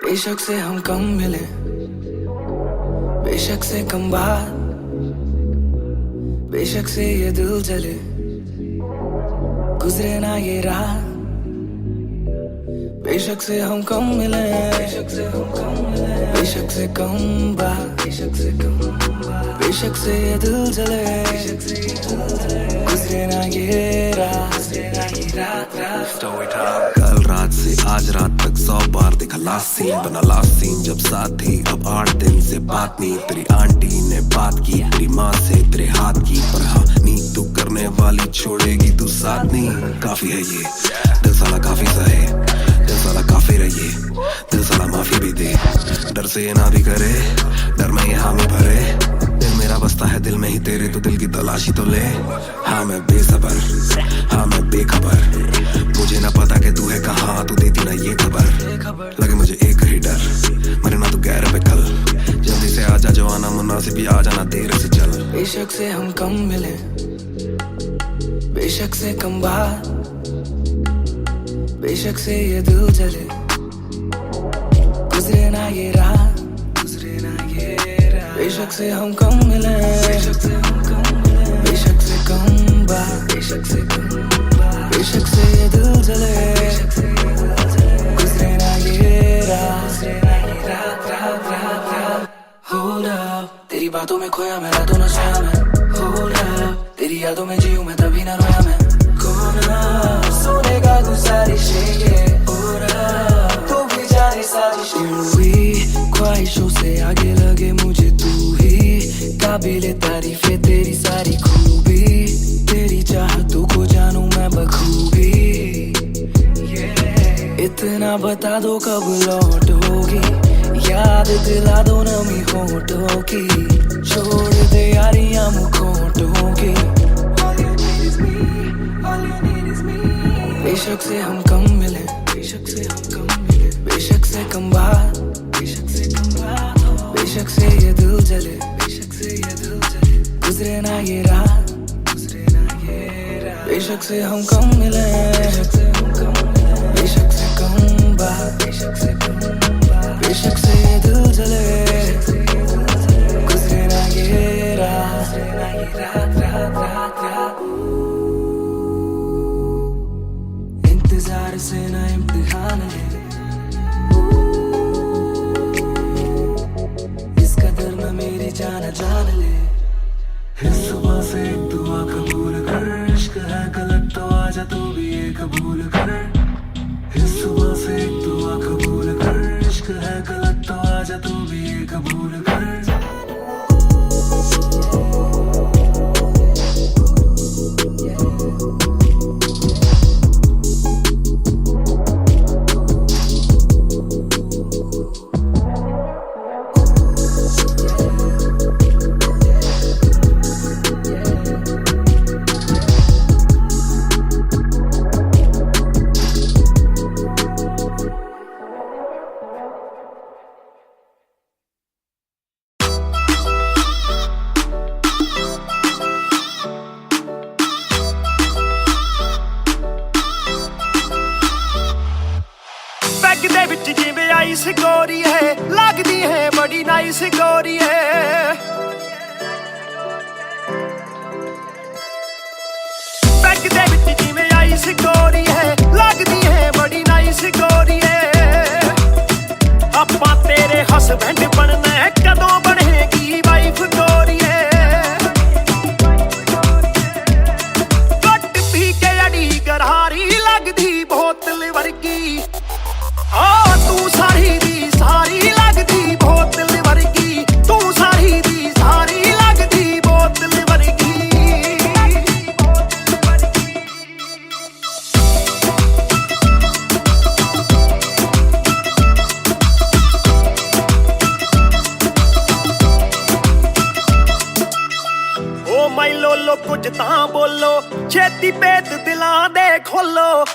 बेशक से हम कम मिले, बेशक से कम बात, बेशक से ये दिल जले, गुजरे ना ये रात। बेशक से हम कम मिले, बेशक से हम कम मिले, बेशक से कम बात, बेशक से कम बात, बेशक से ये दिल जले, बेशक से ये दिल जले, गुजरे ना ये रात, गुजरे ना ये रात, रात। कल रात से आज रात तक 100 बार देखा लास्ट सीन, बना लास्ट सीन जब साथ थी। अब 8 दिन से बात नहीं, तेरी आंटी ने बात की, तेरी माँ से तेरे हाथ की, पर हाँ नी तू करने वाली छोड़ेगी तू साथ नहीं। काफी है ये दिल साला काफी सहे, दिल साला काफी रहिए, दिल साला माफी भी दे, डर से ये ना भी करे, डर में ये हामी भरे। दिल मेरा बसता है दिल में ही तेरे, तो दिल की तलाशी तो ले। हाँ मैं बेसबर, हाँ मैं बेखबर, मुझे ना पता कि तू है कहाँ, तू देती ना ये खबर। लगे मुझे एक ही डर, मरे ना तू गैर पे कल, जल्दी से आजा जो आना मुनासिब, ही आ जाना देर से चल। बेशक से हम कम मिले, बेशक से कम बात, बेशक से ये दिल जले, गुजरे ना ये रात, गुजरे ना ये रात। बेशक से हम कम मिले, बेशक से हम कम मिले, बेशक से कम बात, बेशक से कम बात, बेशक से ये दिल जले, बेशक से ये दिल जले, गुजरे ना ये रात, गुजरे ना ये रात, रात, रात, रात। Hold up, तेरी बातों में खोया मैं, रातों न सोया मैं। Hold up, तेरी यादों में जीऊं मैं, तभी ना रोया मैं। कौन सोने का गुजारिश है ये, तो भी जाने साजिश हुई, ख्वाहिशों से आगे लगे मुझे तू ही, काबिले तारीफ है तेरी सारी खूबी, तेरी चाहतों को जानूं मैं बखूबी। इतना बता दो कब लौटोगी, याद दिला दो नमी होठों की, छोड़ दे यारियां मुखोटों की। बेशक से हम कम मिले, बेशक से हम कम मिले, बेशक से कम बात, बेशक से कम बात, बेशक से ये दिल जले, बेशक से ये दिल जले, गुजरे ना ये रात, गुजरे ना ये रात। बेशक से हम कम मिले, बेशक से हम कम मिले, बेशक से कम बात, बेशक से कम बात, बेशक से ये दिल जले, बेशक से ये दिल जले, गुजरे ना ये रात, गुजरे ना ये रात, रात, रात, रात। इंतजार से ना इम्तिहान ले, इस कदर न मेरी जान जान ले। इस सुबह से एक दुआ कबूल कर, इश्क है गलत तो आजा तू भी ये कबूल कर। इस सुबह से एक दुआ कबूल कर, इश्क है गलत तो आजा तू भी ये कबूल कर। गोरी है लगदी है बड़ी नाइस गोरी है, बैग ਹਸਬੈਂਡ ਬਣਨਾ ਹੈ, ਕਦੋਂ ਬਣੇਗੀ ਵਾਈਫ ਗੋਰੀਏ। ਘੁੱਟ ਪੀ ਕੇ ਅੜੀ ਗਰਾਰੀ ਲੱਗਦੀ ਬੋਤਲ ਵਰਗੀ, ਆ ਤੂੰ ਸਾਰੀ ਦੀ ਸਾਰੀ ਲੱਗਦੀ ਬੋਤਲ ਵਰਗੀ, ਤੂੰ ਸਾਰੀ ਦੀ ਸਾਰੀ ਲੱਗਦੀ ਬੋਤਲ ਵਰਗੀ। ਓ ਮਾਈ ਲੋਲੋ ਕੁਝ ਤਾਂ ਬੋਲੋ, ਛੇਤੀ ਭੇਤ ਦਿਲਾਂ ਦੇ ਖੋਲੋ।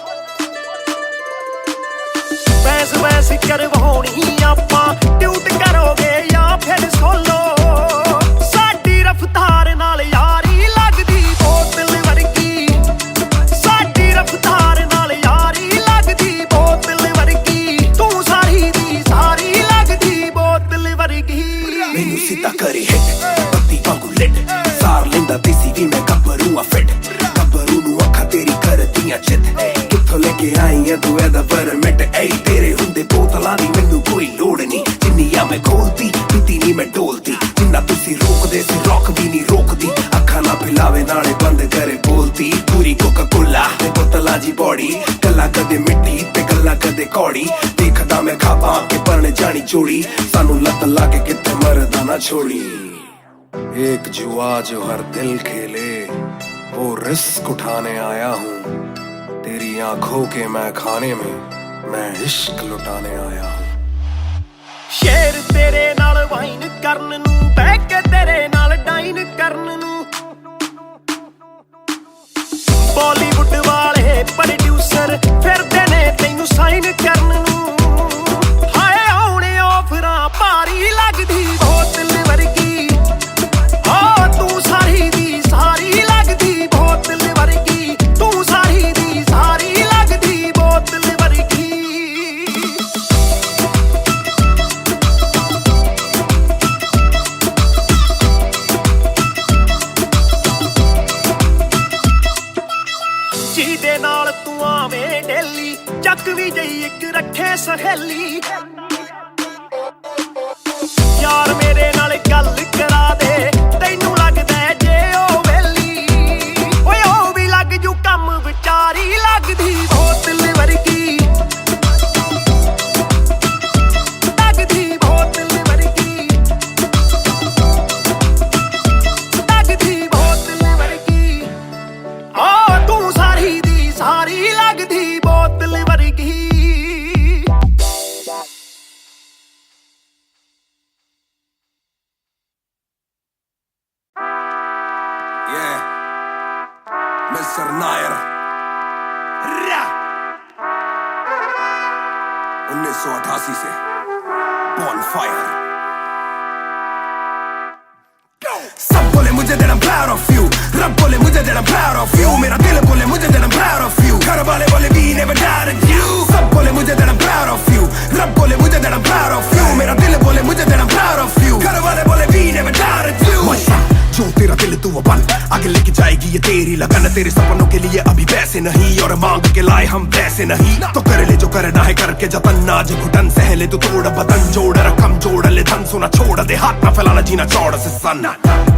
ਬੈਸ ਬੈਸ ਕਰਵਾਉਣੀ ਆਪਾਂ, ਟਿਊਟ ਕਰੋਗੇ ਜਾਂ ਫਿਰ ਸੋਲੋ। ਸਾਡੀ ਰਫਤਾਰ ਨਾਲ ਯਾਰੀ ਲੱਗਦੀ ਬੋਤਲ ਵਰਗੀ, ਸਾਡੀ ਰਫਤਾਰ ਨਾਲ ਯਾਰੀ ਲੱਗਦੀ ਬੋਤਲ ਵਰਗੀ, ਤੂੰ ਸਾਰੀ ਦੀ ਸਾਰੀ ਲੱਗਦੀ ਬੋਤਲ ਵਰਗੀ। ਮੈਨੂੰ ਸਿੱਧਾ ਕਰੇ ਹਿੱਟ ਬੱਤੀ ਵਾਂਗੂ ਲਿਟ, ਸਾਰ ਲੈਂਦਾ ਦੇਸੀ ਵੀ ਮੈਂ ਗੱਭਰੂ ਆ ਫਿੱਟ। ਗੱਭਰੂ ਨੂੰ ਅੱਖਾਂ ਤੇਰੀ ਕਰਦੀਆਂ ਚਿੱਤ, ਕਿੱਥੋਂ ਲੈ ਕੇ ਆਈ ਆ ਤੂੰ ਇਹਦਾ ਪਰਮਿਟ। ਐ ਤੇਰੇ ਹੁੰਦੇ ਬੋਤਲਾਂ ਦੀ ਮੈਨੂੰ ਕੋਈ ਲੋੜ ਨਹੀਂ, ਜਿੰਨੀਆਂ ਮੈਂ ਖੋਲਤੀ ਪੀਤੀ ਨਹੀਂ ਮੈਂ ਡੋਲਤੀ। ਜਿੰਨਾ ਤੁਸੀਂ ਰੋਕਦੇ ਸੀ ਰੋਕ ਵੀ ਨਹੀਂ ਰੋਕਦੀ, ਅੱਖਾਂ ਨਾ ਪਿਲਾਵੇ ਨਾਲੇ ਬੰਦ ਕਰੇ ਬੋਲਤੀ। ਪੂਰੀ ਕੋਕਾ ਕੋਲਾ ਤੇ ਬੋਤਲਾਂ ਜੀ ਬੋੜੀ, ਗੱਲਾਂ ਕਦੇ ਮਿੱਠੀ ਤੇ ਗੱਲਾਂ ਕਦੇ ਕੌੜੀ। ਦੇਖਦਾ ਮੈਂ ਖਾਬਾਂ ਕੇ ਪਰਨ ਜਾਣੀ ਚੋੜੀ, ਸਾਨੂੰ ਲੱਤ ਲਾ ਕੇ ਕਿਤੇ ਮਰਦਾ ਨਾ ਛੋੜੀ। एक जुआ जो हर दिल खेले, वो रिस्क उठाने आया हूँ। तेरी आंखों के मैं खाने में मैं इश्क लुटाने आया हूँ। ਸ਼ੇਰ ਤੇਰੇ ਨਾਲ ਵਾਈਨ ਕਰਨ ਨੂੰ, ਬਹਿ ਕੇ ਤੇਰੇ ਨਾਲ ਡਾਈਨ ਕਰਨ ਨੂੰ। ਬਾਲੀਵੁੱਡ ਵਾਲੇ ਪ੍ਰੋਡਿਊਸਰ ਫਿਰਦੇ ਨੇ ਤੈਨੂੰ ਸਾਈਨ ਕਰਨ ਨੂੰ। ਹਾਏ ਆਉਣੇ ਆਫਰਾਂ ਭਾਰੀ ਲੱਗਦੀ ਬੋਤਲ ਵਰਗੀ, ਆ ਤੂੰ ਸਾਰੀ ਦੀ ਸਾਰੀ ਲੱਗਦੀ ਬੋਤਲ ਵਰਗੀ, ਤੂੰ ਸਾਰੀ ਦੀ ਸਾਰੀ ਲੱਗਦੀ ਬੋਤਲ ਵਰਗੀ। ਜਿਹਦੇ ਨਾਲ ਤੂੰ ਆਵੇਂ ਡੇਲੀ, ਚੱਕ ਵੀ ਜਈ ਇੱਕ ਰੱਖੇ ਸਹੇਲੀ। ਯਾਰ ਮੇਰੇ ਨਾਲ ਗੱਲ ਕਰਾ ਦੇ, ਤੈਨੂੰ ਲੱਗਦਾ ਜੇ ਉਹ ਵੇਲੀ। ਓਏ ਉਹ ਵੀ ਲੱਗ ਜੂ ਕੰਮ, ਵਿਚਾਰੀ ਲੱਗਦੀ ਬੋਤਲ ਵਰਗੀ, ਲੱਗਦੀ ਬੋਤਲ ਵਰਗੀ, ਲੱਗਦੀ ਬੋਤਲ ਵਰਗੀ, ਆ ਤੂੰ ਸਾਰੀ ਦੀ ਸਾਰੀ ਲੱਗਦੀ ਬੋਤਲ ਵਰਗੀ। Mr. Nair 1988 से Bonfire। सब बोले मुझे that I'm proud of you, रब बोले मुझे that I'm proud of you, मेरा दिल बोले मुझे that I'm proud of you, घर वाले बोले we never doubted you। सब बोले मुझे that I'm proud of you, रब बोले मुझे that I'm proud of you, मेरा दिल बोले मुझे that I'm proud of you, घर वाले बोले we never doubted you। जो तेरा दिल तू वो बन, आगे लेके जाएगी ये तेरी लगन। तेरे सपनों के लिए अभी पैसे नहीं, और मांग के लाए हम पैसे नहीं। तो कर ले जो करना है करके जतन, आज घुटन सह ले तू तोड़ बदन। जोड़ रकम जोड़ ले धन, सोना छोड़ दे हाथ ना फैलाना, जीना चौड़ से सन।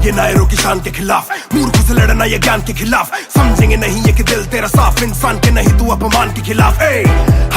ये नायरों की शान के खिलाफ, मूर्खों से लड़ना ये ज्ञान के खिलाफ। समझेंगे नहीं ये कि दिल तेरा साफ, इंसान के नहीं तू अपमान के खिलाफ।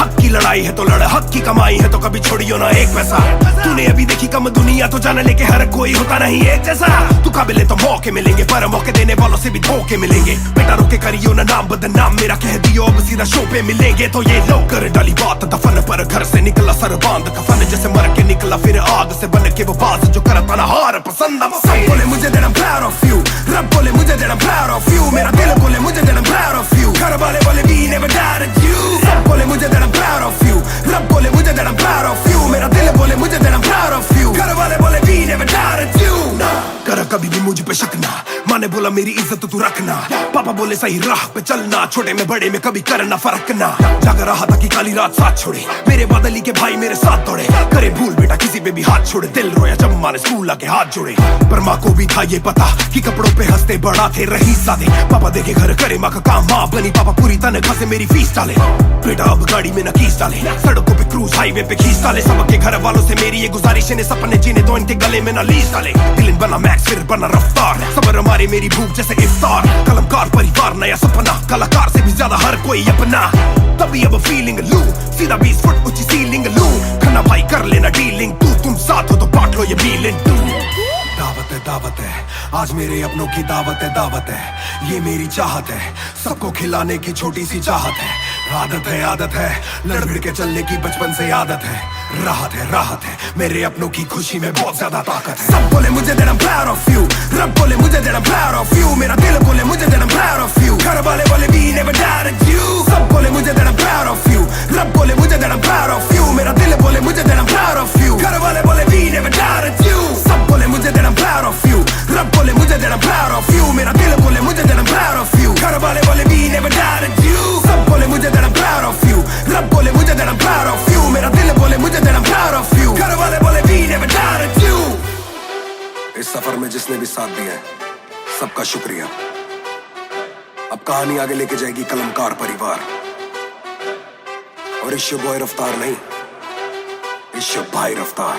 हक की लड़ाई है तो लड़, हक की कमाई है तो कभी छोड़ियो ना एक पैसा। तूने अभी देखी कम दुनिया, तो जान ले के हर कोई होता नहीं एक जैसा। तू काबिल तो मौके मिलेंगे, पर मौके देने वालों से भी धोखे मिलेंगे। बेटा रोके करियो ना नाम बदनाम, मेरा कह दियो अब सीधा शो पे मिलेंगे। तो ये लो कर डाली बात दफन पर, घर से निकला सर बांध कफन, जैसे मर के निकला फिर आग से बन के वो बात जो करता ना हार पसंद। सब बोले मुझे that I'm proud of you, रब बोले मुझे that I'm proud of you, मेरा दिल बोले मुझे that I'm proud of you, घर वाले बोले we never doubted you। सब बोले मुझे that I'm proud of you, रब बोले मुझे that I'm proud of you, मेरा दिल बोले मुझे that I'm proud of you, घर वाले बोले we never doubted you। ना कर कभी भी मुझ पे शक ना, माँ ने बोला मेरी इज्जत तू रखना, पापा बोले सही राह पे चलना, छोटे में बड़े में कभी करना फर्क ना। जाग रहा था कि काली रात साथ छोड़े, मेरे बादली के भाई मेरे साथ दौड़े, करे भूल बेटा किसी पे भी हाथ छोड़े, दिल रोया जब माँ ने स्कूल आके हाथ जोड़े। पर माँ को भी था ये पता कि कपड़ों पे हंसते बड़ा थे रही सादे, पापा देखे घर करे माँ का काम, माँ बनी पापा पूरी तनख्वाह से मेरी फीस डाले। बेटा अब गाड़ी में न कीस डाले, सड़कों पे क्रूज हाईवे पे खींच डाले, सबके घर वालों से मेरी ये गुजारिश है सपने जीने दो इनके गले में न लीस डाले। दिल बना मैक्स फिर बना रफ्तार, सबर हमारे मेरी भूख जैसे इफ्तार, कलमकार परिवार नया सपना, कलाकार से भी ज्यादा हर कोई अपना। तभी अब फीलिंग लू, सीधा 20 फुट ऊंची सीलिंग लू, खन्ना भाई कर लेना डीलिंग, तू तुम साथ हो तो बांट लो ये बीलिंग। दावत है आज मेरे अपनों की दावत है, ये मेरी चाहत है, सबको खिलाने की छोटी सी चाहत है। आदत है लड़ भिड़ के चलने की बचपन से आदत है, राहत है मेरे अपनों की खुशी में बहुत ज्यादा ताकत है। सब बोले मुझे that I'm proud of you, रब बोले मुझे that I'm proud of you, मेरा दिल बोले मुझे that I'm proud of you, घर वाले बोले we never doubted you। सब बोले मुझे that I'm proud of you, रब बोले मुझे that I'm proud of you, मेरा दिल बोले मुझे that I'm proud of you, घर वाले बोले we never doubted you। सब बोले मुझे that I'm proud of you, रब बोले मुझे that I'm proud of you, मेरा दिल बोले मुझे that I'm proud of you, घर वाले बोले we never doubted you। सब बोले मुझे that I'm proud of you, रब बोले मुझे that I'm proud of you, मेरा दिल बोले मुझे that I'm proud of you, घर वाले बोले we never doubted you। इस सफर में जिसने भी साथ दिया है सबका शुक्रिया। अब कहानी आगे लेके जाएगी कलमकार परिवार, और इश्यो बॉय रफ्तार नहीं, इश्यो भाई रफ्तार।